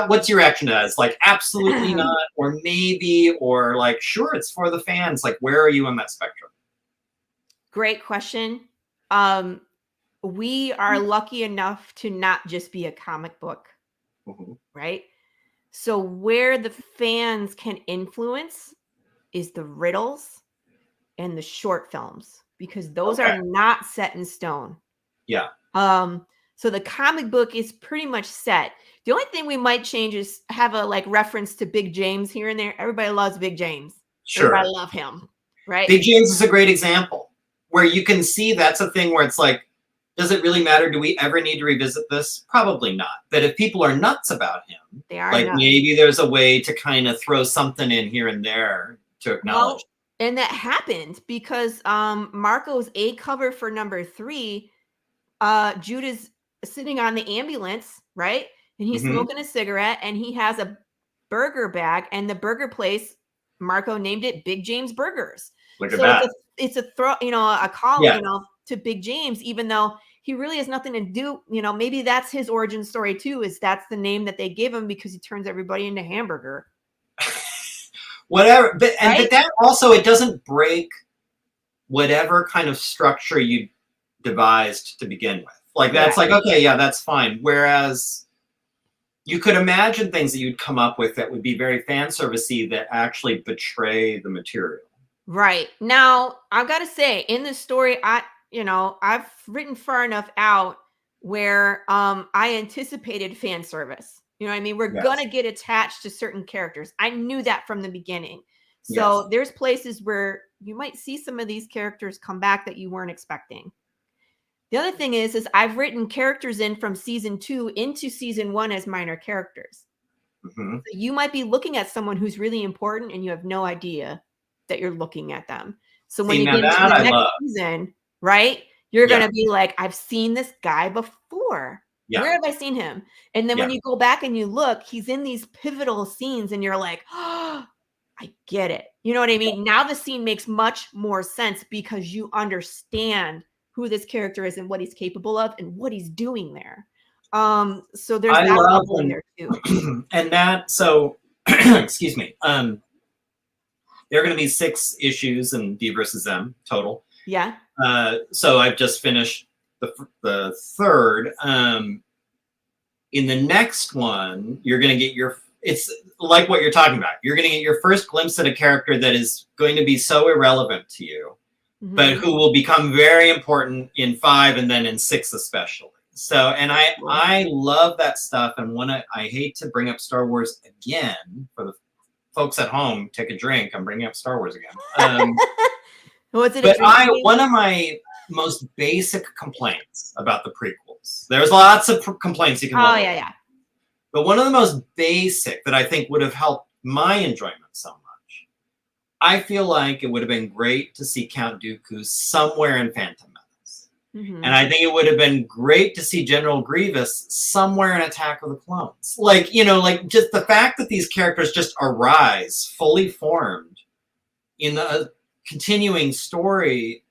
what's your reaction to that? It's like, absolutely not, or maybe, or like, sure, it's for the fans. Like, where are you on that spectrum? Great question. We are lucky enough to not just be a comic book, right? So where the fans can influence is the riddles and the short films, because those are not set in stone. Yeah. So the comic book is pretty much set. The only thing we might change is have a like reference to Big James here and there. Everybody loves Big James. Sure. Everybody love him, right? Big James is a great example where you can see that's a thing where it's like, does it really matter? Do we ever need to revisit this? Probably not. But if people are nuts about him, they are like nuts. Maybe there's a way to kind of throw something in here and there to acknowledge. Well, and that happened because Marco's A cover for number 3, Judah's sitting on the ambulance, right? And he's smoking a cigarette, and he has a burger bag, and the burger place, Marco named it Big James Burgers. Look at that. It's a throw, a call, to Big James, even though he really has nothing to do. Maybe that's his origin story too. Is that's the name that they give him because he turns everybody into hamburger. Whatever, but that also, it doesn't break whatever kind of structure you devised to begin with. Like that's like, okay, yeah, that's fine. Whereas you could imagine things that you'd come up with that would be very fan servicey that actually betray the material. Right. Now, I've got to say, in this story, I've written far enough out where I anticipated fan service. You know what I mean? We're going to get attached to certain characters. I knew that from the beginning. So there's places where you might see some of these characters come back that you weren't expecting. The other thing is I've written characters in from season 2 into season 1 as minor characters. So you might be looking at someone who's really important and you have no idea that you're looking at them. So when you get into the next season, right, you're going to be like, I've seen this guy before. Where have I seen him? And then when you go back and you look, he's in these pivotal scenes and you're like, oh, I get it. You know what I mean? Now the scene makes much more sense because you understand who this character is and what he's capable of and what he's doing there. So there's that level in there too. And that, so, excuse me. There are going to be 6 issues in DvsM total. Yeah. So I've just finished the 3rd. In the next one, you're going to get it's like what you're talking about. You're going to get your first glimpse at a character that is going to be so irrelevant to you, but who will become very important in 5 and then in 6 especially. So, and I love that stuff. And I hate to bring up Star Wars again for the folks at home. Take a drink. I'm bringing up Star Wars again. One of my most basic complaints about the prequels. There's lots of complaints you can. Oh yeah. But one of the most basic that I think would have helped my enjoyment so much, I feel like it would have been great to see Count Dooku somewhere in Phantom Menace. Mhm. And I think it would have been great to see General Grievous somewhere in Attack of the Clones. Like, you know, like just the fact that these characters just arise fully formed in a continuing story,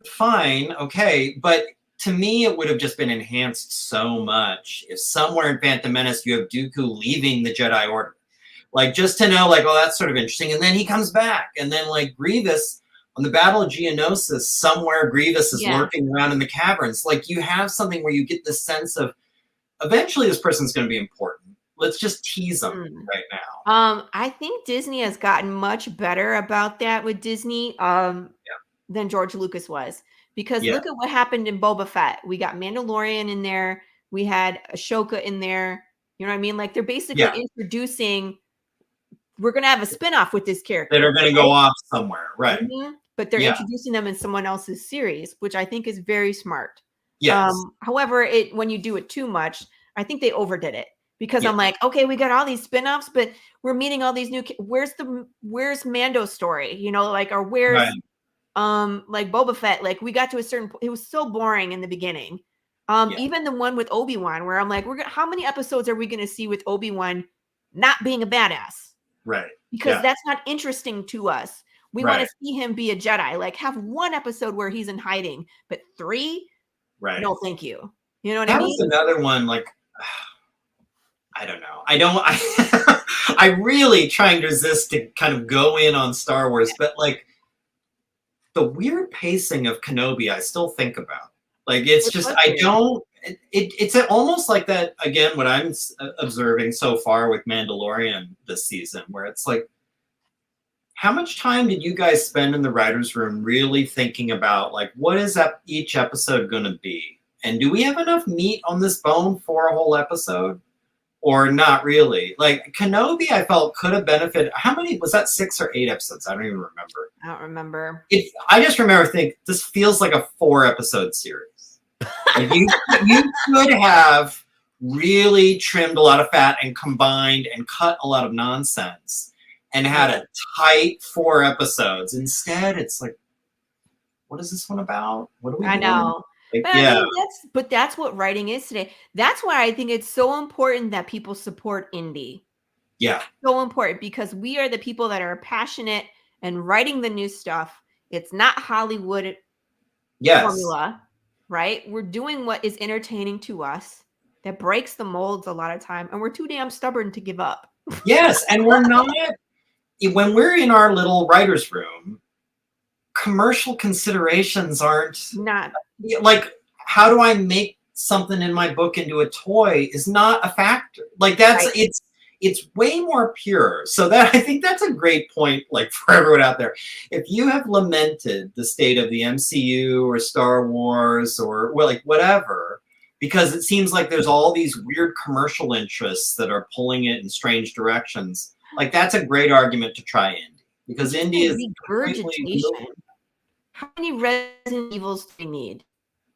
fine, okay, but to me, it would have just been enhanced so much if somewhere in Phantom Menace you have Dooku leaving the Jedi Order. Like, just to know, like, oh, that's sort of interesting. And then he comes back. And then, like, Grievous, on the Battle of Geonosis, somewhere Grievous is lurking around in the caverns. Like, you have something where you get this sense of, eventually this person's going to be important. Let's just tease them right now. I think Disney has gotten much better about that with Disney than George Lucas was. Because look at what happened in Boba Fett. We got Mandalorian in there. We had Ahsoka in there. You know what I mean? Like, they're basically introducing, we're going to have a spinoff with this character. That are going to go off somewhere, right? Mm-hmm. But they're introducing them in someone else's series, which I think is very smart. Yes. However, when you do it too much, I think they overdid it. Because I'm like, okay, we got all these spinoffs, but we're meeting all these new, where's Mando's story? You know, like, or where's like Boba Fett? Like, we got to a certain point, it was so boring in the beginning. Even the one with Obi-Wan, where I'm like, how many episodes are we going to see with Obi-Wan not being a badass? Right. Because that's not interesting to us. We want to see him be a Jedi. Like, have one episode where he's in hiding, but 3? Right. No, thank you. You know what I mean? That was another one, like, I don't know. I really trying to resist to kind of go in on Star Wars, but like the weird pacing of Kenobi, I still think about. Like, it's just, I don't, it's almost like that, again, what I'm observing so far with Mandalorian this season, where it's like, how much time did you guys spend in the writer's room really thinking about, like, what is each episode going to be? And do we have enough meat on this bone for a whole episode? Or not really? Like, Kenobi, I felt could have benefited. How many, was that 6 or 8 episodes? I don't even remember. I don't remember. I just remember thinking, this feels like a 4-episode series. Like, you could have really trimmed a lot of fat and combined and cut a lot of nonsense and had a tight 4 episodes. Instead, it's like, what is this one about? What are we doing? I know. Like, but I mean, that's what writing is today. That's why I think it's so important that people support indie. Yeah. So important, because we are the people that are passionate and writing the new stuff. It's not Hollywood formula, right? We're doing what is entertaining to us, that breaks the molds a lot of time, and we're too damn stubborn to give up. Yes, and we're not, when we're in our little writer's room, commercial considerations aren't like, how do I make something in my book into a toy is not a factor. Like, that's it's way more pure. So that, I think that's a great point, like, for everyone out there. If you have lamented the state of the MCU or Star Wars or, well, like, whatever, because it seems like there's all these weird commercial interests that are pulling it in strange directions, like, that's a great argument to try indie, because indie is regurgitation. How many Resident Evils do we need?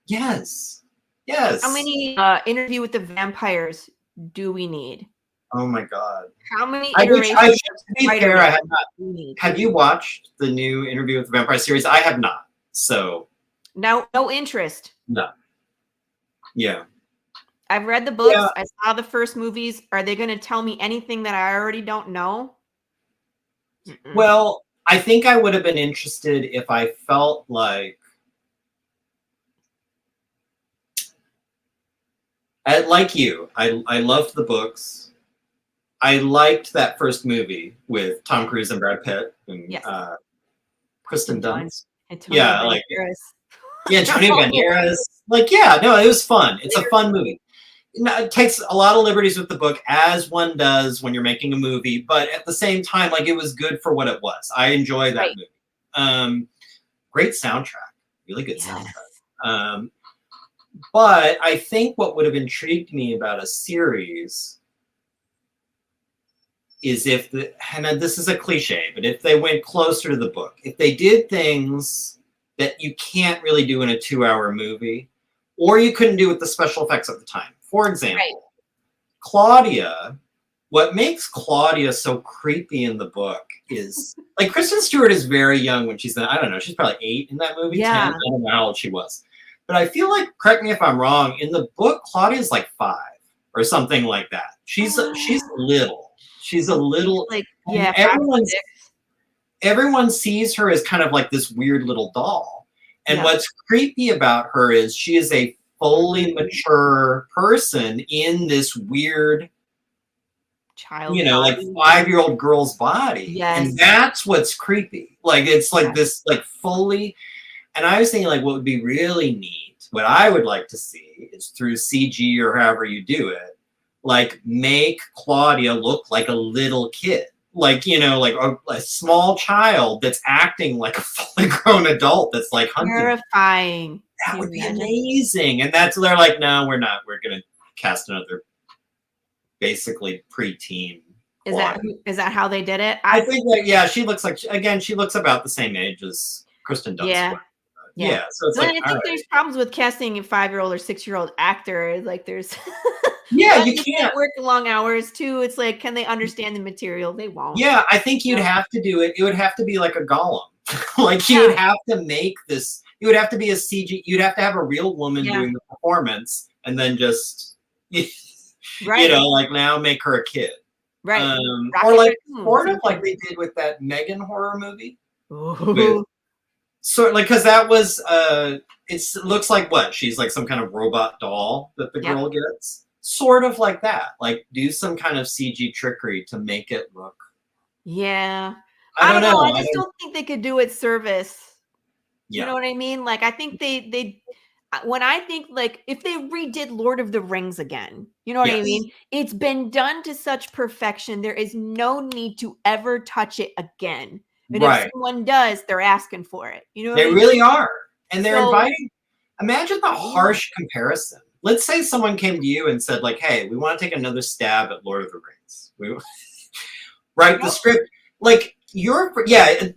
Yes. Yes. How many Interview with the Vampires do we need? Oh my God. How many iterations? To be fair, I have not. Have you watched the new Interview with the Vampire series? I have not. So. No interest. No. Yeah. I've read the books. Yeah. I saw the first movies. Are they going to tell me anything that I already don't know? Well, I think I would have been interested if I felt like, like you, I loved the books. I liked that first movie with Tom Cruise and Brad Pitt and Kristen Dunst. Antonio Banderas. Like, yeah, no, it was fun. It's a fun movie. It takes a lot of liberties with the book, as one does when you're making a movie, but at the same time, like, it was good for what it was. I enjoyed that movie. Great soundtrack, really good soundtrack. But I think what would have intrigued me about a series is if and this is a cliche, but if they went closer to the book, if they did things that you can't really do in a 2-hour movie, or you couldn't do with the special effects at the time. For example, Claudia, what makes Claudia so creepy in the book is like Kristen Stewart is very young when she's I don't know, she's probably 8 in that movie, 10. I don't know how old she was. But I feel like, correct me if I'm wrong, in the book, Claudia's like 5 or something like that. She's little. She's a little like, everyone sees her as kind of like this weird little doll. And what's creepy about her is she is a fully mature person in this weird child, like 5-year-old girl's body. Yes. And that's what's creepy. Like, it's like this, like, fully. And I was thinking, like, what would be really neat, what I would like to see is through CG or however you do it, like, make Claudia look like a little kid. Like, like a small child that's acting like a fully grown adult that's like hunting. Terrifying. That would be amazing. And they're like, no, we're not. We're going to cast another basically preteen. Is that how they did it? I think that, she looks like, she looks about the same age as Kristen Dunst. Yeah. So it's I think there's problems with casting a 5-year-old or 6-year-old actor. Like, there's you can't work long hours too. It's like, can they understand the material? They won't. Yeah, I think you'd have to do it. It would have to be like a Gollum. Like, you would have to make this. You would have to be a CG. You'd have to have a real woman doing the performance, and then just like now make her a kid. Right. Or like sort of like they did with that Megan horror movie. So like, because that was it looks like what she's like some kind of robot doll that the girl gets, sort of like that. Like, do some kind of CG trickery to make it look. I don't know. I just don't think they could do it service. You know what I mean? Like, I think they when I think, like, if they redid Lord of the Rings again, you know what I mean? It's been done to such perfection. There is no need to ever touch it again. And if someone does, they're asking for it. You know, they really are. And they're inviting. Imagine the harsh comparison. Let's say someone came to you and said, like, hey, we want to take another stab at Lord of the Rings. We write the script. Like,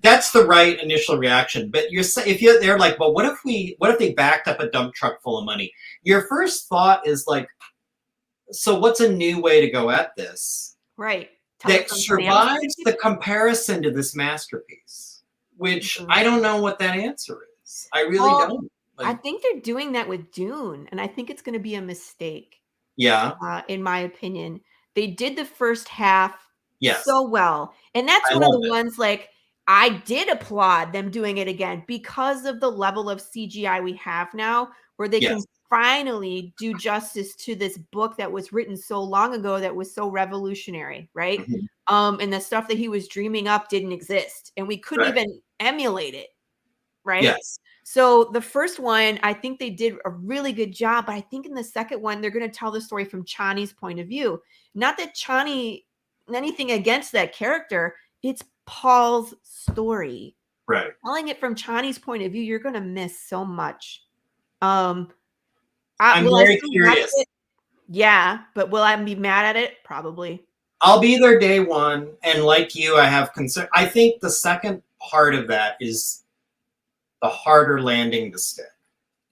that's the right initial reaction. But they're like, well, what if they backed up a dump truck full of money? Your first thought is like, so what's a new way to go at this? Right. That survives the comparison to this masterpiece, which I don't know what that answer is. I really don't. I think they're doing that with Dune, and I think it's going to be a mistake. Yeah. In my opinion, they did the first half Yes. so well. And that's one of the ones, like, I did applaud them doing it again because of the level of CGI we have now, where they can finally do justice to this book that was written so long ago that was so revolutionary, right? And the stuff that he was dreaming up didn't exist, and we couldn't even emulate it, right? Yes. So the first one, I think they did a really good job, but I think in the second one, they're going to tell the story from Chani's point of view. Not that Chani, anything against that character, it's Paul's story. Right. Telling it from Chani's point of view, you're going to miss so much. I'm very curious. Yeah, but will I be mad at it? Probably. I'll be there day one, and like you, I have concern. I think the second part of that is the harder landing the stick.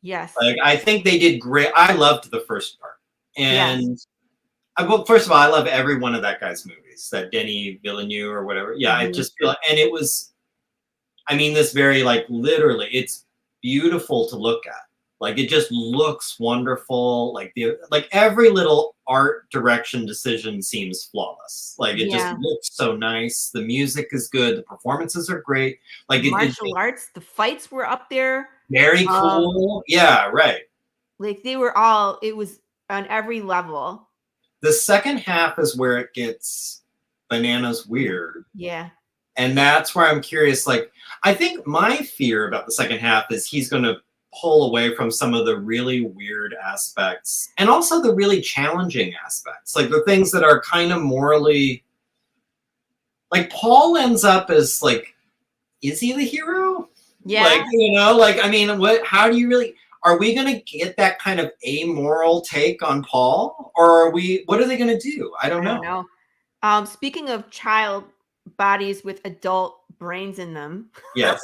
Yes. Like, I think they did great. I loved the first part. And well, first of all, I love every one of that guy's movies, that Denis Villeneuve or whatever. Yeah, I just feel, and it was, I mean, this very, like, literally, it's beautiful to look at. Like, it just looks wonderful. Like, every little art direction decision seems flawless. Like, it just looks so nice. The music is good. The performances are great. Like, martial arts, the fights were up there. Very cool. Yeah, right. Like, they were all, it was on every level. The second half is where it gets bananas weird. Yeah. And that's where I'm curious. Like, I think my fear about the second half is he's going to pull away from some of the really weird aspects and also the really challenging aspects. Like, the things that are kind of morally, like, Paul ends up as, like, is he the hero? Yeah. Like, you know, like, I mean, how do you really, are we going to get that kind of amoral take on Paul? Or what are they going to do? I don't know. Speaking of child bodies with adult brains in them. Yes.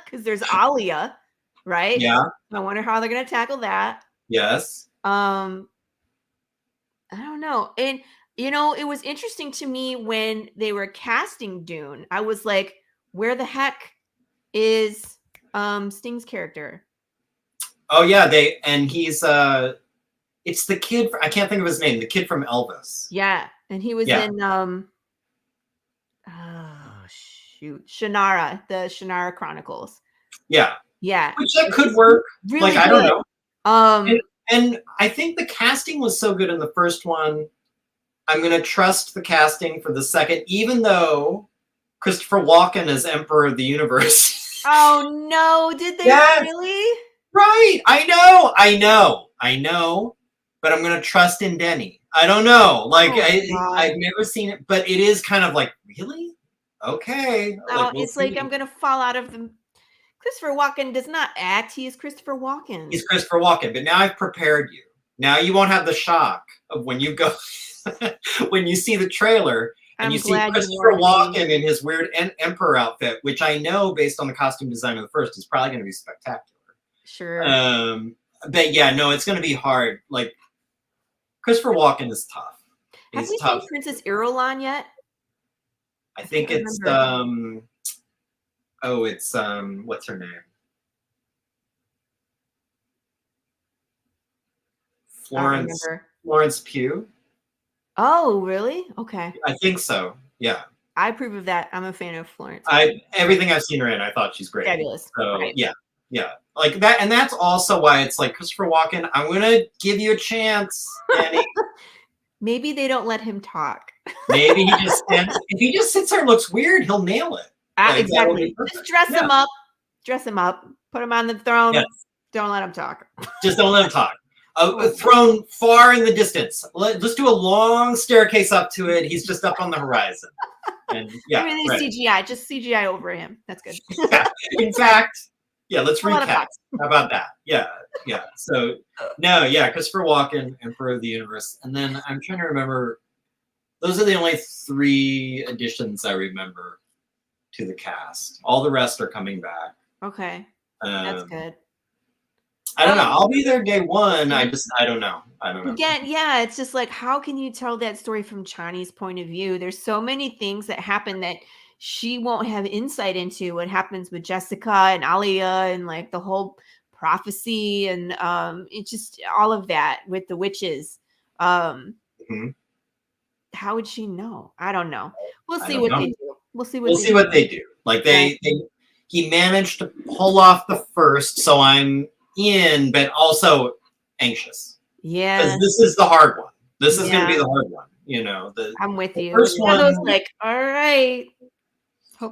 Because there's Alia, right? Yeah. I wonder how they're going to tackle that. Yes. I don't don't know. And it was interesting to me when they were casting Dune. I was like, where the heck is Sting's character? Oh yeah, he's it's the kid. I can't think of his name. The kid from Elvis. Yeah, and he was Yeah. in oh shoot, Shannara, the Shannara Chronicles. Yeah. Yeah, Which that could work. really Like, I don't know. good. And I think the casting was so good in the first one. I'm going to trust the casting for the second, even though Christopher Walken as Emperor of the Universe. Oh no, did they Yes. really? Right. I know. But I'm going to trust in Denny. I don't know. Like, Oh, I've never seen it, but it is kind of like, really? Okay. no, Like, we'll it's like see. I'm gonna fall out of the. Christopher Walken does not act. He is Christopher Walken. He's Christopher Walken, but now I've prepared you. Now you won't have the shock of when you go, when you see the trailer and I'm you see glad you Christopher warned me. Walken in his weird emperor outfit, which I know based on the costume design of the first is probably going to be spectacular. Sure. But yeah, no, it's going to be hard. Like, Christopher Walken is tough. Have He's we tough. seen Princess Irulan yet? I think can't it's remember. it's what's her name? I don't remember. Florence Pugh. Oh, really? Okay. I think so. Yeah. I approve of that. I'm a fan of Florence. Everything I've seen her in, I thought she's great. Fabulous. So Right. yeah, like that, and that's also why it's like Christopher Walken. I'm gonna give you a chance, Danny. Maybe they don't let him talk. Maybe he just if he just sits there and looks weird, he'll nail it. Like, Exactly. Just dress him up. Dress him up. Put him on the throne. Yes. Don't let him talk. Just don't let him talk. A throne far in the distance. Let's do a long staircase up to it. He's just up on the horizon. And yeah, Really right. CGI. Just CGI over him. That's good. Yeah. In fact, yeah, let's A lot of recap. How about that? Yeah. So no, yeah, Christopher Walken, Emperor of the Universe. And then I'm trying to remember, those are the only 3 additions I remember to the cast. All the rest are coming back. Okay. That's good. I don't know. I'll be there day one. I don't know. Again, yeah, it's just like, how can you tell that story from Chani's point of view? There's so many things that happen that she won't have insight into. What happens with Jessica and Alia and like the whole prophecy and it's just all of that with the witches. How would she know? I don't know. We'll see what they do. We'll see what they do. Like he managed to pull off the first, so I'm in, but also anxious. Yeah. Because this is the hard one. This is going to be the hard one. I'm with you. First one, was like, all right.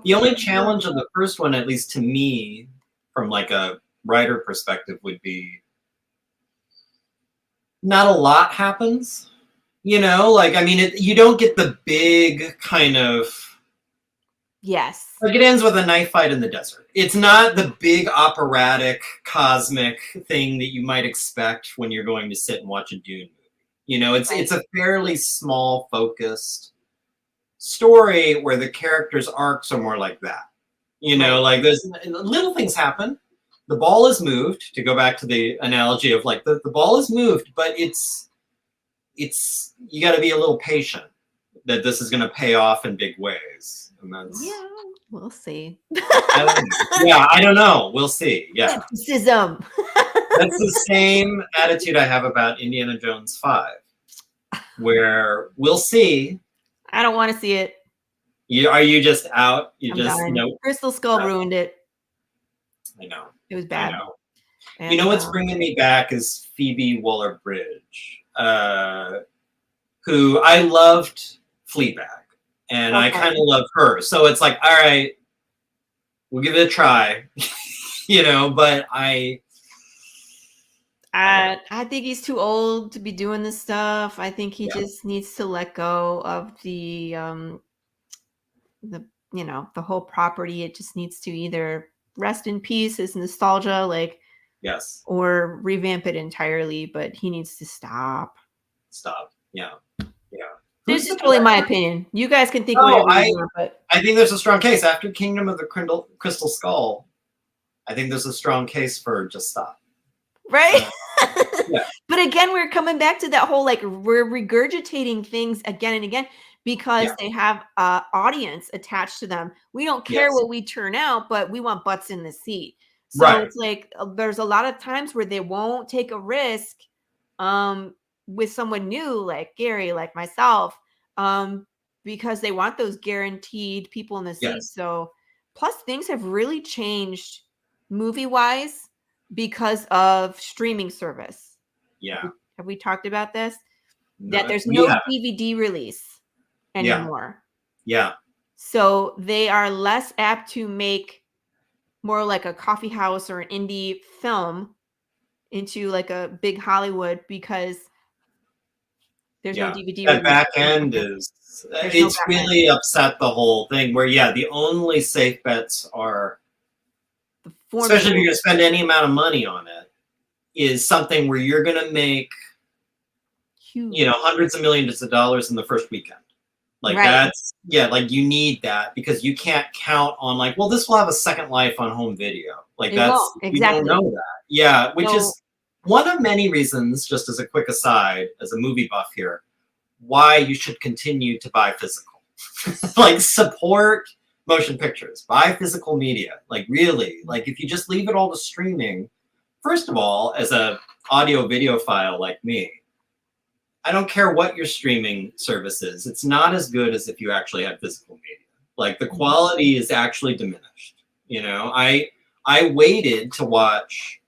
The only challenge of the first one, at least to me, from like a writer perspective, would be not a lot happens. Like, I mean, you don't get the big kind of. Yes. Like, it ends with a knife fight in the desert. It's not the big operatic, cosmic thing that you might expect when you're going to sit and watch a Dune movie. It's a fairly small, focused story where the characters' arcs are more like that. Like there's little things happen. The ball is moved, to go back to the analogy of like the ball is moved, but it's you got to be a little patient that this is going to pay off in big ways. And that's, we'll see. I don't know. We'll see. Yeah. Skepticism. That's the same attitude I have about Indiana Jones 5, where we'll see. I don't want to see it. Are you just out? Nope. Crystal Skull ruined it. I know. It was bad. I know. And what's bringing me back is Phoebe Waller-Bridge, who I loved Fleabag. And I kind of love her. So it's like, all right, we'll give it a try, but I think he's too old to be doing this stuff. I think he just needs to let go of the whole property. It just needs to either rest in peace as nostalgia, like, or revamp it entirely, but he needs to stop. Yeah. This is totally my opinion. You guys can think whatever you want, but I think there's a strong case after Kingdom of the Crystal Skull. I think there's a strong case for just stop. Right? Yeah. But again, we're coming back to that whole like we're regurgitating things again and again because they have audience attached to them. We don't care Yes. what we turn out, but we want butts in the seat. So Right. it's like there's a lot of times where they won't take a risk with someone new like Gary, like myself, because they want those guaranteed people in the seat. Yes. So plus things have really changed movie wise because of streaming service. Yeah. Have we talked about this? No, That there's we no have. DVD release Yeah. anymore. Yeah. So they are less apt to make more like a coffee house or an indie film into like a big Hollywood because there's no Yeah. DVD That release. back end is, There's no it's back end. really upset the whole thing where, yeah, the only safe bets are, The especially if you're formula. going to spend any amount of money on it, is something where you're going to make, Huge. you know, hundreds of millions of dollars in the first weekend. Like Right. that's, yeah, like you need that because you can't count on like, well, this will have a second life on home video. Like It that's, won't. you don't Exactly. know that. Yeah, which So- is one of many reasons, just as a quick aside, as a movie buff here, why you should continue to buy physical. Like support motion pictures, buy physical media. Like really, like if you just leave it all to streaming, first of all, as a audio video file like me, I don't care what your streaming service is. It's not as good as if you actually had physical media. Like the quality is actually diminished. You know, I waited to watch.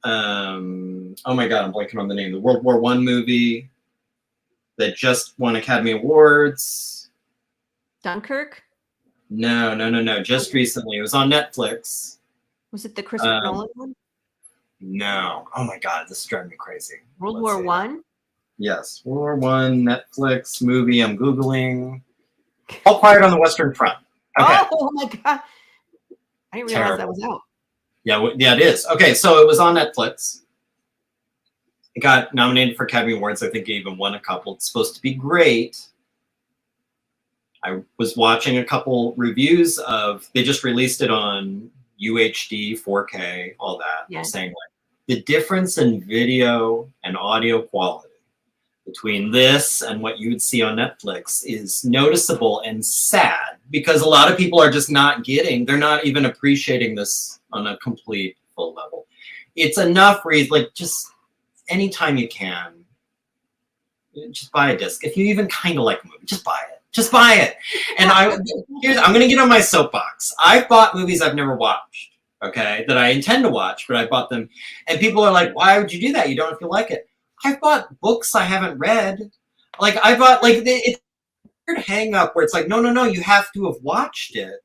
Oh my God, I'm blanking on the name. The World War I movie that just won Academy Awards. Dunkirk? No. Just recently, it was on Netflix. Was it the Christopher Nolan one? No. Oh my God, this is driving me crazy. World Let's War see. One? Yes, World War I Netflix movie. I'm googling. All Quiet on the Western Front. Okay. Oh my God. I didn't realize that was out. Yeah, yeah, it is. Okay, so it was on Netflix. It got nominated for Academy Awards. I think it even won a couple. It's supposed to be great. I was watching a couple reviews of. They just released it on UHD, 4K, all that. Yeah. Saying like the difference in video and audio quality between this and what you would see on Netflix is noticeable and sad because a lot of people are just not getting, they're not even appreciating this on a complete full level. It's enough reason, like just anytime you can, just buy a disc. If you even kind of like a movie, just buy it. Just buy it. And I'm going to get on my soapbox. I've bought movies I've never watched, okay, that I intend to watch, but I bought them. And people are like, why would you do that? You don't feel like it. I've bought books I haven't read. Like I bought, like it's a weird hang up where it's like, no, you have to have watched it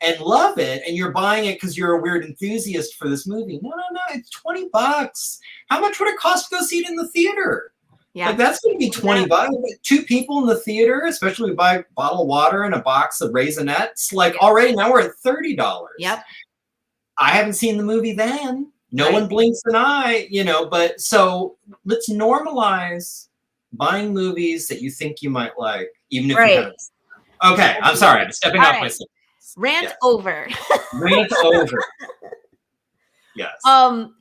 and love it, and you're buying it because you're a weird enthusiast for this movie. No, it's $20. How much would it cost to go see it in the theater? Yeah. Like that's going to be $20. Two people in the theater, especially if we buy a bottle of water and a box of Raisinets. Like already now we're at $30. Yep. I haven't seen the movie then. No one blinks an eye, you know, but so let's normalize buying movies that you think you might like, even if you haven't. Okay, I'm sorry. I'm stepping off myself. Rant over. Rant over. Yes.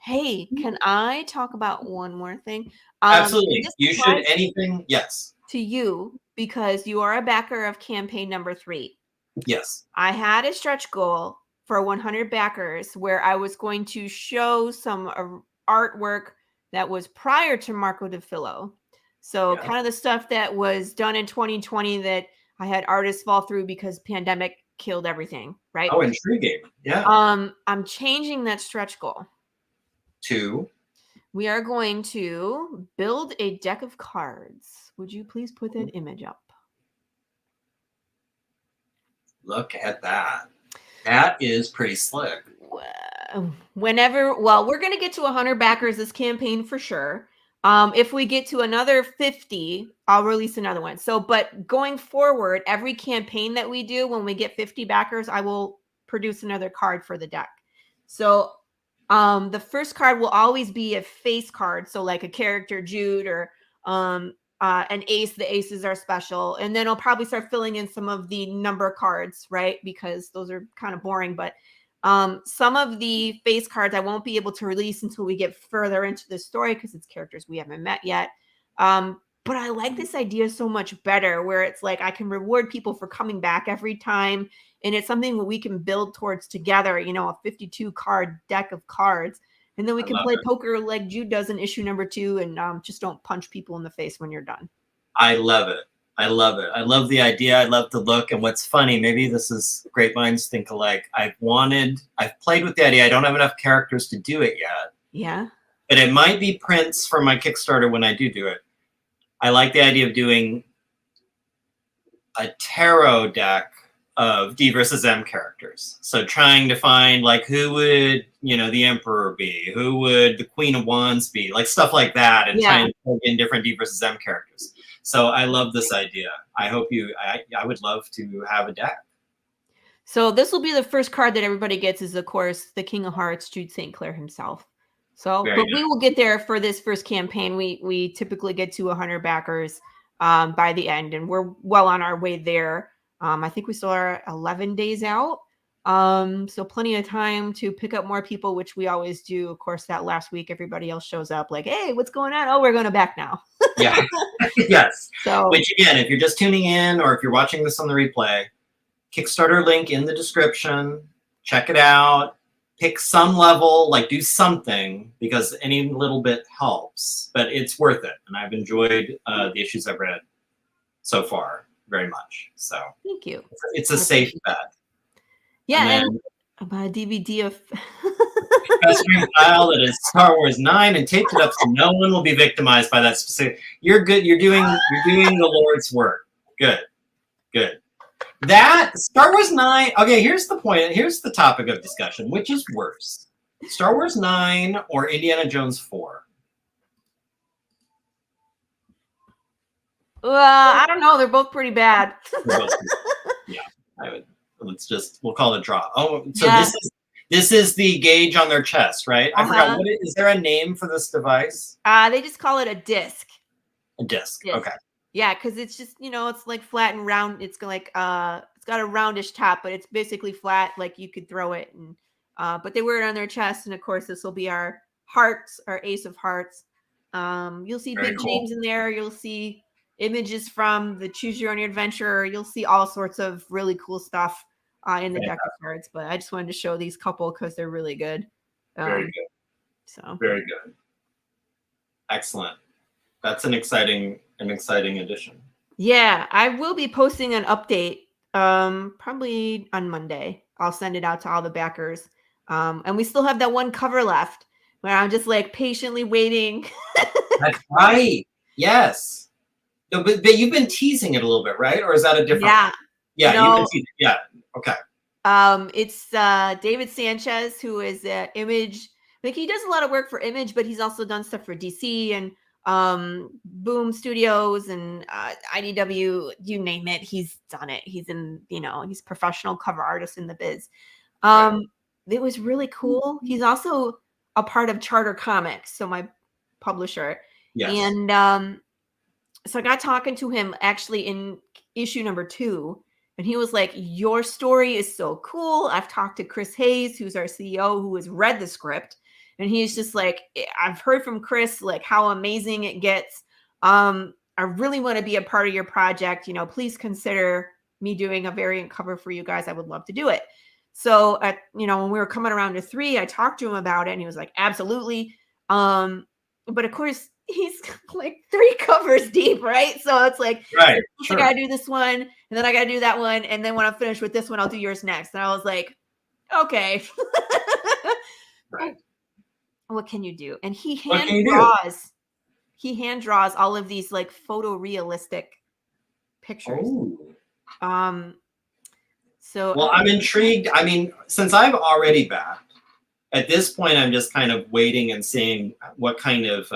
Hey, can I talk about one more thing? Absolutely. You should anything. Yes. To you, because you are a backer of campaign number 3. Yes. I had a stretch goal for 100 backers where I was going to show some artwork that was prior to Marco DeFillo. So kind of the stuff that was done in 2020 that I had artists fall through because pandemic killed everything, right? Oh, intriguing. Yeah. I'm changing that stretch goal. To? We are going to build a deck of cards. Would you please put that image up? Look at that. That is pretty slick. Whenever, we're going to get to 100 backers this campaign for sure. If we get to another 50, I'll release another one. So, but going forward, every campaign that we do, when we get 50 backers, I will produce another card for the deck. So, the first card will always be a face card. So like a character, Jude, or an ace. The aces are special. And then I'll probably start filling in some of the number cards, right? Because those are kind of boring. But Some of the face cards I won't be able to release until we get further into the story because it's characters we haven't met yet. But I like this idea so much better where it's like I can reward people for coming back every time. And it's something that we can build towards together, you know, a 52 card deck of cards. And then we can play poker like Jude does in issue number 2 and just don't punch people in the face when you're done. I love it. I love it. I love the idea. I love the look. And what's funny, maybe this is great minds think alike. I've played with the idea. I don't have enough characters to do it yet. Yeah. But it might be prints for my Kickstarter when I do it. I like the idea of doing a tarot deck of DvsM characters. So trying to find like who would, you know, the Emperor be, who would the Queen of Wands be, like stuff like that, and trying to plug in different DvsM characters. So I love this idea. I hope I would love to have a deck. So this will be the first card that everybody gets is, of course, the King of Hearts, Jude St. Clair himself. So, but we will get there for this first campaign. We typically get to 100 backers by the end, and we're well on our way there. I think we still are 11 days out. So plenty of time to pick up more people, which we always do. Of course, that last week, everybody else shows up like, hey, what's going on? Oh, we're going to back now. Yeah. Yes. So, which again, if you're just tuning in or if you're watching this on the replay, Kickstarter link in the description, check it out, pick some level, like do something, because any little bit helps, but it's worth it. And I've enjoyed the issues I've read so far very much. So thank you. It's a safe bet. Yeah, and I bought a DVD of file that is Star Wars 9 and taped it up so no one will be victimized by that specific. You're good. You're doing the Lord's work. Good. That Star Wars 9. Okay, here's the point. Here's the topic of discussion. Which is worse, Star Wars 9 or Indiana Jones 4? I don't know. They're both pretty bad. Yeah, I would. We'll call it a draw. Oh, so yeah. This is the gauge on their chest, right? I forgot. Is there a name for this device? They just call it a disc. A disc. Okay. Yeah, because it's just, you know, it's like flat and round. It's like it's got a roundish top, but it's basically flat, like you could throw it. And but they wear it on their chest, and of course, this will be our hearts, our Ace of Hearts. You'll see big names in there. You'll see images from the Choose Your Own Adventure. You'll see all sorts of really cool stuff in the deck of cards. But I just wanted to show these couple because they're really good. Very good. So very good. Excellent. That's an exciting addition. Yeah, I will be posting an update probably on Monday. I'll send it out to all the backers. And we still have that one cover left where I'm just like patiently waiting. That's right. Yes. No, but you've been teasing it a little bit, right? Or is that a different? Yeah. No, you've been teasing. Yeah. Okay. It's David Sanchez, who is Image. Like he does a lot of work for Image, but he's also done stuff for DC and Boom Studios and IDW, you name it, he's done it. He's in, you know, he's professional cover artist in the biz. It was really cool. He's also a part of Charter Comics, so my publisher. Yes. And so I got talking to him actually in issue number 2, and he was like, your story is so cool. I've talked to Chris Hayes, who's our CEO, who has read the script. And he's just like, I've heard from Chris, like how amazing it gets. I really want to be a part of your project. You know, please consider me doing a variant cover for you guys. I would love to do it. So, you know, when we were coming around to 3, I talked to him about it and he was like, absolutely. But of course, he's like 3 covers deep, right? So it's like, right, sure. I got to do this one and then I got to do that one. And then when I'm finished with this one, I'll do yours next. And I was like, okay. Right. What can you do? And he hand draws all of these like photorealistic pictures. Oh. So well, I'm intrigued. I mean, since I've already backed, at this point, I'm just kind of waiting and seeing what kind of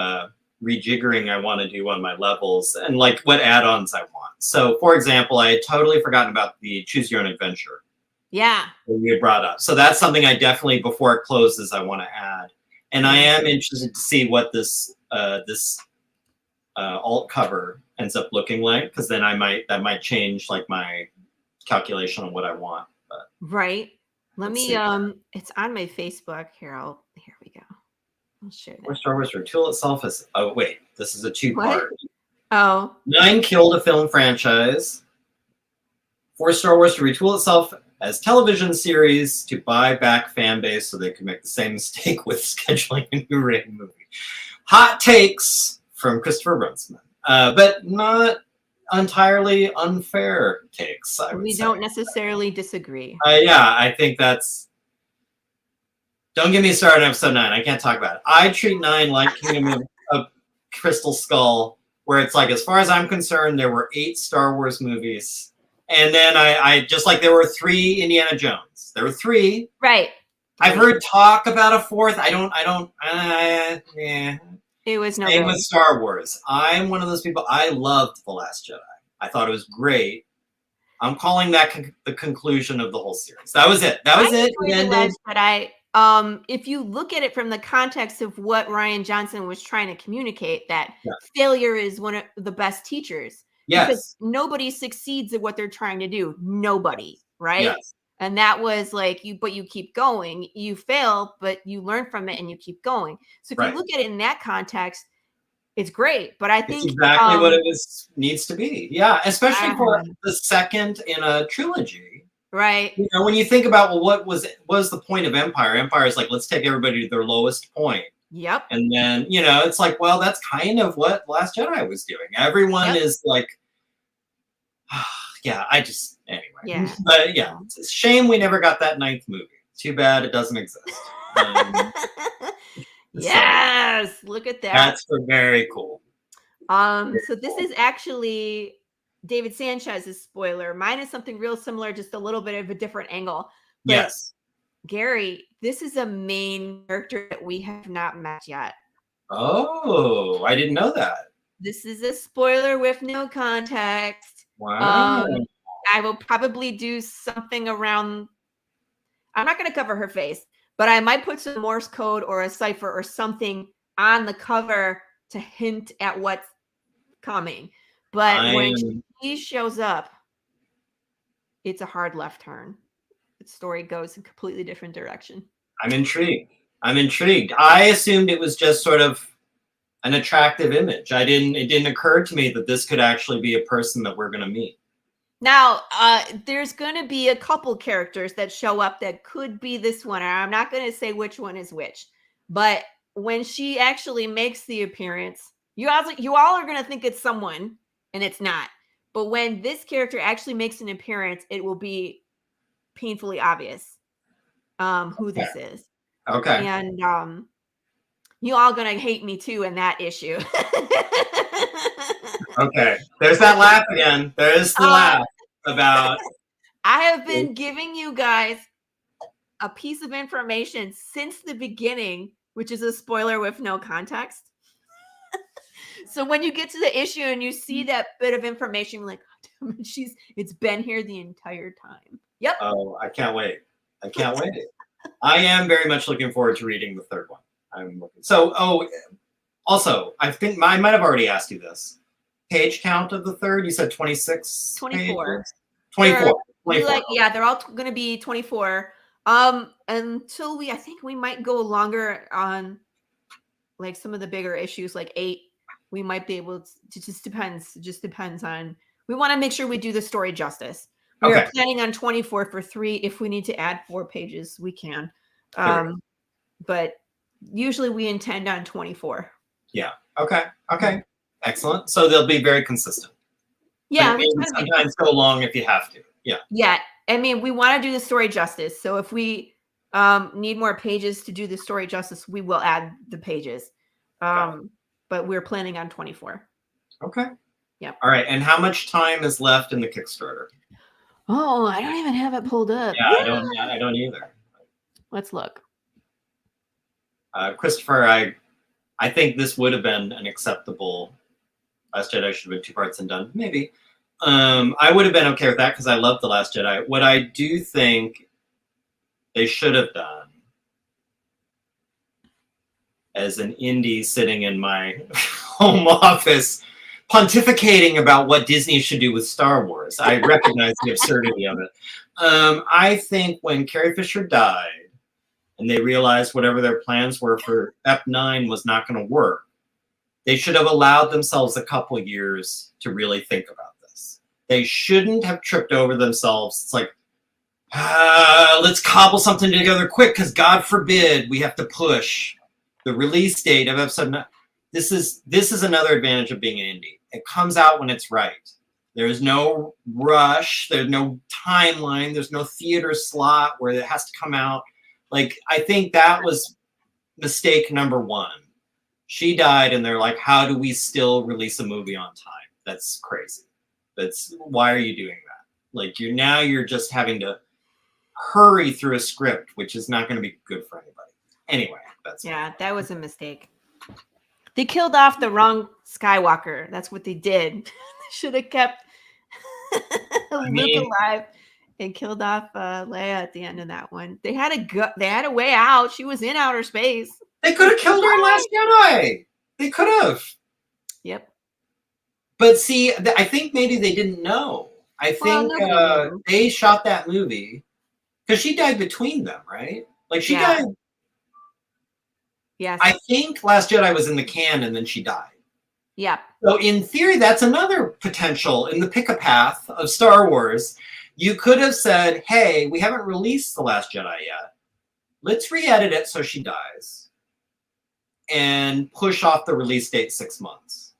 rejiggering I want to do on my levels and like what add-ons I want. So, for example, I had totally forgotten about the Choose Your Own Adventure. Yeah. That you had brought up. So that's something I definitely, before it closes, I want to add. And I am interested to see what this alt cover ends up looking like, because then that might change like my calculation on what I want. But. Right. Let Let's me see. it's on my Facebook. Here we go. I'll share Or that. Star Wars Retool itself is. Oh wait, this is a What? two-part. Oh, 9 killed a film franchise. Forced Star Wars to retool itself as television series to buy back fan base so they could make the same mistake with scheduling a new rated movie. Hot takes from Christopher Brunsman, but not entirely unfair takes, I would we say. don't necessarily disagree. Yeah, I think that's. Don't get me started on episode 9. I can't talk about it. I treat 9 like Kingdom of Crystal Skull, where it's like, as far as I'm concerned, there were 8 Star Wars movies. And then I just like there were 3 Indiana Jones. There were 3. Right. I've heard talk about a 4th. Yeah. It was no Same good. with Star Wars. I'm one of those people. I loved The Last Jedi. I thought it was great. I'm calling that the conclusion of the whole series. That was it. That was it. It ended. But if you look at it from the context of what Rian Johnson was trying to communicate, that failure is one of the best teachers. Yes. Because nobody succeeds at what they're trying to do. Nobody, right? Yes. And that was like but you keep going. You fail, but you learn from it and you keep going. So if you look at it in that context, it's great. But I think it's exactly what it needs to be. Yeah, especially for the second in a trilogy. Right. You know, when you think about, well, what was the point of Empire? Empire is like, let's take everybody to their lowest point. Yep. And then, you know, it's like, well, that's kind of what Last Jedi was doing. Everyone is like, yeah, anyway. Yeah. But yeah, it's a shame we never got that 9th movie. Too bad it doesn't exist. Yes, look at that. That's very cool. So this is actually David Sanchez's spoiler. Mine is something real similar, just a little bit of a different angle. But yes. Gary, this is a main character that we have not met yet. Oh, I didn't know that. This is a spoiler with no context. Wow. I will probably do something around. I'm not going to cover her face, but I might put some Morse code or a cipher or something on the cover to hint at what's coming. But when she shows up, it's a hard left turn. The story goes in a completely different direction. I'm intrigued. I assumed it was just sort of an attractive image. It didn't occur to me that this could actually be a person that we're going to meet. Now, there's going to be a couple characters that show up that could be this one. I'm not going to say which one is which, but when she actually makes the appearance, you all are going to think it's someone, and it's not. But when this character actually makes an appearance, it will be painfully obvious who this is. Okay. And you all going to hate me too in that issue. Okay. There's that laugh again. There's the laugh about. I have been giving you guys a piece of information since the beginning, which is a spoiler with no context. So when you get to the issue and you see that bit of information, you're like, oh, damn it, it's been here the entire time. Yep. Oh, I can't wait. I am very much looking forward to reading the 3rd one. I'm looking. So, also, I think I might have already asked you this. Page count of the 3rd? You said 26? 24. Pages? 24. 24. They're all going to be 24. Until I think we might go longer on like some of the bigger issues, like 8. We might be able to. It just depends. It just depends on. We want to make sure we do the story justice. We are planning on 24 for 3. If we need to add 4 pages, we can. But usually we intend on 24. Yeah. Okay. Excellent. So they'll be very consistent. Yeah. Sometimes go long if you have to. Yeah. Yeah. I mean, we want to do the story justice. So if we need more pages to do the story justice, we will add the pages. But we're planning on 24. Okay. Yep. All right. And how much time is left in the Kickstarter? Oh, I don't even have it pulled up. Yeah, I don't either. Let's look. Christopher, I think this would have been an acceptable. Last Jedi should have been 2 parts and done. Maybe. I would have been okay with that because I love The Last Jedi. What I do think they should have done as an indie sitting in my home office, pontificating about what Disney should do with Star Wars. I recognize the absurdity of it. I think when Carrie Fisher died and they realized whatever their plans were for Ep9 was not going to work, they should have allowed themselves a couple years to really think about this. They shouldn't have tripped over themselves. It's like, let's cobble something together quick because God forbid we have to push the release date of episode 9. This is another advantage of being an indie. It comes out when it's right. There's no rush. There's no timeline. There's no theater slot where it has to come out. Like, I think that was mistake number one. She died, and they're like, how do we still release a movie on time? That's crazy. Why are you doing that? Like, you're just having to hurry through a script, which is not going to be good for anybody. Anyway, that was a mistake. They killed off the wrong Skywalker. That's what they did. They should have kept Luke alive and killed off Leia at the end of that one. They had a way out. She was in outer space. They could have killed her in Last Jedi. They could have. Yep. But see, I think maybe they didn't know. I think they shot that movie because she died between them, right? Like she died. Yes. I think Last Jedi was in the can and then she died. Yeah. So in theory, that's another potential in the pick-a-path of Star Wars. You could have said, hey, we haven't released The Last Jedi yet. Let's re-edit it so she dies and push off the release date 6 months.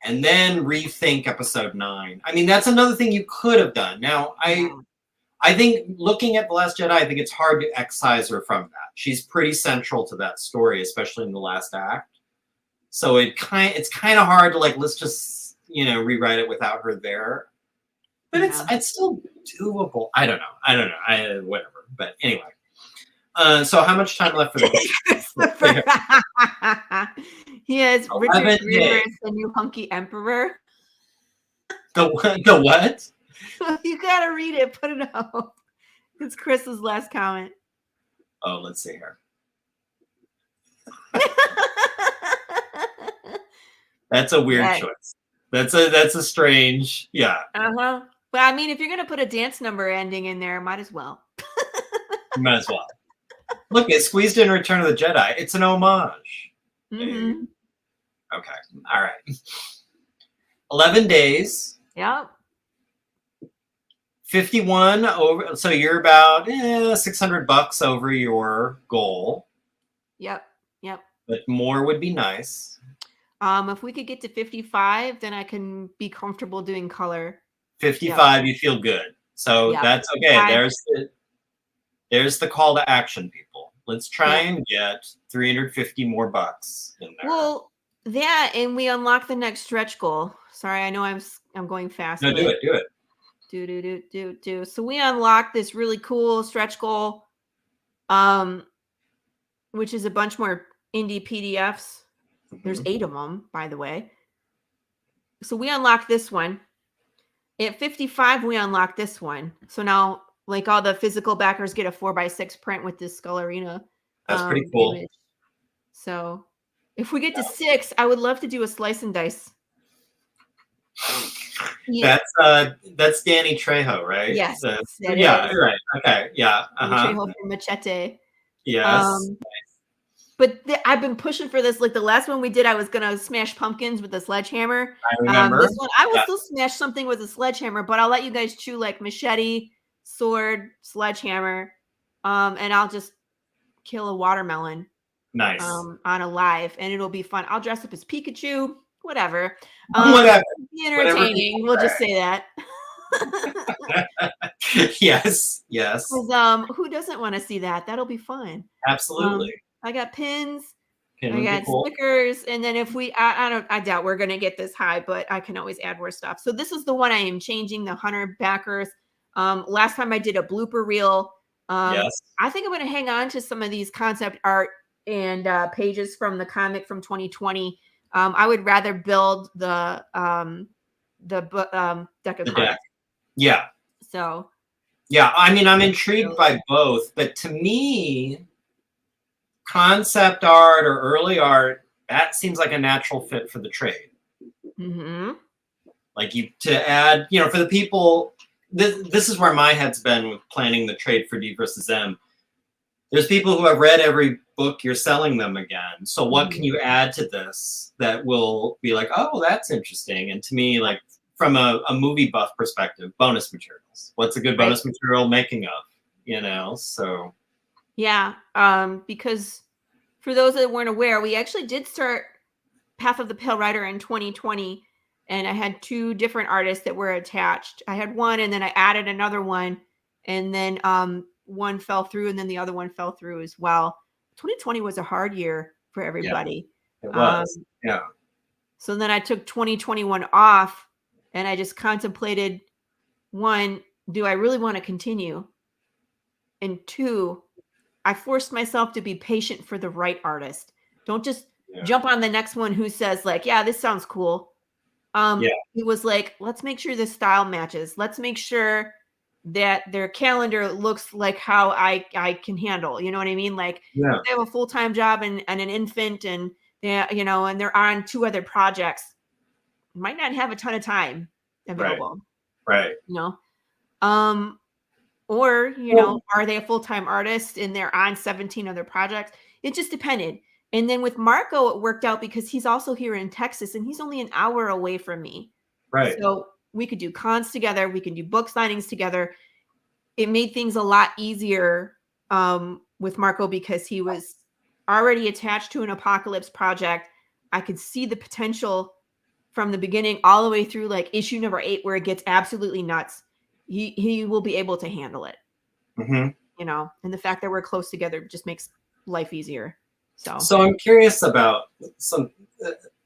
And then rethink episode 9. I mean, that's another thing you could have done. Now, I think looking at The Last Jedi, I think it's hard to excise her from that. She's pretty central to that story, especially in the last act. So it's kind of hard to like, let's just, rewrite it without her there. But it's still doable. I don't know. Whatever. But anyway. So how much time left for the He has Richard Griever as the new hunky emperor. The what? You gotta read it. Put it up. It's Chris's last comment. Oh, let's see here. That's a weird choice. That's a strange, Well, I mean, if you're gonna put a dance number ending in there, might as well. Might as well. Look, it squeezed in Return of the Jedi. It's an homage. Mm-hmm. Okay. All right. 11 days. Yep. 51 over. So you're about $600 over your goal. Yep. But more would be nice. If we could get to 55, then I can be comfortable doing color. 55, you feel good. So that's okay. There's the call to action, people. Let's try and get 350 more bucks in there. Well, that, and we unlock the next stretch goal. Sorry, I know I'm going fast. No, do it. Do. So we unlock this really cool stretch goal, which is a bunch more indie PDFs. There's 8 of them, by the way. So we unlock this one. At 55, we unlock this one. So now, like, all the physical backers get a 4x6 print with this Skull Arena. That's pretty cool. Image. So if we get to 6, I would love to do a slice and dice. That's Danny Trejo, right? Yes. Right. Okay. Yeah. Trejo from Machete. Yes. But I've been pushing for this. Like the last one we did, I was gonna smash pumpkins with a sledgehammer. I remember. This one, I will still smash something with a sledgehammer, but I'll let you guys chew like machete, sword, sledgehammer, and I'll just kill a watermelon. Nice. On a live, and it'll be fun. I'll dress up as Pikachu, whatever. Whatever. Be entertaining. We'll just say that. Yes. Who doesn't want to see that? That'll be fun. Absolutely. I got pins. I got stickers, and then if I doubt we're gonna get this high, but I can always add more stuff. So this is the one I am changing, the 100 backers. Last time I did a blooper reel. Yes. I think I'm gonna hang on to some of these concept art and pages from the comic from 2020. I would rather build the deck of cards. Yeah. So. Yeah, I mean, I'm intrigued by both, but to me, concept art or early art, that seems like a natural fit for the trade. Mm-hmm. Like to add, for the people, this is where my head's been with planning the trade for DvsM. There's people who have read every book you're selling them again. So what can you add to this that will be like, oh, that's interesting? And to me, like from a movie buff perspective, bonus materials. What's a good bonus material making of? So. Yeah. Because for those that weren't aware, we actually did start Path of the Pale Rider in 2020. And I had 2 different artists that were attached. I had one and then I added another one. And then one fell through and then the other one fell through as well. 2020 was a hard year for everybody. Yeah, it was. Yeah. So then I took 2021 off and I just contemplated, 1, do I really want to continue? And 2, I forced myself to be patient for the right artist. Don't just jump on the next one who says like, yeah, this sounds cool. It was like, let's make sure the style matches. Let's make sure that their calendar looks like how I can handle. You know what I mean? Like if they have a full-time job and an infant and and they're on 2 other projects, might not have a ton of time available. Right. Or, are they a full-time artist and they're on 17 other projects? It just depended. And then with Marco, it worked out because he's also here in Texas and he's only an hour away from me. Right. So we could do cons together. We can do book signings together. It made things a lot easier with Marco because he was already attached to an Apocalypse project. I could see the potential from the beginning all the way through like issue number 8 where it gets absolutely nuts. He will be able to handle it. Mm-hmm. And the fact that we're close together just makes life easier. So I'm curious about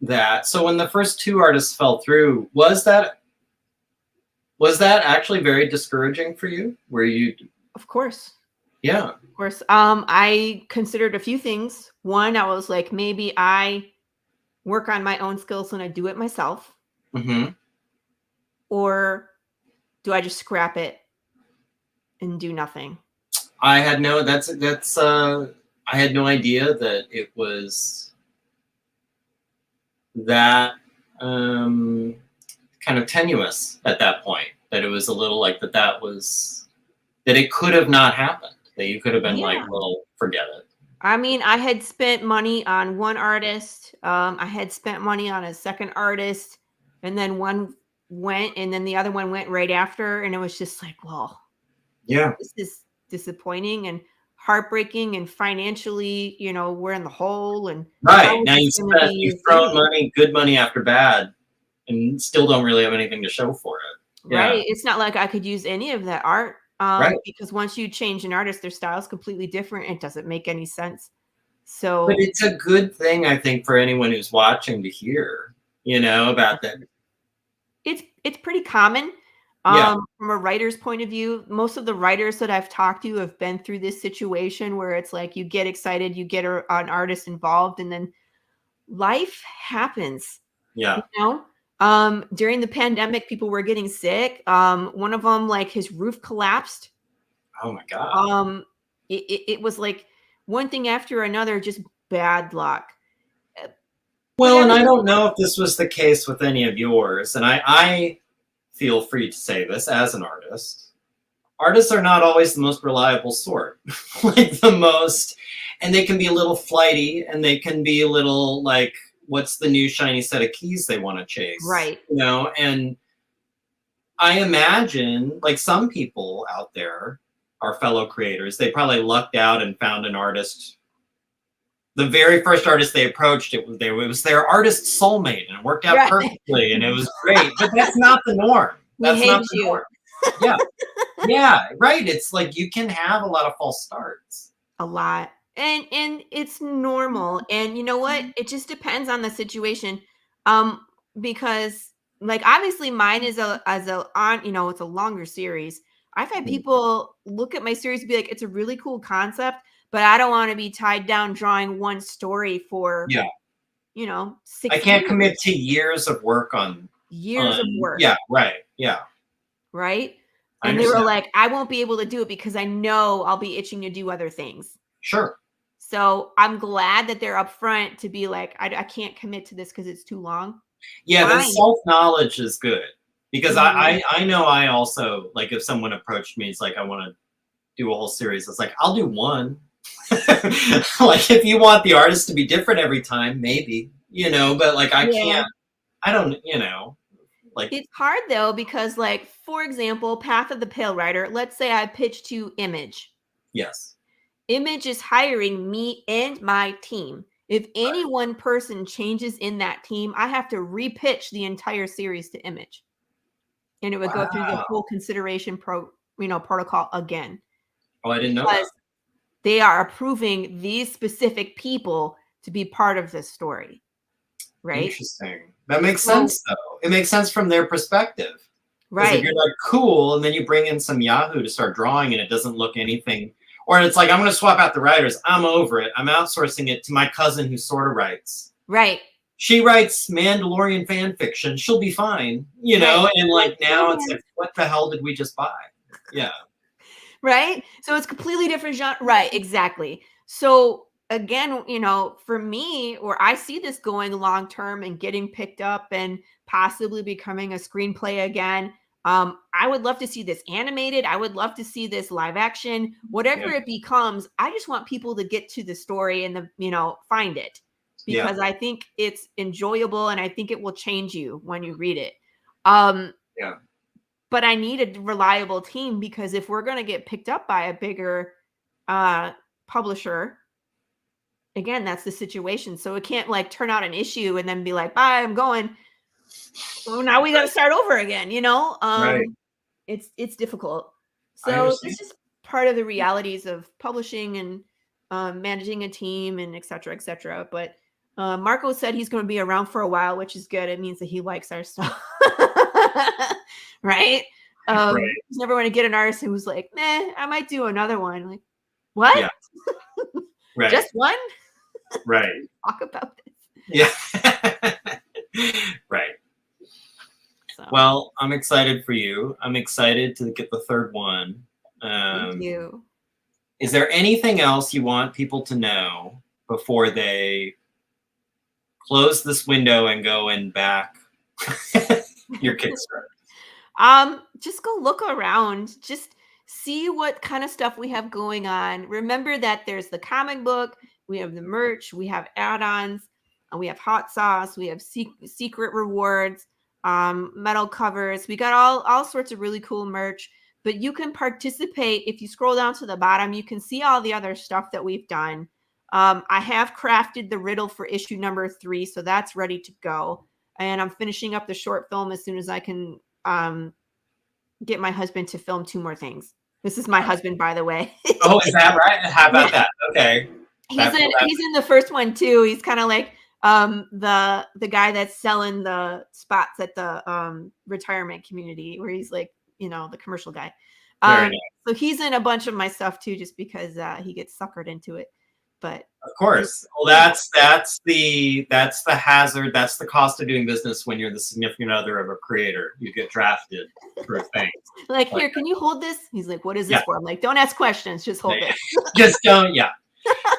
that. So when the first 2 artists fell through, was that actually very discouraging for you? Were you? Of course. Yeah. Of course. I considered a few things. One, I was like, maybe I work on my own skills and I do it myself. Mm-hmm. Or do I just scrap it and do nothing? I had no I had no idea that it was that kind of tenuous at that point. That it was a little like that it could have not happened. That you could have been like, well, forget it. I mean, I had spent money on one artist. I had spent money on a second artist, and then one went, and then the other one went right after, and it was just like, well, this is disappointing and heartbreaking, and financially, we're in the hole. And right now you've thrown money, good money after bad, and still don't really have anything to show for it. Right? It's not like I could use any of that art. Because once you change an artist, their style is completely different. It doesn't make any sense. So, but it's a good thing, I think, for anyone who's watching to hear, about that. It's pretty common from a writer's point of view. Most of the writers that I've talked to have been through this situation where it's like you get excited, you get an artist involved, and then life happens. Yeah. During the pandemic, people were getting sick. One of them, like his roof collapsed. Oh my God. It was like one thing after another, just bad luck. Well, and I don't know if this was the case with any of yours, and I feel free to say this as an artist. Artists are not always the most reliable sort. And they can be a little flighty, and they can be a little like, what's the new shiny set of keys they want to chase? Right. And I imagine like some people out there, our fellow creators, they probably lucked out and found an artist. The very first artist they approached, it was their artist soulmate, and it worked out perfectly, and it was great. But that's not the norm. That's not the norm. Yeah, right. It's like you can have a lot of false starts. A lot. And it's normal. And you know what? It just depends on the situation. Because like obviously mine is it's a longer series. I've had people look at my series and be like, it's a really cool concept, but I don't want to be tied down drawing one story for 6 I can't commit to years of work on years of work. Yeah, right. Yeah. Right. And they were like, I won't be able to do it because I know I'll be itching to do other things. Sure. So I'm glad that they're upfront to be like, I can't commit to this because it's too long. Yeah, the fine. self-knowledge is good because Mhm. I know I also, like, if someone approached me, it's like, I want to do a whole series. It's like, I'll do one. Like, if you want the artist to be different every time, maybe, but like, I Yeah. can't, I don't, like, It's hard though because, like, for example, Path of the Pale Rider, let's say I pitch to Image. yes. Image is hiring me and my team. If any one person changes in that team, I have to repitch the entire series to Image. And it would go through the Wow. whole consideration protocol again Oh, I didn't know that. because they are approving these specific people to be part of this story, right? Interesting. That makes So sense, though. It makes sense from their perspective. Because if right. you're like, cool, and then you bring in some Yahoo to start drawing and it doesn't look anything, or it's like, I'm going to swap out the writers. I'm over it. I'm outsourcing it to my cousin who sort of writes. Right. She writes Mandalorian fan fiction. She'll be fine, Right. And Like, like now it's like, what the hell did we just buy? Yeah. right? So it's completely different genre. Right, exactly. So again, for me, or I see this going long term and getting picked up and possibly becoming a screenplay again. I would love to see this animated. I would love to see this live action, whatever Yeah. it becomes. I just want people to get to the story and find it Yeah. because I think it's enjoyable and I think it will change you when you read it. Um, Yeah. but I need a reliable team because if we're going to get picked up by a bigger publisher, again, that's the situation. So it can't like turn out an issue and then be like, bye, I'm going. Well, now we got to start over again, Right. it's difficult. I So understand. this is part of the realities of publishing and managing a team and et cetera, et cetera. But Marco said he's going to be around for a while, which is good. It means that he likes our stuff. Right? Right. He's never going to get an artist who's like, "Meh, I might do another one." Like, what? Yeah. Right. Just one? Right. Talk about this. Yeah. Right. So, Well, I'm excited for you. I'm excited to get the third one. thank you. Is there anything else you want people to know before they close this window and go and back your Kickstarter? Just go look around. Just see what kind of stuff we have going on. Remember that there's the comic book, we have the merch, we have add-ons, we have hot sauce, we have secret rewards, metal covers. We got all sorts of really cool merch. But you can participate if you scroll down to the bottom. You can see all the other stuff that we've done. I have crafted the riddle for issue number 3, so that's ready to go. And I'm finishing up the short film as soon as I can get my husband to film 2 more things. This is my husband, by the way. Oh, is that right? How about Yeah. that? Okay. He's in the first one too. He's kind of like the guy that's selling the spots at the retirement community where he's like, the commercial guy. Very nice. So he's in a bunch of my stuff too, just because he gets suckered into it. But Of course. Well, that's the hazard. That's the cost of doing business when you're the significant other of a creator. You get drafted for things. like, here, can you hold this? He's like, what is this Yeah. for? I'm like, don't ask questions, just hold it. Just don't. Yeah.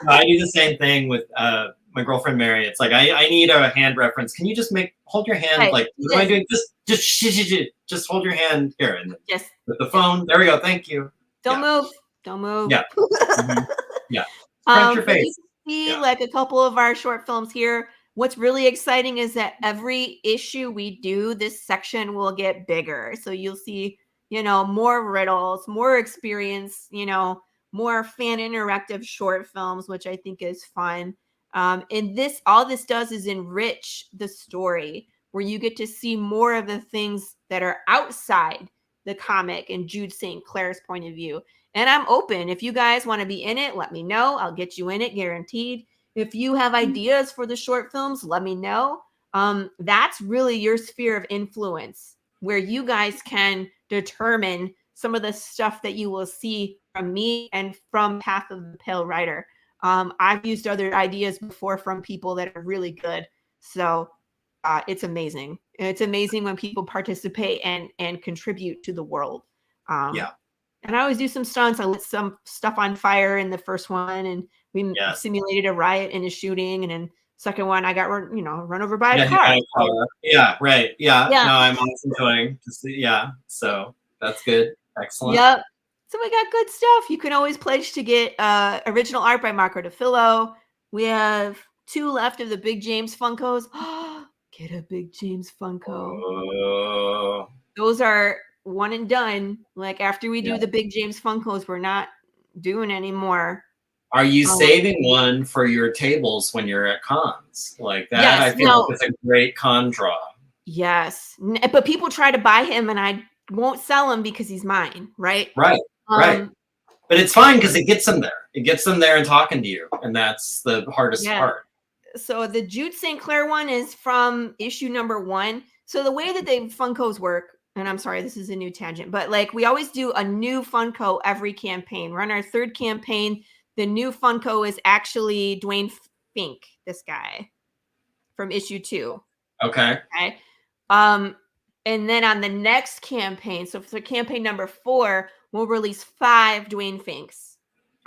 No, I do the same thing with my girlfriend Mary. It's like I need a hand reference. Can you just hold your hand? Right. Like, what am I doing? Just hold your hand here and Yes. with the phone. There we go. Thank you. Don't move. Don't move. Yeah. Mhm. Yeah. Press your But face. you can see Yeah. like a couple of our short films here. What's really exciting is that every issue we do, this section will get bigger. So you'll see, more riddles, more experience, more fan interactive short films, which I think is fun. And all this does is enrich the story where you get to see more of the things that are outside the comic and Jude St. Clair's point of view. And I'm open. If you guys want to be in it, let me know. I'll get you in it, guaranteed. If you have ideas for the short films, let me know. That's really your sphere of influence where you guys can determine some of the stuff that you will see from me and from Path of the Pale Rider. I've used other ideas before from people that are really good. So it's amazing. It's amazing when people participate and contribute to the world. Yeah. And I always do some stunts. I lit some stuff on fire in the first one, and we Yes. simulated a riot and a shooting, and then Second one, I got run over by a Yeah, car. yeah, right. Yeah. Yeah. No, I'm always enjoying to see. Yeah. So that's good. Excellent. Yep. So we got good stuff. You can always pledge to get original art by Marco DeFillo. We have 2 left of the Big James Funkos. Get a Big James Funko. Oh, Those are one and done. Like after we do yeah. the Big James Funkos, we're not doing anymore. Are you saving one for your tables when you're at cons? Like that, Yes. I feel like it's a great con draw. Yes. But people try to buy him and I won't sell him because he's mine, right? Right. Right. But it's fine because it gets them there. It gets them there and talking to you. And that's the hardest part. So the Jude St. Clair one is from issue number 1. So the way that the Funkos work, and I'm sorry, this is a new tangent, but like we always do a new Funko every campaign. We're on our 3rd campaign. The new Funko is actually Dwayne Fink, this guy from issue 2. Okay. Okay. And then on the next campaign, so for campaign number 4, we'll release 5 Dwayne Finks.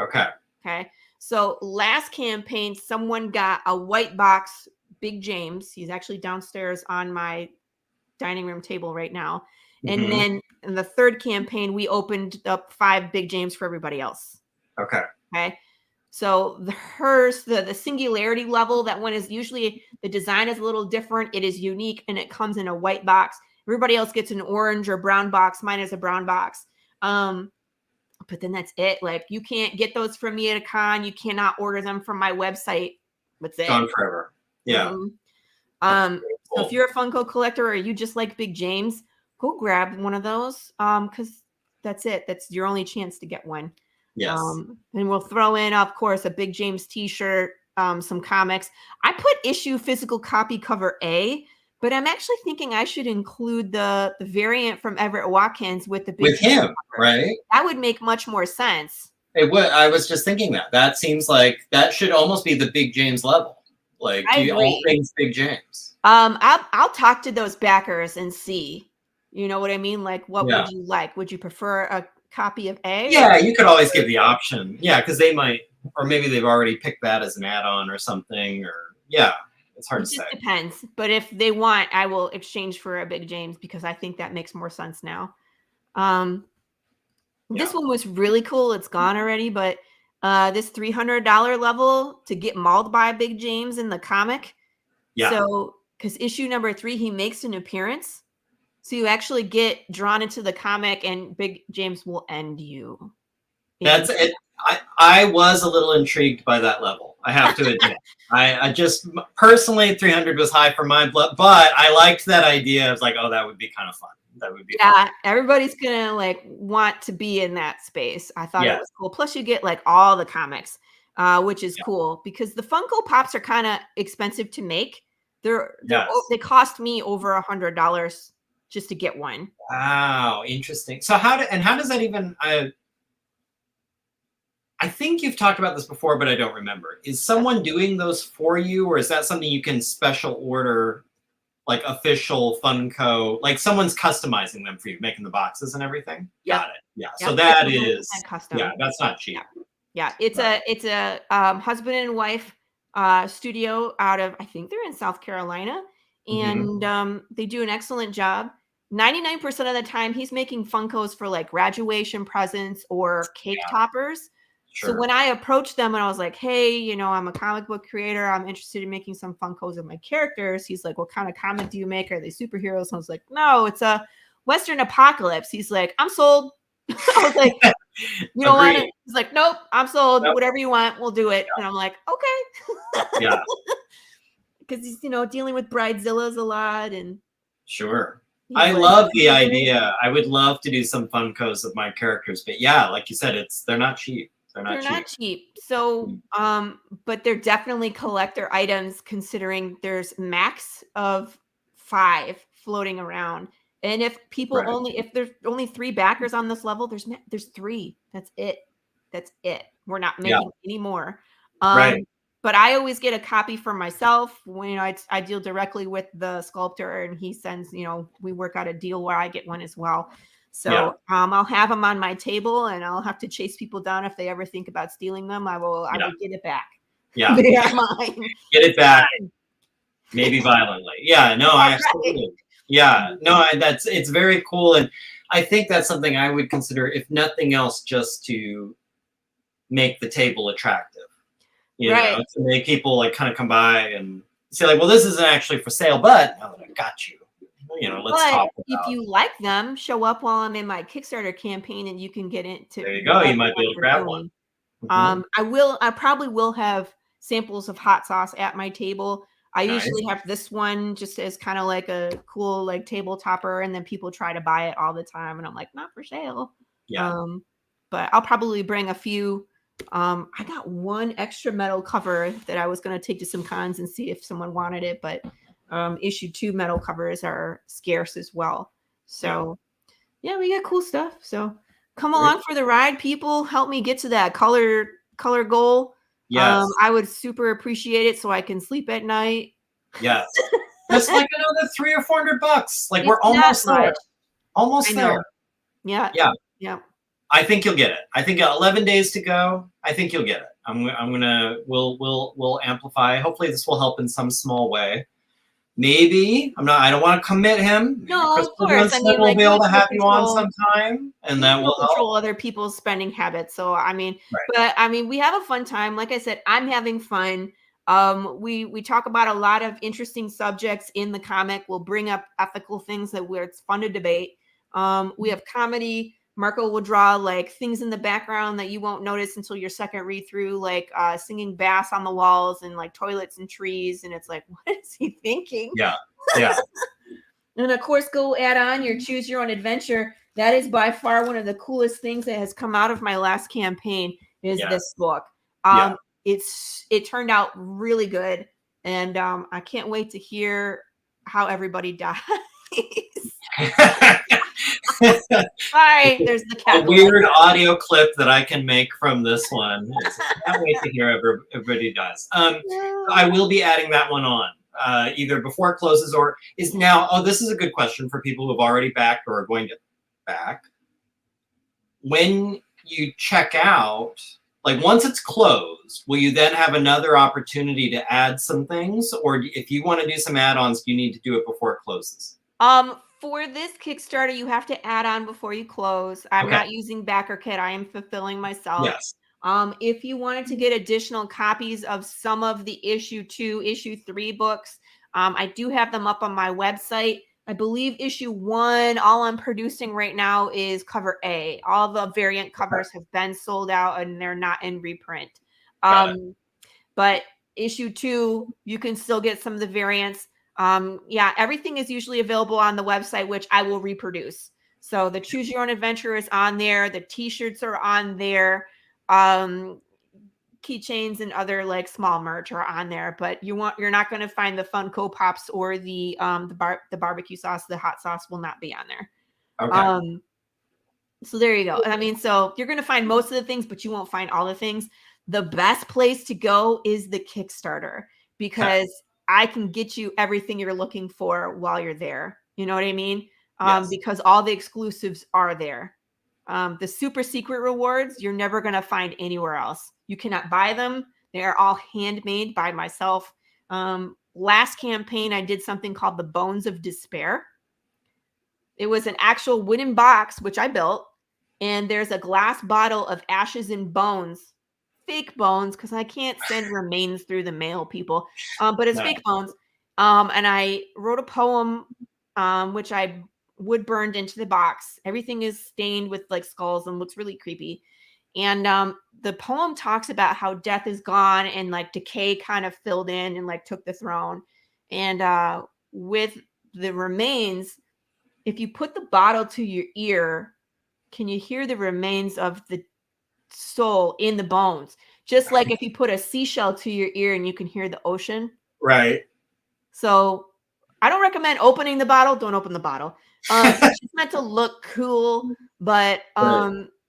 Okay. Okay. So last campaign, someone got a white box Big James. He's actually downstairs on my dining room table right now. And then in the 3rd campaign, we opened up 5 Big James for everybody else. Okay. Okay. So the singularity level, that one is usually, the design is a little different. It is unique and it comes in a white box. Everybody else gets an orange or brown box. Mine is a brown box. But then that's it. Like you can't get those from me at a con. You cannot order them from my website. That's it. Gone forever. Yeah. So if you're a Funko collector or you just like Big James, go grab one of those. Because that's it. That's your only chance to get one. Yes. And we'll throw in, of course, a Big James t-shirt, some comics. I put issue physical copy cover A, but I'm actually thinking I should include the variant from Everett Watkins with the Big with him, cover. Right? That would make much more sense. It would. I was just thinking that seems like that should almost be the Big James level. Like all things Big James. I'll talk to those backers and see. You know what I mean? Like, what would you like? Would you prefer a copy of A? Yeah, you could always give the option. Yeah, because they might, or maybe they've already picked that as an add-on or something. Or it's hard to say. It depends. But if they want, I will exchange for a Big James because I think that makes more sense now. This one was really cool. It's gone already, but this $300 level to get mauled by Big James in the comic. Yeah. So, because issue number 3, he makes an appearance. So you actually get drawn into the comic and Big James will end you. That's it. I was a little intrigued by that level. I have to admit. I just personally 300 was high for my blood, but I liked that idea. I was like, oh, that would be kind of fun. That would be fun. Everybody's gonna like want to be in that space. I thought it was cool. Plus you get like all the comics, which is cool because the Funko Pops are kind of expensive to make. They cost me over $100 just to get one. Wow, interesting. So how does that even I think you've talked about this before, but I don't remember. Is someone doing those for you, or is that something you can special order, like official Funko? Like someone's customizing them for you, making the boxes and everything? Yep. Got it. Yeah. Yep. So that is custom. Yeah, that's not cheap. Yeah. It's a husband and wife studio out of, I think they're in South Carolina, and they do an excellent job. 99% of the time, he's making Funkos for like graduation presents or cake toppers. Sure. So when I approached them and I was like, hey, I'm a comic book creator. I'm interested in making some Funkos of my characters. He's like, what kind of comic do you make? Are they superheroes? And I was like, no, it's a Western apocalypse. He's like, I'm sold. I was like, you don't want it? He's like, nope, I'm sold. Nope. Whatever you want, we'll do it. Yeah. And I'm like, okay. Yeah. Because he's, dealing with bridezillas a lot. And sure. I love the idea. I would love to do some Funkos of my characters. But yeah, like you said, they're not cheap. They're not cheap. So, but they're definitely collector items considering there's max of 5 floating around. And if people if there's only 3 backers on this level, there's 3. That's it. We're not making any more. But I always get a copy for myself when I deal directly with the sculptor and he sends, we work out a deal where I get one as well. So I'll have them on my table and I'll have to chase people down if they ever think about stealing them. I will get it back. Yeah. They are mine. Get it back, maybe violently. Yeah, no, I absolutely. Right. Yeah, no, it's very cool, and I think that's something I would consider, if nothing else, just to make the table attractive. You Right. know, to make people like kind of come by and say like, well, this isn't actually for sale, but now that I've got you, you know, let's talk about. If you like them, show up while I'm in my Kickstarter campaign, and you can get into. There you go. You might be able to grab one. I probably will have samples of hot sauce at my table. I usually have this one just as kind of like a cool like table topper, and then people try to buy it all the time, and I'm like, not for sale. Yeah. But I'll probably bring a few. I got one extra metal cover that I was going to take to some cons and see if someone wanted it, but issue 2 metal covers are scarce as well. So yeah, we got cool stuff. So come along for the ride, people. Help me get to that color goal. Yes. I would super appreciate it so I can sleep at night. Yes. That's like another $300 or $400. Like, we're almost there. Almost there. Yeah. Yeah. Yeah. I think you'll get it. I think 11 days to go. I think you'll get it. We'll amplify. Hopefully this will help in some small way. Maybe I don't want to commit him. Maybe No, of course. I we'll mean, like, be able to have you on sometime, and that will control other people's spending habits. So I mean, but I mean, we have a fun time. Like I said, I'm having fun. We talk about a lot of interesting subjects in the comic. We'll bring up ethical things where it's fun to debate. We have comedy. Marco will draw like things in the background that you won't notice until your second read through, like singing bass on the walls and like toilets and trees. And it's like, what is he thinking? Yeah. Yeah. And of course, go add on your choose your own adventure. That is by far one of the coolest things that has come out of my last campaign is this book. It turned out really good. And I can't wait to hear how everybody dies. Sorry, there's the cat. A weird audio clip that I can make from this one. I can't wait to hear everybody dies. I will be adding that one on either before it closes or is now. Oh, this is a good question for people who have already backed or are going to back. When you check out, like once it's closed, will you then have another opportunity to add some things? Or if you want to do some add-ons, do you need to do it before it closes? For this Kickstarter, you have to add on before you close. I'm not using backer kit. I am fulfilling myself. Yes. If you wanted to get additional copies of some of the issue 2, issue 3 books, I do have them up on my website. I believe issue 1, all I'm producing right now is cover A. All the variant covers have been sold out and they're not in reprint. But issue 2, you can still get some of the variants. Everything is usually available on the website, which I will reproduce. So the Choose Your Own Adventure is on there. The t-shirts are on there. Keychains and other like small merch are on there, but you're not going to find the Funko Pops or the barbecue sauce. The hot sauce will not be on there. Okay. So there you go. I mean, so you're going to find most of the things, but you won't find all the things. The best place to go is the Kickstarter because I can get you everything you're looking for while you're there. You know what I mean? Because all the exclusives are there. The super secret rewards, you're never going to find anywhere else. You cannot buy them. They are all handmade by myself. Last campaign, I did something called the Bones of Despair. It was an actual wooden box, which I built. And there's a glass bottle of ashes and bones. Fake bones, because I can't send remains through the mail, people. But it's fake bones. And I wrote a poem, which I wood burned into the box. Everything is stained with like skulls and looks really creepy. And the poem talks about how death is gone and like decay kind of filled in and like took the throne. And with the remains, if you put the bottle to your ear, can you hear the remains of the soul in the bones? Just like if you put a seashell to your ear and you can hear the ocean. Right. So I don't recommend opening the bottle. Don't open the bottle. It's just meant to look cool, but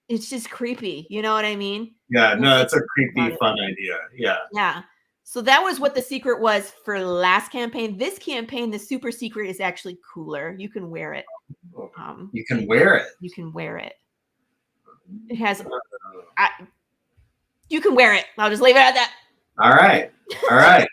it's just creepy. You know what I mean? Yeah, no, it's a creepy, fun idea. Yeah. Yeah. So that was what the secret was for last campaign. This campaign, the super secret is actually cooler. You can wear it. You can wear it. You can wear it. It has. You can wear it. I'll just leave it at that. All right. All right.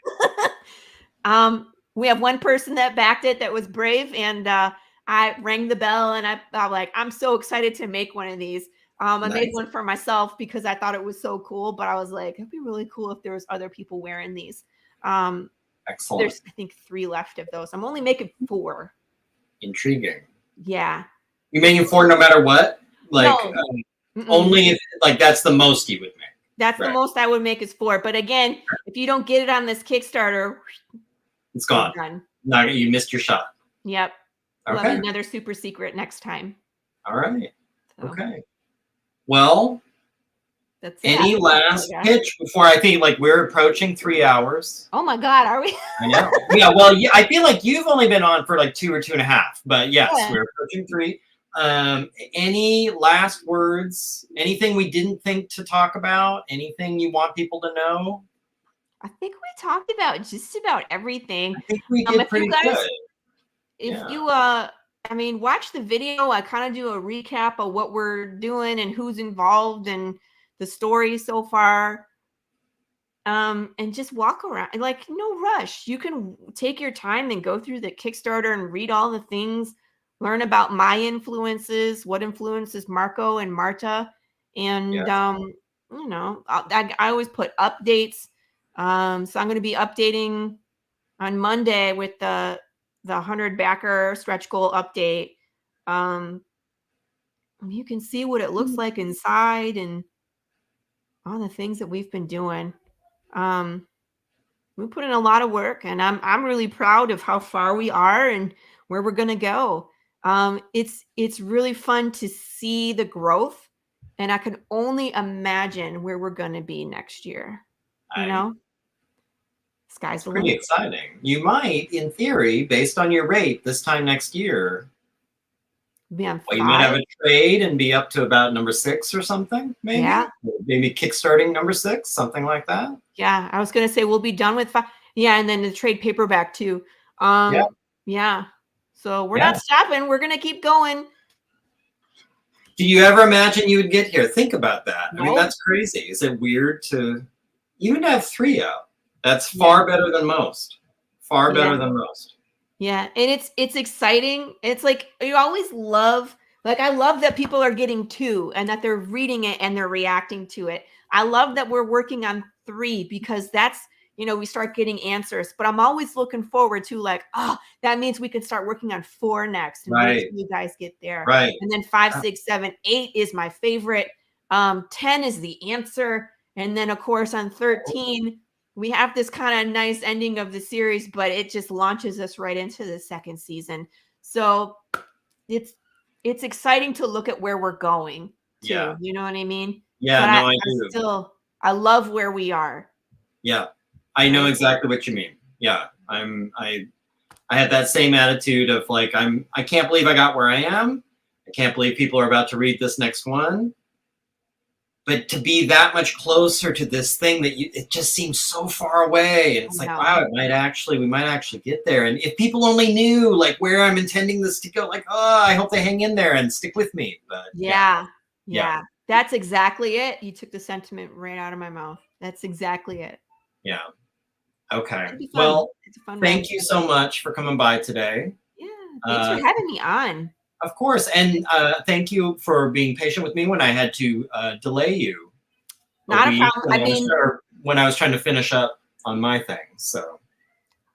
We have one person that backed it that was brave, and I rang the bell, and I'm like, I'm so excited to make one of these. I made Nice. one for myself because I thought it was so cool, but I was like, it'd be really cool if there was other people wearing these. Excellent. There's, I think, 3 left of those. I'm only making 4. Intriguing. Yeah. You making 4 no matter what? Like No. only if like that's the most you would make. That's the most I would make is 4. But again, if you don't get it on this Kickstarter, it's gone. Done. No, you missed your shot. Yep. Okay. We'll have another super secret next time. All right. So, Okay. Well, that's any last pitch before I think like we're approaching 3 hours? Oh my God, are we? I know. Yeah. Well, yeah, I feel like you've only been on for like 2 or 2.5, but yes, we're approaching 3. Any last words? Anything we didn't think to talk about? Anything you want people to know? I think we talked about just about everything. I think we did pretty good. If you I mean, watch the video. I kind of do a recap of what we're doing and who's involved and the story so far. And just walk around. Like, no rush. You can take your time and go through the Kickstarter and read all the things, learn about my influences, what influences Marco and Marta. And you know, I always put updates. So I'm going to be updating on Monday with the 100 backer stretch goal update. You can see what it looks like inside and all the things that we've been doing. We put in a lot of work, and I'm really proud of how far we are and where we're going to go. It's really fun to see the growth, and I can only imagine where we're going to be next year. You know, sky's the limit. Pretty exciting. You might, in theory, based on your rate, this time next year, be on 5. You might have a trade and be up to about number 6 or something, maybe. Yeah. Maybe kickstarting number 6, something like that. Yeah, I was going to say we'll be done with 5. Yeah, and then the trade paperback too. Yeah. So we're not stopping. We're going to keep going. Do you ever imagine you would get here? Think about that. I mean, that's crazy. Is it weird to even have 3 out? That's far better than most. Far better than most. Yeah, and it's exciting. It's like you always love, like I love that people are getting 2 and that they're reading it and they're reacting to it. I love that we're working on 3 because that's, you know, we start getting answers. But I'm always looking forward to like, oh, that means we can start working on 4 next. And wait till you guys get there. Right. And then 5, 6, 7, 8 is my favorite. 10 is the answer. And then of course on 13, we have this kind of nice ending of the series, but it just launches us right into the 2nd season. So it's exciting to look at where we're going too. Yeah. You know what I mean? Yeah, but I do. I love where we are. Yeah. I know exactly what you mean. Yeah. I had that same attitude of like, I can't believe I got where I am. I can't believe people are about to read this next one. But to be that much closer to this thing that it just seems so far away. And it's like, wow, we might actually get there. And if people only knew like where I'm intending this to go, like, oh, I hope they hang in there and stick with me. But yeah. That's exactly it. You took the sentiment right out of my mouth. That's exactly it. Yeah. Okay. Well, thank you so much for coming by today. Yeah. Thanks for having me on. Of course. And thank you for being patient with me when I had to delay you. Not a problem. When I was trying to finish up on my thing. So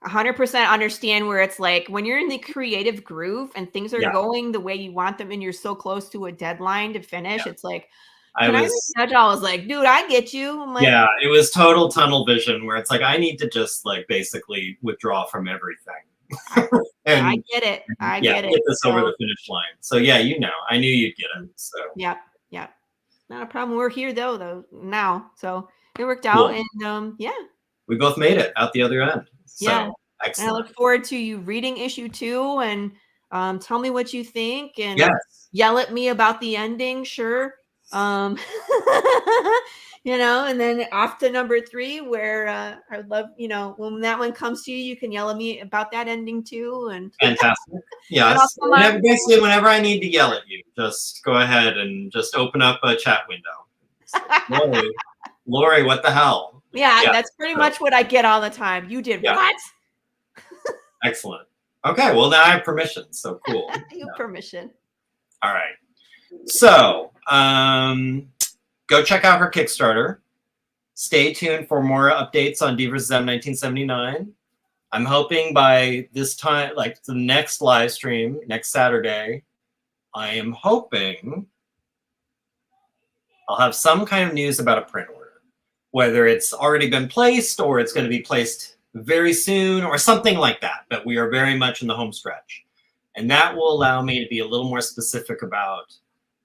100% understand where it's like when you're in the creative groove and things are going the way you want them and you're so close to a deadline to finish. It's like, I was like, dude, I get you. I'm like, yeah, it was total tunnel vision where it's like, I need to just like basically withdraw from everything. And I get it. I get it. Get this over the finish line. So yeah, you know, I knew you'd get it. So yeah. Not a problem. We're here though now. So it worked out. And we both made it out the other end. So excellent. And I look forward to you reading issue 2 and tell me what you think and yell at me about the ending. Sure. You know, and then off to number 3 where I would love, you know, when that one comes to you, you can yell at me about that ending too. And fantastic. Yes. Basically, whenever I need to yell at you, just go ahead and just open up a chat window. Laurie, what the hell? Yeah, that's pretty much what I get all the time. You did what? Excellent. Okay, well now I have permission, so cool. You have permission. All right. So go check out her Kickstarter. Stay tuned for more updates on DvsM 1979. I'm hoping by this time, like the next live stream, next Saturday, I am hoping I'll have some kind of news about a print order, whether it's already been placed or it's going to be placed very soon or something like that. But we are very much in the home stretch. And that will allow me to be a little more specific about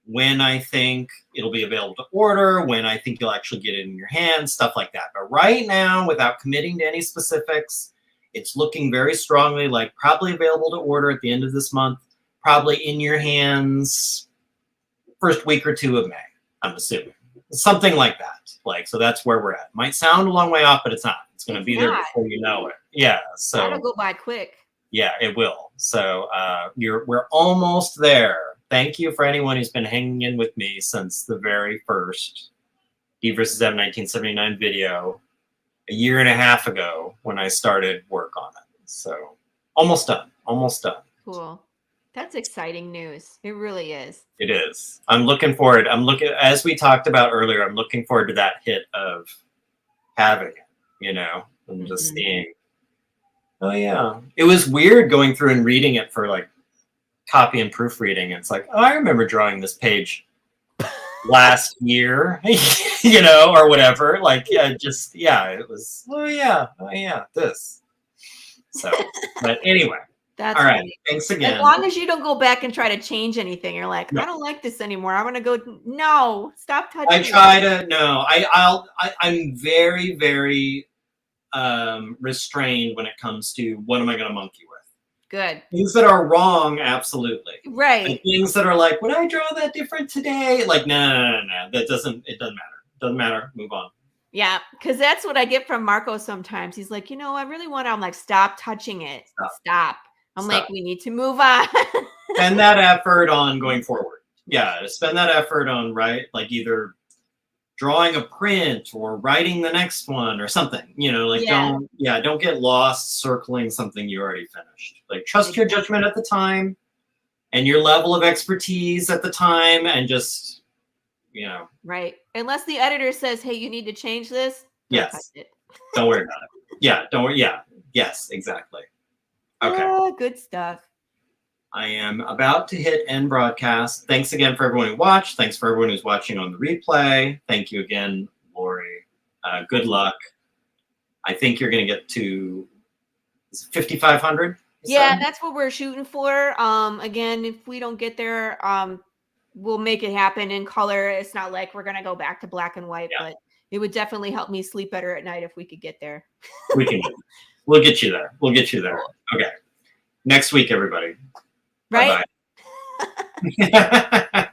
when I think it'll be available to order, when I think you'll actually get it in your hands, stuff like that. But right now, without committing to any specifics, it's looking very strongly like probably available to order at the end of this month, probably in your hands first week or two of May, I'm assuming. Something like that. Like, so that's where we're at. Might sound a long way off, but it's not. It's going to be there before you know it. Yeah. So that'll go by quick. Yeah, it will. So we're almost there. Thank you for anyone who's been hanging in with me since the very first DvsM 1979 video a year and a half ago when I started work on it. So almost done. Almost done. Cool. That's exciting news. It really is. It is. I'm looking forward. As we talked about earlier, I'm looking forward to that hit of having it, you know, and just seeing. Oh yeah. It was weird going through and reading it for like copy and proofreading. It's like, oh, I remember drawing this page last year, you know, or whatever. Like, it was, oh yeah, this. So, but anyway. That's all right. funny. Thanks again. As long as you don't go back and try to change anything, you're like, I don't like this anymore. I want to go. No, stop touching. I try to. No, I'm very, very restrained when it comes to what am I going to monkey with. Good. Things that are wrong, absolutely. Right. And things that are like, would I draw that different today? Like, no. It doesn't matter. Doesn't matter. Move on. Yeah, because that's what I get from Marco sometimes. He's like, you know, I really want to. I'm like, stop touching it. Stop. I'm like, we need to move on. Spend that effort on going forward. Yeah, spend that effort on, right? Like either drawing a print or writing the next one or something, you know, like don't get lost circling something you already finished. Like trust your judgment at the time and your level of expertise at the time and just, you know. Right. Unless the editor says, hey, you need to change this. Yes. Don't worry about it. Yeah. Don't worry. Yeah. Yes, exactly. Okay. Oh, good stuff. I am about to hit end broadcast. Thanks again for everyone who watched. Thanks for everyone who's watching on the replay. Thank you again, Laurie. Good luck. I think you're going to get to 5,500. Yeah, that's what we're shooting for. Again, if we don't get there, we'll make it happen in color. It's not like we're going to go back to black and white, but it would definitely help me sleep better at night if we could get there. We can. We'll get you there. We'll get you there. Okay. Next week, everybody. Right. Bye-bye.